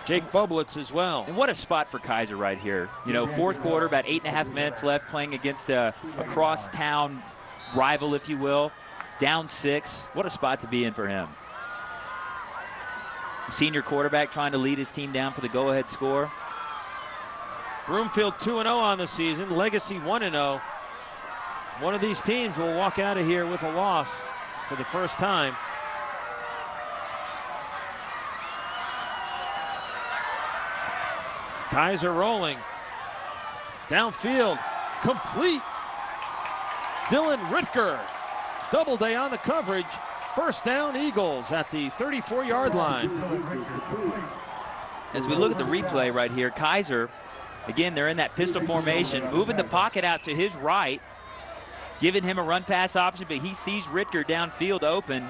S4: Jake Bublitz as well.
S2: And what a spot for Kaiser right here. You know, fourth quarter, about 8.5 minutes left, playing against a crosstown rival, if you will. Down 6. What a spot to be in for him. Senior quarterback trying to lead his team down for the go-ahead score.
S4: Broomfield 2-0 on the season. Legacy 1-0. One of these teams will walk out of here with a loss for the first time. Kaiser rolling. Downfield. Complete. Dylan Ritker. Doubleday on the coverage. First down, Eagles at the 34-yard line.
S2: As we look at the replay right here, Kaiser, again, they're in that pistol formation, moving the pocket out to his right, giving him a run-pass option, but he sees Ritker downfield open,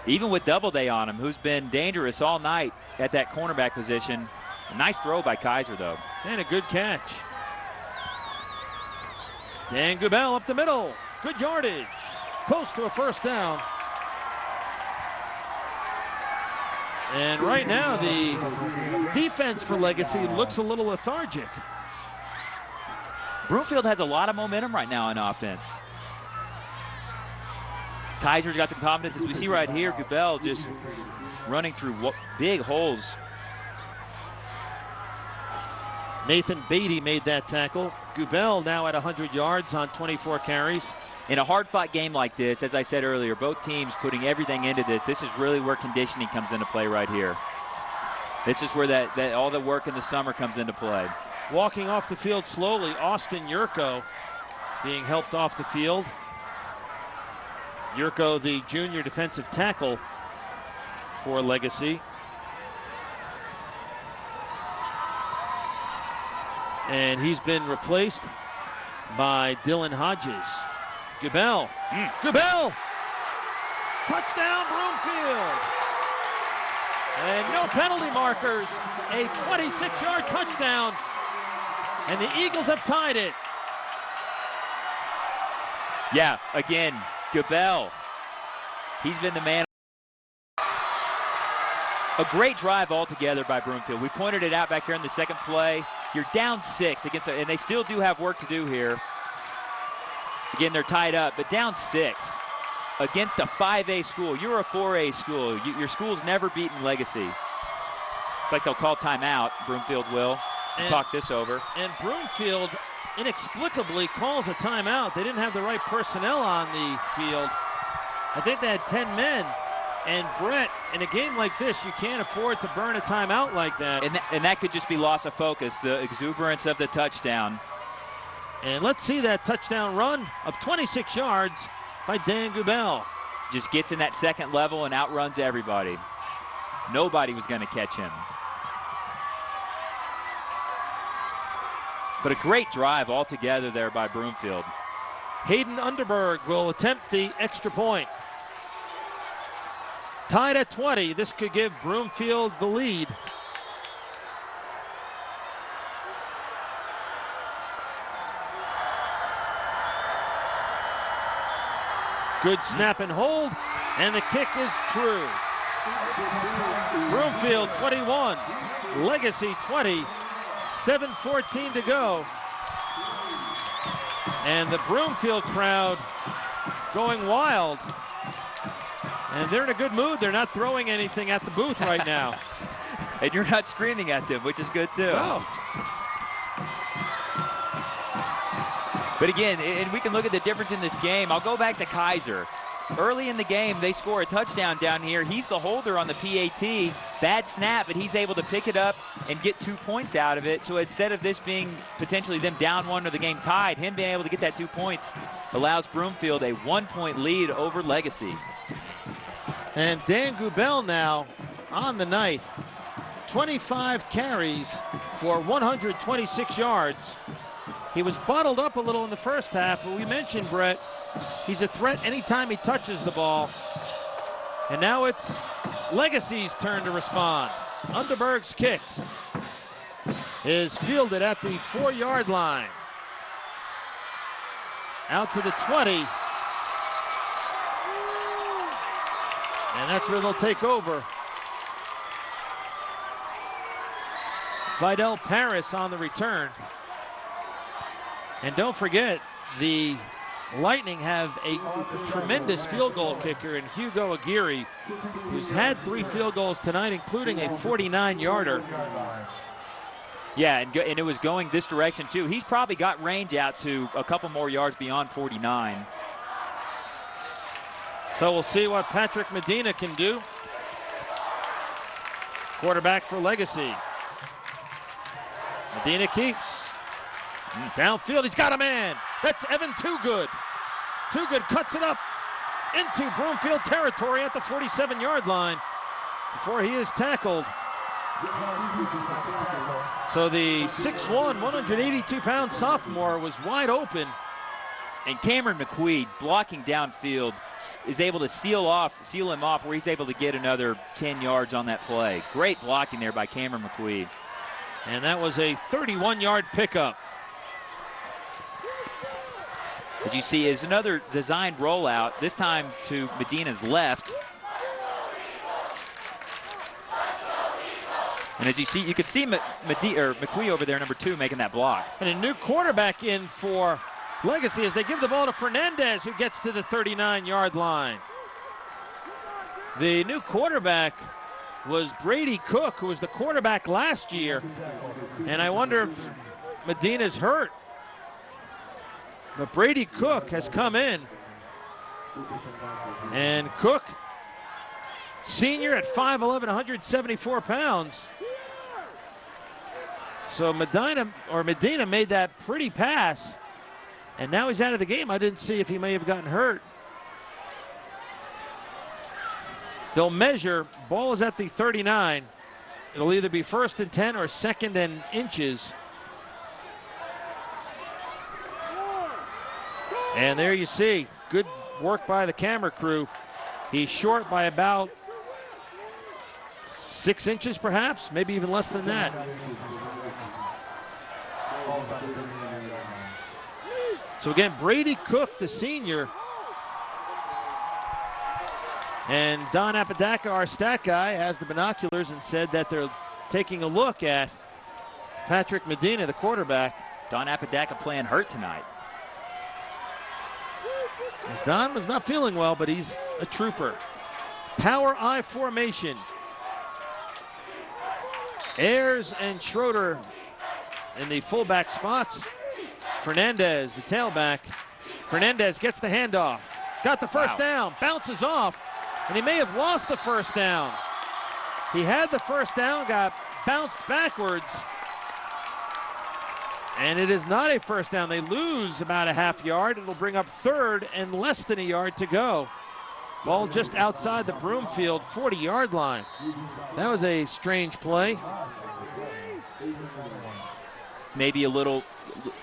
S2: even with Doubleday on him, who's been dangerous all night at that cornerback position. A nice throw by Kaiser, though.
S4: And a good catch. Dan Gubel up the middle. Good yardage. Close to a first down. And right now, the defense for Legacy looks a little lethargic.
S2: Broomfield has a lot of momentum right now on offense. Kaiser's got some confidence, as we see right here. Gubel just running through big holes.
S4: Nathan Beatty made that tackle. Gubel now at 100 yards on 24 carries.
S2: In a hard-fought game like this, as I said earlier, both teams putting everything into this. This is really where conditioning comes into play right here. This is where that all the work in the summer comes into play.
S4: Walking off the field slowly, Austin Yurko being helped off the field. Yurko, the junior defensive tackle for Legacy. And he's been replaced by Dylan Hodges. Gubel. Gubel! Touchdown, Broomfield! And no penalty markers. A 26-yard touchdown. And the Eagles have tied it.
S2: Yeah, again, Gubel. He's been the man. A great drive altogether by Broomfield. We pointed it out back here in the second play. You're down 6 against, and they still do have work to do here. Again, they're tied up, but down 6 against a 5A school. You're a 4A school. Your school's never beaten Legacy. It's like they'll call timeout, Broomfield will, to talk this over.
S4: And Broomfield inexplicably calls a timeout. They didn't have the right personnel on the field. I think they had 10 men. And Brett, in a game like this, you can't afford to burn a timeout like that.
S2: And that could just be loss of focus, the exuberance of the touchdown.
S4: And let's see that touchdown run of 26 yards by Dan Gubel.
S2: Just gets in that second level and outruns everybody. Nobody was going to catch him. But a great drive altogether there by Broomfield.
S4: Hayden Underberg will attempt the extra point. Tied at 20. This could give Broomfield the lead. Good snap and hold, and the kick is true. Broomfield 21, Legacy 20, 7:14 to go. And the Broomfield crowd going wild. And they're in a good mood. They're not throwing anything at the booth right now.
S2: And you're not screaming at them, which is good too.
S4: No.
S2: But again, and we can look at the difference in this game. I'll go back to Kaiser. Early in the game, they score a touchdown down here. He's the holder on the PAT. Bad snap, but he's able to pick it up and get 2 points out of it. So instead of this being potentially them down 1 or the game tied, him being able to get that 2 points allows Broomfield a 1-point lead over Legacy.
S4: And Dan Gubel now on the night. 25 carries for 126 yards. He was bottled up a little in the first half, but we mentioned, Brett, he's a threat anytime he touches the ball. And now it's Legacy's turn to respond. Underberg's kick
S1: is fielded at the 4-yard line. Out to the 20. And that's where they'll take over.
S4: Fidel Paris on the return. And don't forget, the Lightning have a tremendous field goal kicker in Hugo Aguirre, who's had 3 field goals tonight, including a 49-yarder.
S2: Yeah, and it was going this direction too. He's probably got range out to a couple more yards beyond 49.
S1: So we'll see what Patrick Medina can do. Quarterback for Legacy. Medina keeps. Downfield, he's got a man. That's Evan Toogood. Toogood cuts it up into Broomfield territory at the 47-yard line before he is tackled. So the 6'1", 182-pound sophomore was wide open.
S2: And Cameron McQueen, blocking downfield, is able to seal him off where he's able to get another 10 yards on that play. Great blocking there by Cameron McQueen.
S1: And that was a 31-yard pickup.
S2: As you see, is another designed rollout, this time to Medina's left. And as you see, you could see McQueen over there, number 2, making that block.
S1: And a new quarterback in for Legacy as they give the ball to Fernandez, who gets to the 39-yard line. The new quarterback was Brady Cook, who was the quarterback last year. And I wonder if Medina's hurt. But Brady Cook has come in. And Cook, senior at 5'11", 174 pounds. So Medina made that pretty pass. And now he's out of the game. I didn't see if he may have gotten hurt. They'll measure. Ball is at the 39. It'll either be 1st and 10 or 2nd and inches. And there you see, good work by the camera crew. He's short by about 6 inches perhaps, maybe even less than that. So again, Brady Cook, the senior. And Don Apodaca, our stat guy, has the binoculars and said that they're taking a look at Patrick Medina, the quarterback.
S2: Don Apodaca playing hurt tonight.
S1: Don was not feeling well, but he's a trooper. Power I formation. Ayers and Schroeder in the fullback spots. Fernandez, the tailback. Fernandez gets the handoff. Got the first down, bounces off, and he may have lost the first down. He had the first down, got bounced backwards. And it is not a first down. They lose about a half yard. It'll bring up 3rd and less than a yard to go. Ball just outside the Broomfield 40-yard line. That was a strange play.
S2: Maybe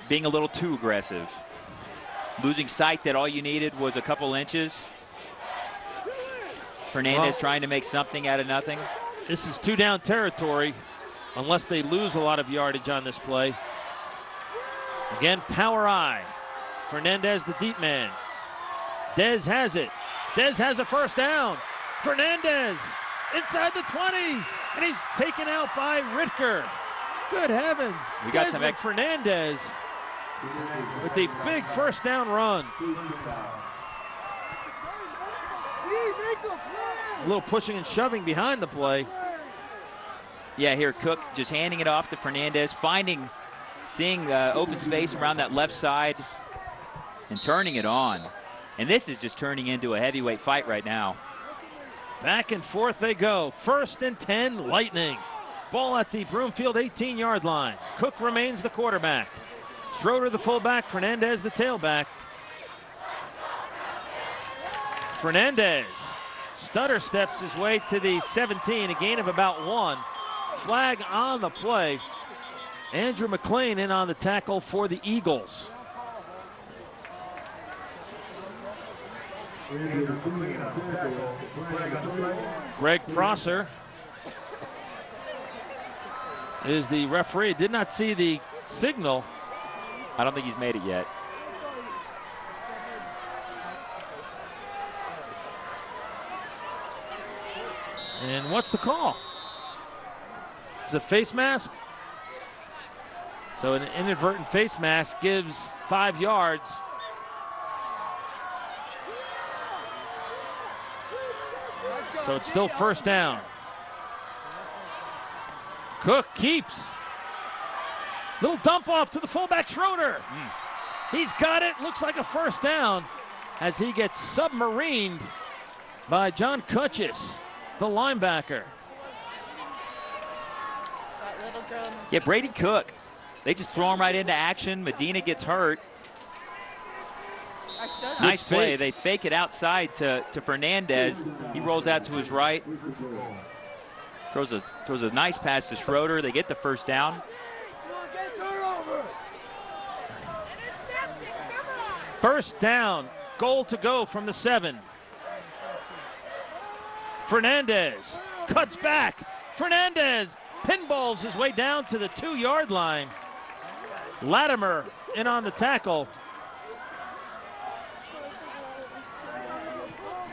S2: being a little too aggressive. Losing sight that all you needed was a couple inches. Fernandez trying to make something out of nothing.
S1: This is 2-down territory unless they lose a lot of yardage on this play. Again, power I. Fernandez, the deep man. Dez has it. Dez has a first down. Fernandez inside the 20, and he's taken out by Ritker. Good heavens.
S2: We got
S1: Desmond Fernandez with the big first down run. A little pushing and shoving behind the play.
S2: Yeah, here Cook just handing it off to Fernandez, seeing open space around that left side and turning it on. And this is just turning into a heavyweight fight right now.
S1: Back and forth they go. 1st and 10, Lightning. Ball at the Broomfield 18-yard line. Cook remains the quarterback. Schroeder the fullback, Fernandez the tailback. Fernandez stutter steps his way to the 17, a gain of about 1. Flag on the play. Andrew McLean in on the tackle for the Eagles. Greg Prosser
S4: is the referee. Did not see the signal.
S2: I don't think he's made it yet.
S4: And what's the call? Is it face mask? So an inadvertent face mask gives 5 yards. So it's still first down. Cook keeps. Little dump off to the fullback Schroeder. He's got it. Looks like a first down as he gets submarined by John Kutchis, the linebacker.
S2: Yeah, Brady Cook. They just throw him right into action. Medina gets hurt. Nice play. They fake it outside to Fernandez. He rolls out to his right. Throws a nice pass to Schroeder. They get the first down.
S4: First down. Goal to go from the 7. Fernandez cuts back. Fernandez pinballs his way down to the 2-yard line. Latimer in on the tackle.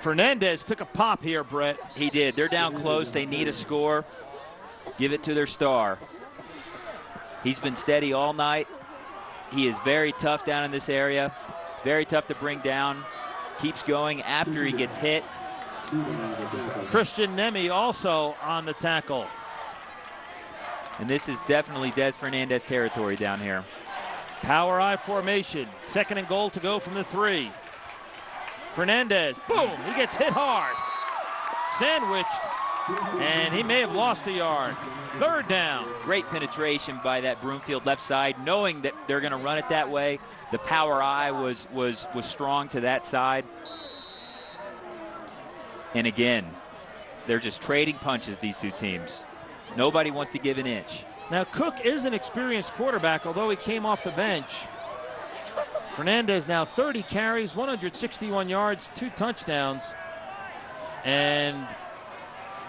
S4: Fernandez took a pop here, Brett.
S2: He did. They're down close. They need a score. Give it to their star. He's been steady all night. He is very tough down in this area. Very tough to bring down. Keeps going after he gets hit.
S4: Christian Nemi also on the tackle.
S2: And this is definitely Des Fernandez territory down here.
S4: Power I formation. 2nd and goal to go from the 3. Fernandez, boom, he gets hit hard. Sandwiched, and he may have lost a yard. 3rd down.
S2: Great penetration by that Broomfield left side, knowing that they're going to run it that way. The power I was strong to that side. And again, they're just trading punches, these two teams. Nobody wants to give an inch.
S4: Now, Cook is an experienced quarterback, although he came off the bench. Fernandez now 30 carries, 161 yards, 2 touchdowns. And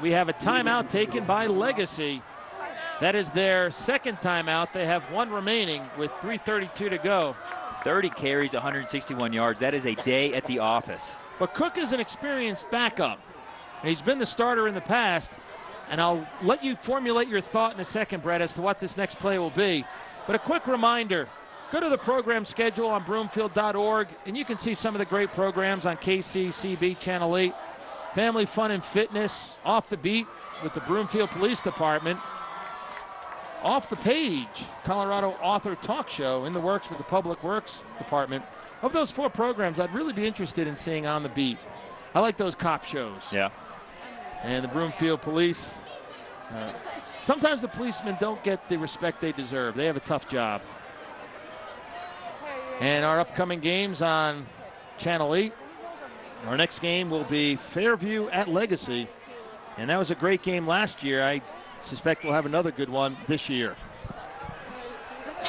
S4: we have a timeout taken by Legacy. That is their 2nd timeout. They have 1 remaining with 3:32 to go.
S2: 30 carries, 161 yards. That is a day at the office.
S4: But Cook is an experienced backup. And he's been the starter in the past. And I'll let you formulate your thought in a second, Brett, as to what this next play will be. But a quick reminder, go to the program schedule on broomfield.org, and you can see some of the great programs on KCCB Channel 8. Family Fun and Fitness, Off the Beat with the Broomfield Police Department. Off the Page, Colorado Author Talk Show, in the works with the Public Works Department. Of those 4 programs, I'd really be interested in seeing On the Beat. I like those cop shows.
S2: Yeah.
S4: And the Broomfield Police. Sometimes the policemen don't get the respect they deserve. They have a tough job. And our upcoming games on Channel 8. Our next game will be Fairview at Legacy. And that was a great game last year. I suspect we'll have another good one this year.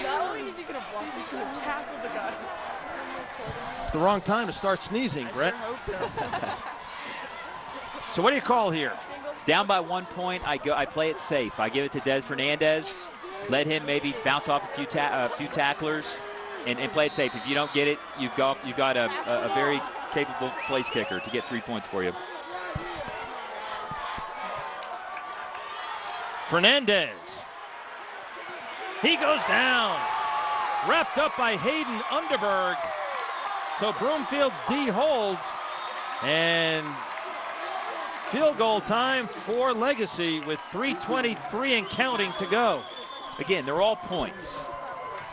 S12: Not only is he going to block, he's going to tackle the guy.
S4: It's the wrong time to start sneezing, Brett.
S12: I sure hope so.
S4: So what do you call here?
S2: Down by 1 point, I play it safe. I give it to Des Fernandez. Let him maybe bounce off a few tacklers and play it safe. If you don't get it, you've got a very capable place kicker to get 3 points for you.
S4: Fernandez. He goes down. Wrapped up by Hayden Underberg. So Broomfield's D holds. And field goal time for Legacy with 3:23 and counting to go.
S2: Again, they're all points.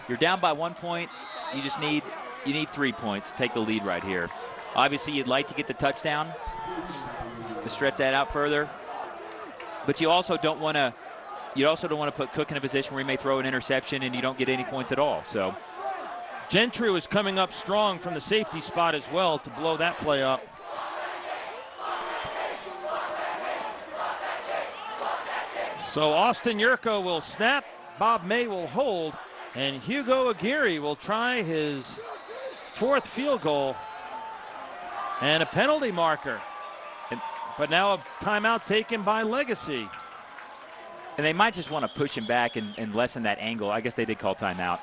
S2: You're down by 1 point. You need 3 points to take the lead right here. Obviously, you'd like to get the touchdown to stretch that out further. But you also don't want to put Cook in a position where he may throw an interception and you don't get any points at all. So
S4: Gentry is coming up strong from the safety spot as well to blow that play up. So Austin Yurko will snap, Bob May will hold, and Hugo Aguirre will try his 4th field goal and a penalty marker. But now a timeout taken by Legacy.
S2: And they might just want to push him back and lessen that angle. I guess they did call timeout.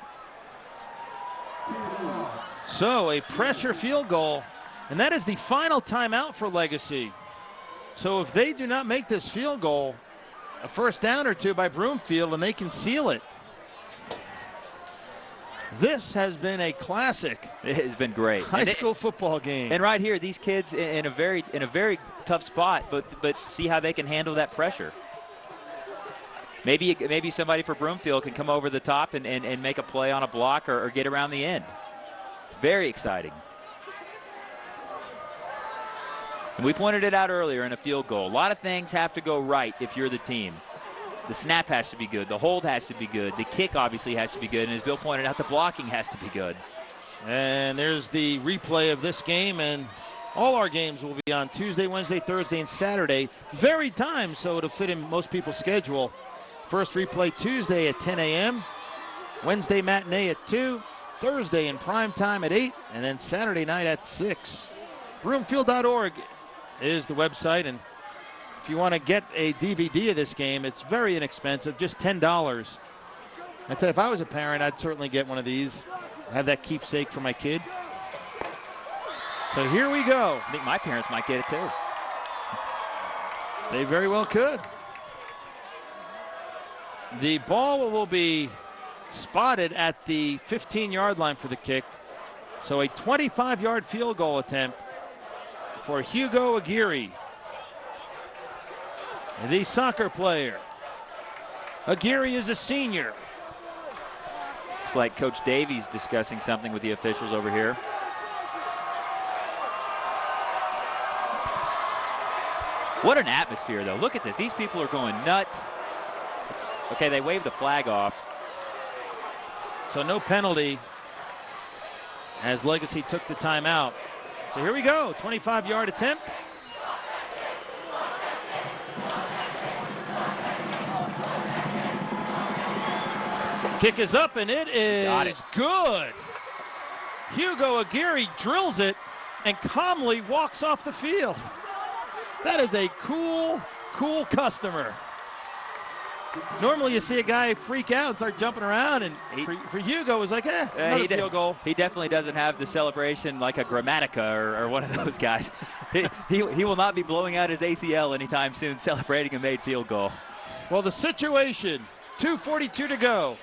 S4: So a pressure field goal, and that is the final timeout for Legacy. So if they do not make this field goal, a first down or two by Broomfield, and they can seal it. This has been a classic.
S2: It has been great.
S4: High school football game.
S2: And right here, these kids in a very tough spot, but see how they can handle that pressure. Maybe somebody for Broomfield can come over the top and make a play on a block or get around the end. Very exciting. And we pointed it out earlier in a field goal. A lot of things have to go right if you're the team. The snap has to be good. The hold has to be good. The kick obviously has to be good. And as Bill pointed out, the blocking has to be good.
S4: And there's the replay of this game. And all our games will be on Tuesday, Wednesday, Thursday, and Saturday. Very time, so it'll fit in most people's schedule. First replay Tuesday at 10 a.m. Wednesday matinee at 2. Thursday in prime time at 8. And then Saturday night at 6. Broomfield.org is the website. And if you want to get a DVD of this game, it's very inexpensive, just $10. I tell you, if I was a parent, I'd certainly get one of these, have that keepsake for my kid. So here we go.
S2: I think my parents might get it too.
S4: They very well could. The ball will be spotted at the 15-yard line for the kick. So a 25-yard field goal attempt for Hugo Aguirre, the soccer player. Aguirre is a senior.
S2: It's like Coach Davies discussing something with the officials over here. What an atmosphere, though. Look at this. These people are going nuts. Okay, they waved the flag off.
S4: So no penalty as Legacy took the timeout. So here we go, 25-yard attempt. Kick is up, and it is good. Hugo Aguirre drills it and calmly walks off the field. That is a cool customer. Normally you see a guy freak out and start jumping around, and for Hugo it was like, another field goal.
S2: He definitely doesn't have the celebration like a Grammatica or one of those guys. he will not be blowing out his ACL anytime soon celebrating a made field goal.
S4: Well, the situation, 2:42 to go.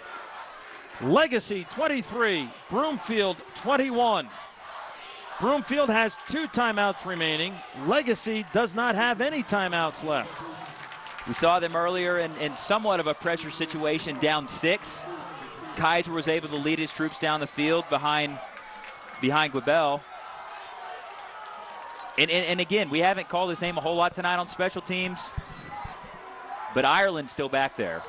S4: Legacy 23, Broomfield 21. Broomfield has 2 timeouts remaining. Legacy does not have any timeouts left.
S2: We saw them earlier in somewhat of a pressure situation, down 6. Kaiser was able to lead his troops down the field behind Guibel. And again, we haven't called his name a whole lot tonight on special teams, but Ireland's still back there.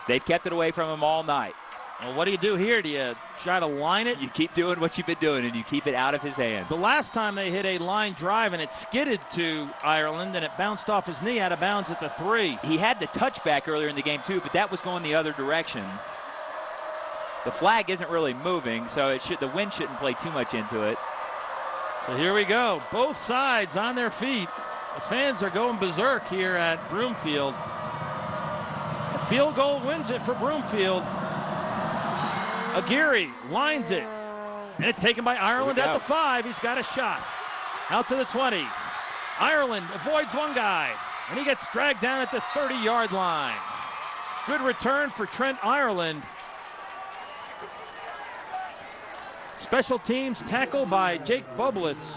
S2: They've kept it away from him all night.
S4: Well, what do you do here? Do you try to line it?
S2: You keep doing what you've been doing, and you keep it out of his hands.
S4: The last time they hit a line drive, and it skidded to Ireland, and it bounced off his knee out of bounds at the 3.
S2: He had the touchback earlier in the game, too, but that was going the other direction. The flag isn't really moving, so the wind shouldn't play too much into it.
S4: So here we go. Both sides on their feet. The fans are going berserk here at Broomfield. A field goal wins it for Broomfield. Aguirre lines it, and it's taken by Ireland at the 5. He's got a shot. Out to the 20. Ireland avoids one guy, and he gets dragged down at the 30-yard line. Good return for Trent Ireland. Special teams tackle by Jake Bublitz.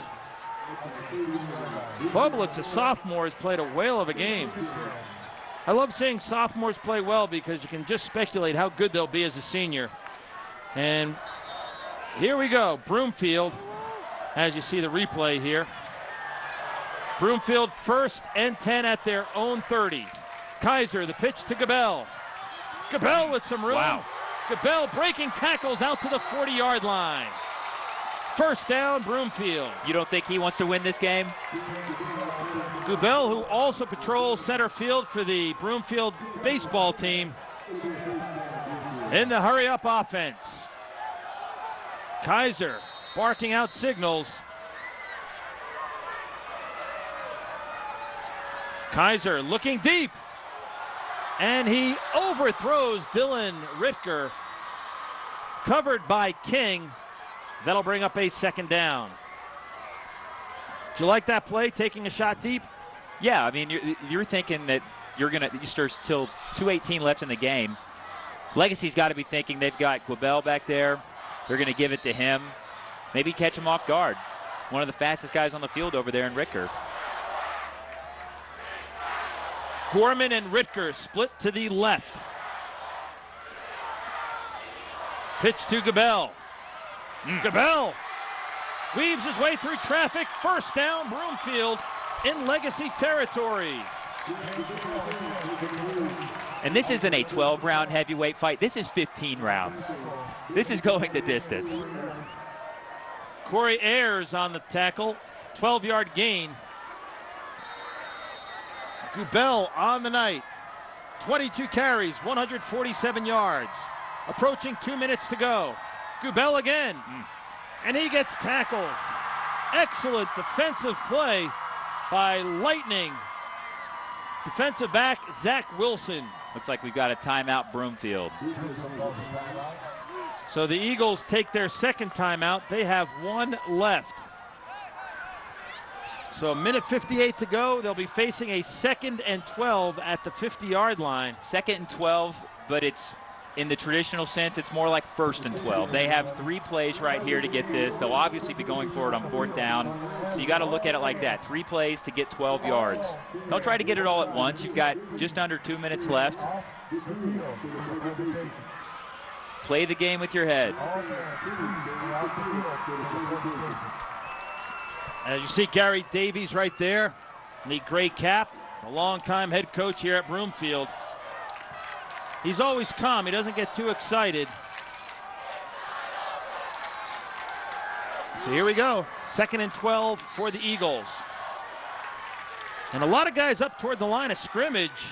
S4: Bublitz, a sophomore, has played a whale of a game. I love seeing sophomores play well because you can just speculate how good they'll be as a senior. And here we go, Broomfield, as you see the replay here. Broomfield 1st and 10 at their own 30. Kaiser, the pitch to Guibel. Guibel with some room.
S2: Wow.
S4: Guibel breaking tackles out to the 40-yard line. First down, Broomfield.
S2: You don't think he wants to win this game?
S4: Guibel, who also patrols center field for the Broomfield baseball team. In the hurry-up offense. Kaiser barking out signals. Kaiser looking deep.
S1: And he overthrows Dylan Ritker, covered by King. That'll bring up a second down. Did you like that play, taking a shot deep?
S2: Yeah, I mean, you're thinking that you start till 2:18 left in the game. Legacy's got to be thinking they've got Guabel back there. They're going to give it to him. Maybe catch him off guard. One of the fastest guys on the field over there in Ritker.
S1: Gorman and Ritker split to the left. Pitch to Guabel. Guabel weaves his way through traffic. First down, Broomfield in Legacy territory.
S2: And this isn't a 12-round heavyweight fight. This is 15 rounds. This is going the distance.
S1: Corey Ayers on the tackle. 12-yard gain. Guabel on the night. 22 carries, 147 yards. Approaching 2 minutes to go. Guabel again. And he gets tackled. Excellent defensive play by Lightning. Defensive back Zach Wilson.
S2: Looks like we've got a timeout, Broomfield.
S1: So the Eagles take their second timeout. They have one left. So 1:58 to go. They'll be facing a 2nd and 12 at the 50-yard line.
S2: 2nd and 12, but it's in the traditional sense, it's more like 1st and 12. They have 3 plays right here to get this. They'll obviously be going for it on 4th down. So you got to look at it like that. 3 plays to get 12 yards. Don't try to get it all at once. You've got just under 2 minutes left. Play the game with your head.
S1: As you see Gary Davies right there in the gray cap, a longtime head coach here at Broomfield. He's always calm. He doesn't get too excited. So here we go. 2nd and 12 for the Eagles. And a lot of guys up toward the line of scrimmage.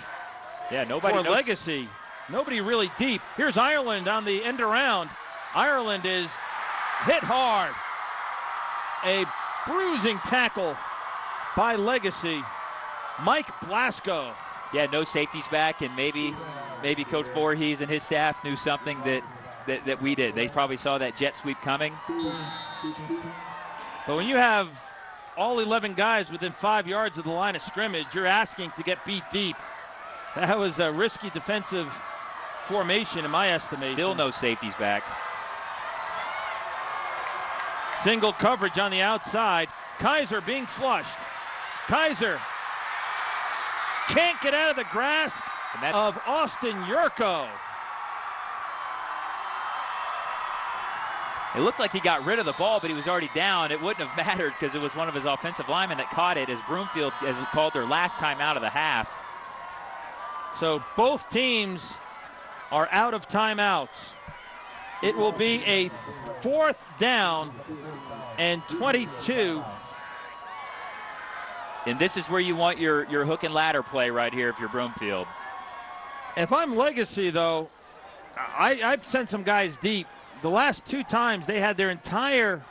S2: Yeah, nobody
S1: for
S2: knows.
S1: Legacy. Nobody really deep. Here's Ireland on the end around. Ireland is hit hard. A bruising tackle by Legacy. Mike Blasco.
S2: Yeah, no safeties back, and maybe Coach Voorhees and his staff knew something that we did. They probably saw that jet sweep coming.
S1: But when you have all 11 guys within 5 yards of the line of scrimmage, you're asking to get beat deep. That was a risky defensive formation in my estimation.
S2: Still no safeties back.
S1: Single coverage on the outside. Kaiser being flushed. Kaiser can't get out of the grasp of Austin Yurko.
S2: It looks like he got rid of the ball, but he was already down. It wouldn't have mattered because it was one of his offensive linemen that caught it as Broomfield has called their last time out of the half.
S1: So both teams are out of timeouts. It will be a 4th down and 22.
S2: And this is where you want your hook and ladder play right here if you're Broomfield.
S1: If I'm Legacy, though, I've sent some guys deep. The last 2 times they had their entire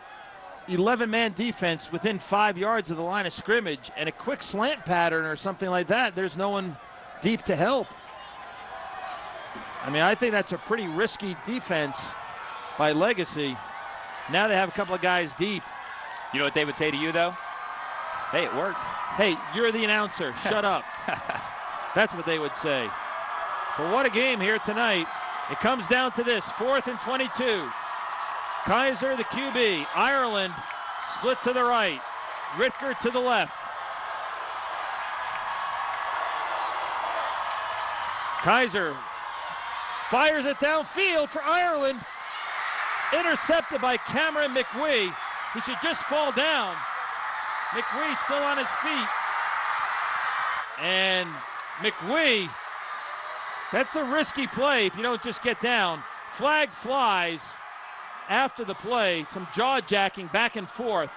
S1: 11-man defense within 5 yards of the line of scrimmage, and a quick slant pattern or something like that, there's no one deep to help. I mean, I think that's a pretty risky defense by Legacy. Now they have a couple of guys deep.
S2: You know what they would say to you, though? Hey, it worked.
S1: Hey, you're the announcer. Shut up. That's what they would say. But what a game here tonight. It comes down to this, 4th and 22. Kaiser, the QB. Ireland split to the right. Ritker to the left. Kaiser fires it downfield for Ireland. Intercepted by Cameron McWee. He should just fall down. McWee still on his feet. And McWee, that's a risky play if you don't just get down. Flag flies after the play. Some jaw-jacking back and forth.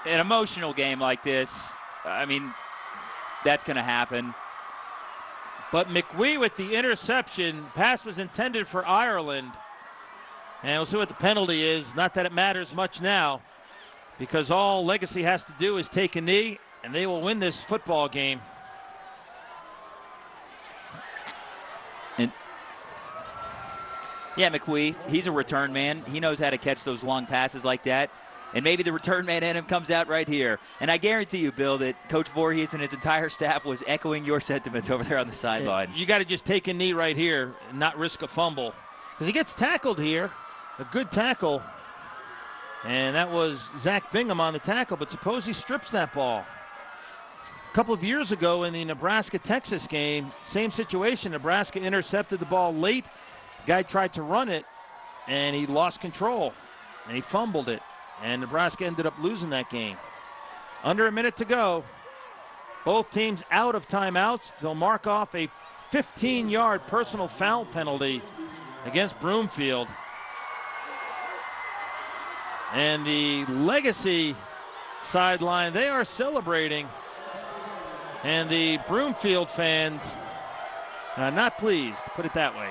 S2: An emotional game like this, I mean, that's going to happen.
S1: But McWee with the interception. Pass was intended for Ireland. And we'll see what the penalty is. Not that it matters much now, because all Legacy has to do is take a knee, and they will win this football game.
S2: Yeah, McQuee, he's a return man. He knows how to catch those long passes like that. And maybe the return man in him comes out right here. And I guarantee you, Bill, that Coach Voorhees and his entire staff was echoing your sentiments over there on the sideline.
S1: You got to just take a knee right here and not risk a fumble. Because he gets tackled here, a good tackle. And that was Zach Bingham on the tackle, but suppose he strips that ball. A couple of years ago in the Nebraska-Texas game, same situation. Nebraska intercepted the ball late. The guy tried to run it, and he lost control, and he fumbled it. And Nebraska ended up losing that game. Under a minute to go. Both teams out of timeouts. They'll mark off a 15-yard personal foul penalty against Broomfield. And the Legacy sideline, they are celebrating. And the Broomfield fans, not pleased, put it that way.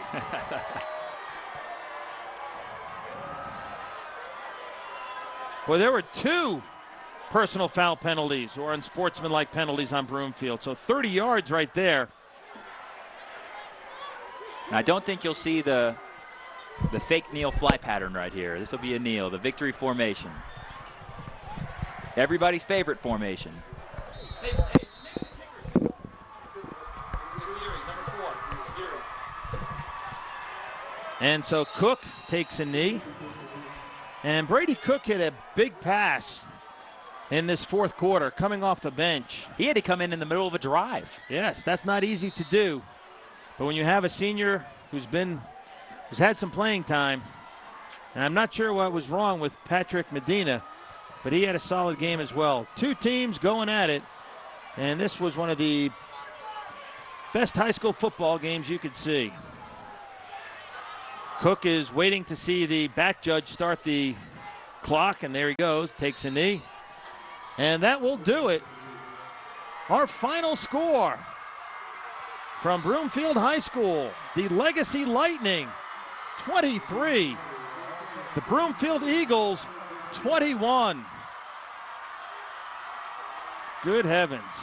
S1: Well, there were 2 personal foul penalties or unsportsmanlike penalties on Broomfield. So 30 yards right there.
S2: I don't think you'll see the fake kneel fly pattern right here. This will be a kneel, the victory formation. Everybody's favorite formation.
S1: And so Cook takes a knee. And Brady Cook hit a big pass in this fourth quarter coming off the bench.
S2: He had to come in the middle of a drive.
S1: Yes, that's not easy to do. But when you have a senior who's had some playing time, and I'm not sure what was wrong with Patrick Medina, but he had a solid game as well. 2 teams going at it, and this was one of the best high school football games you could see. Cook is waiting to see the back judge start the clock, and there he goes, takes a knee. And that will do it. Our final score from Broomfield High School, the Legacy Lightning, 23. The Broomfield Eagles, 21. Good heavens.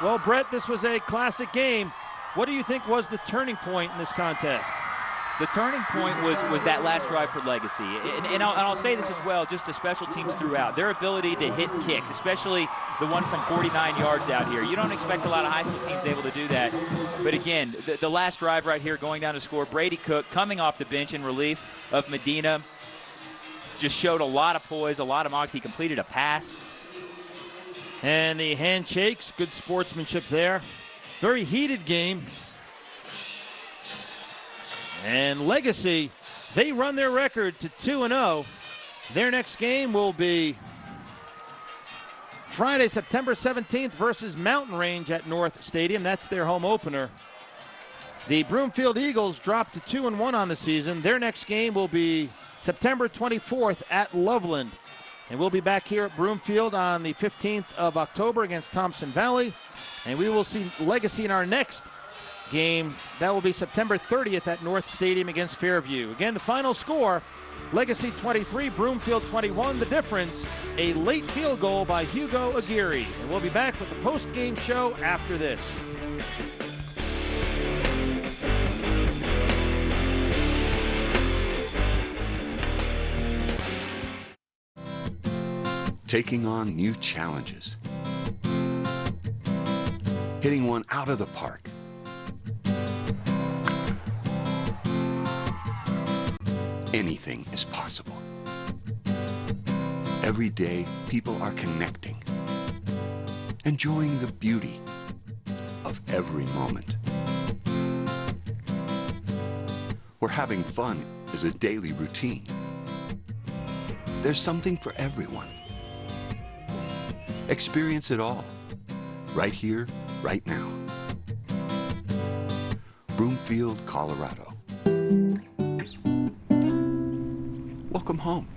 S1: Well, Brett, this was a classic game. What do you think was the turning point in this contest?
S2: The turning point was that last drive for Legacy. And I'll say this as well, just the special teams throughout. Their ability to hit kicks, especially the one from 49 yards out here. You don't expect a lot of high school teams able to do that. But again, the last drive right here going down to score, Brady Cook coming off the bench in relief of Medina. Just showed a lot of poise, a lot of moxie. He completed a pass.
S1: And the handshakes, good sportsmanship there. Very heated game. And Legacy, they run their record to 2-0. Their next game will be Friday, September 17th versus Mountain Range at North Stadium. That's their home opener. The Broomfield Eagles dropped to 2-1 on the season. Their next game will be September 24th at Loveland. And we'll be back here at Broomfield on the 15th of October against Thompson Valley. And we will see Legacy in our next game. That will be September 30th at North Stadium against Fairview. Again, the final score, Legacy 23, Broomfield 21. The difference, a late field goal by Hugo Aguirre. And we'll be back with the post-game show after this.
S13: Taking on new challenges. Hitting one out of the park. Anything is possible. Every day, people are connecting, enjoying the beauty of every moment. Where having fun is a daily routine. There's something for everyone. Experience it all, right here, right now. Broomfield, Colorado. Welcome home.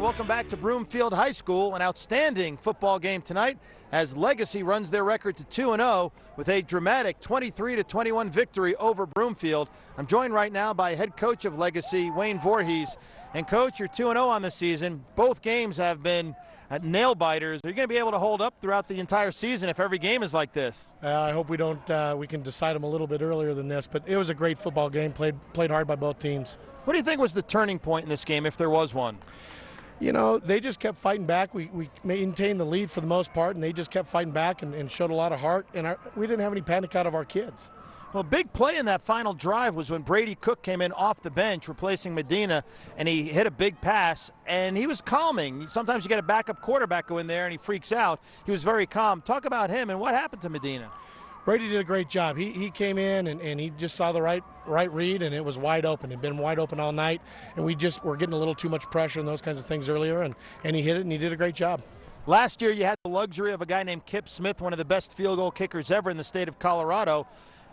S1: welcome back to Broomfield High School. An outstanding football game tonight as Legacy runs their record to 2-0 with a dramatic 23-21 victory over Broomfield. I'm joined right now by head coach of Legacy, Wayne Voorhees. And coach, you're 2-0 on the season. Both games have been nail biters. Are you going to be able to hold up throughout the entire season if every game is like this?
S14: I hope we can decide them a little bit earlier than this, but it was a great football game, played hard by both teams.
S1: What do you think was the turning point in this game, if there was one?
S14: You know, they just kept fighting back. We maintained the lead for the most part, and they just kept fighting back and showed a lot of heart, and we didn't have any panic out of our kids.
S1: Well, big play in that final drive was when Brady Cook came in off the bench, replacing Medina, and he hit a big pass, and he was calming. Sometimes you get a backup quarterback go in there, and he freaks out. He was very calm. Talk about him and what happened to Medina.
S14: Brady did a great job. He came in and he just saw the right read, and it was wide open. It had been wide open all night, and we just were getting a little too much pressure and those kinds of things earlier, and he hit it, and he did a great job.
S1: Last year you had the luxury of a guy named Kip Smith, one of the best field goal kickers ever in the state of Colorado.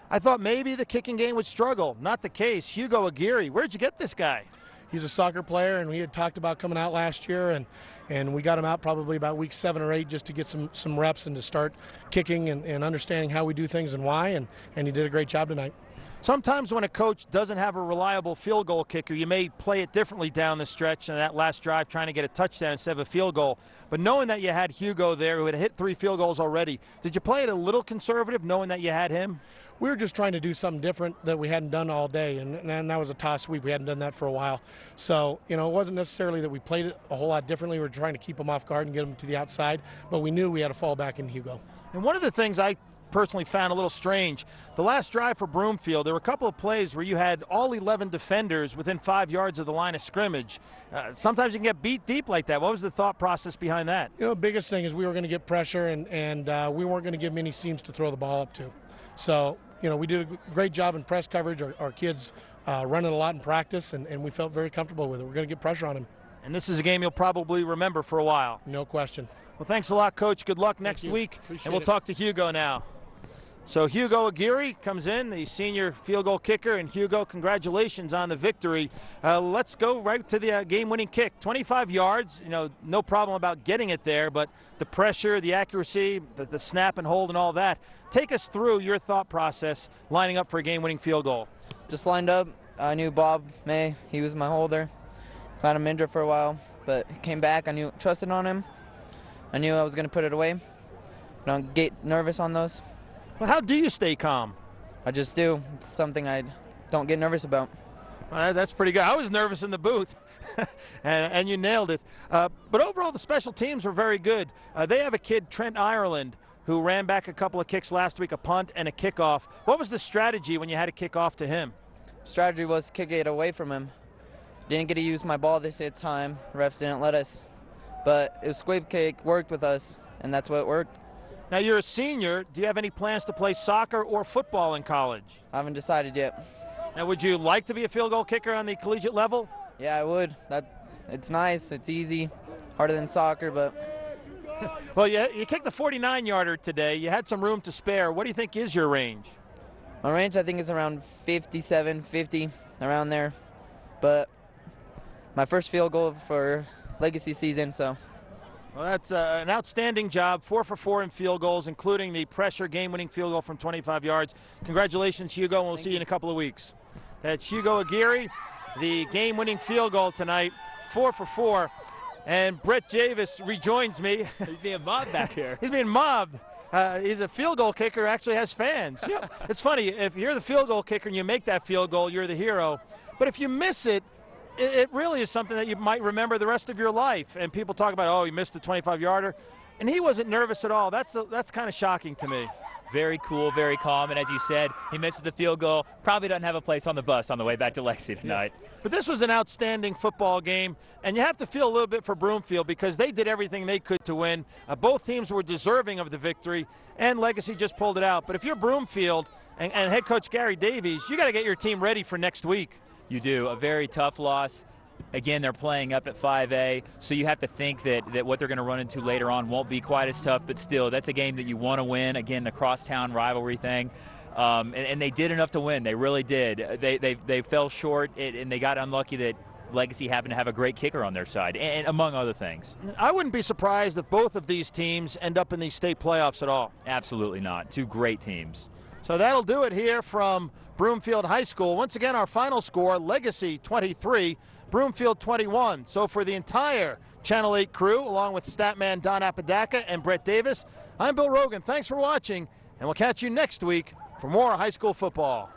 S1: I thought maybe the kicking game would struggle. Not the case. Hugo Aguirre, where'd you get this guy?
S14: He's a soccer player, and we had talked about coming out last year, and we got him out probably about week 7 or 8 just to get some reps and to start kicking and understanding how we do things and why, and he did a great job tonight.
S1: Sometimes when a coach doesn't have a reliable field goal kicker, you may play it differently down the stretch in that last drive trying to get a touchdown instead of a field goal. But knowing that you had Hugo there who had hit 3 field goals already, did you play it a little conservative knowing that you had him?
S14: We were just trying to do something different that we hadn't done all day, and that was a toss sweep. We hadn't done that for a while. So, you know, it wasn't necessarily that we played it a whole lot differently. We were trying to keep them off guard and get them to the outside, but we knew we had to fall back in Hugo.
S1: And one of the things I personally found a little strange, the last drive for Broomfield, there were a couple of plays where you had all 11 defenders within 5 yards of the line of scrimmage. Sometimes you can get beat deep like that. What was the thought process behind that?
S14: You know, the biggest thing is we were going to get pressure, and we weren't going to give many seams to throw the ball up to. So, you know, we did a great job in press coverage. Our kids running a lot in practice, and we felt very comfortable with it. We're going to get pressure on him.
S1: And this is a game you'll probably remember for a while.
S14: No question.
S1: Well, thanks a lot, Coach. Good luck next week.
S14: Appreciate
S1: and we'll
S14: it.
S1: talk to Hugo now. So Hugo Aguirre comes in, the senior field goal kicker. And Hugo, congratulations on the victory. Let's go right to the game-winning kick. 25 yards, you know, no problem about getting it there, but the pressure, the accuracy, the snap and hold and all that. Take us through your thought process lining up for a game-winning field goal.
S15: Just lined up. I knew Bob May. He was my holder. Got him injured for a while, but he came back. I trusted on him. I knew I was going to put it away. Don't get nervous on those.
S1: Well, how do you stay calm?
S15: I just do. It's something I don't get nervous about.
S1: Well, that's pretty good. I was nervous in the booth, and you nailed it. But overall, the special teams were very good. They have a kid, Trent Ireland, who ran back a couple of kicks last week, a punt and a kickoff. What was the strategy when you had to kick off to him?
S15: Strategy was kick it away from him. Didn't get to use my ball this time. Refs didn't let us. But it was squib kick, worked with us, and that's what worked.
S1: Now you're a senior. Do you have any plans to play soccer or football in college?
S15: I haven't decided yet.
S1: Now would you like to be a field goal kicker on the collegiate level?
S15: Yeah, I would. It's nice, it's easy, harder than soccer, but...
S1: Well, you kicked the 49-yarder today. You had some room to spare. What do you think is your range?
S15: My range, I think, is around 57, 50, around there. But my first field goal for Legacy season, so...
S1: Well, that's an outstanding job, 4 for 4 in field goals, including the pressure game-winning field goal from 25 yards. Congratulations, Hugo, and we'll see you in a couple of weeks. That's Hugo Aguirre, the game-winning field goal tonight, 4 for 4. And Brett Javis rejoins me.
S2: He's being mobbed back here.
S1: He's being mobbed. He's a field goal kicker, actually has fans. You know, it's funny, if you're the field goal kicker and you make that field goal, you're the hero. But if you miss it, it really is something that you might remember the rest of your life. And people talk about, oh, he missed the 25-yarder. And he wasn't nervous at all. That's kind of shocking to me.
S2: Very cool, very calm, and as you said, he misses the field goal. Probably doesn't have a place on the bus on the way back to Lexi tonight.
S1: Yeah. But this was an outstanding football game, and you have to feel a little bit for Broomfield because they did everything they could to win. Both teams were deserving of the victory, and Legacy just pulled it out. But if you're Broomfield and head coach Gary Davies, you got to get your team ready for next week.
S2: You do. A very tough loss. Again, they're playing up at 5A, so you have to think that what they're going to run into later on won't be quite as tough, but still, that's a game that you want to win. Again, the crosstown rivalry thing. And they did enough to win. They really did. They fell short, and they got unlucky that Legacy happened to have a great kicker on their side, and among other things.
S1: I wouldn't be surprised if both of these teams end up in the state playoffs at all.
S2: Absolutely not. Two great teams.
S1: So that'll do it here from Broomfield High School. Once again, our final score, Legacy 23, Broomfield 21. So for the entire Channel 8 crew, along with Statman Don Apodaca and Brett Davis, I'm Bill Rogan. Thanks for watching, and we'll catch you next week for more high school football.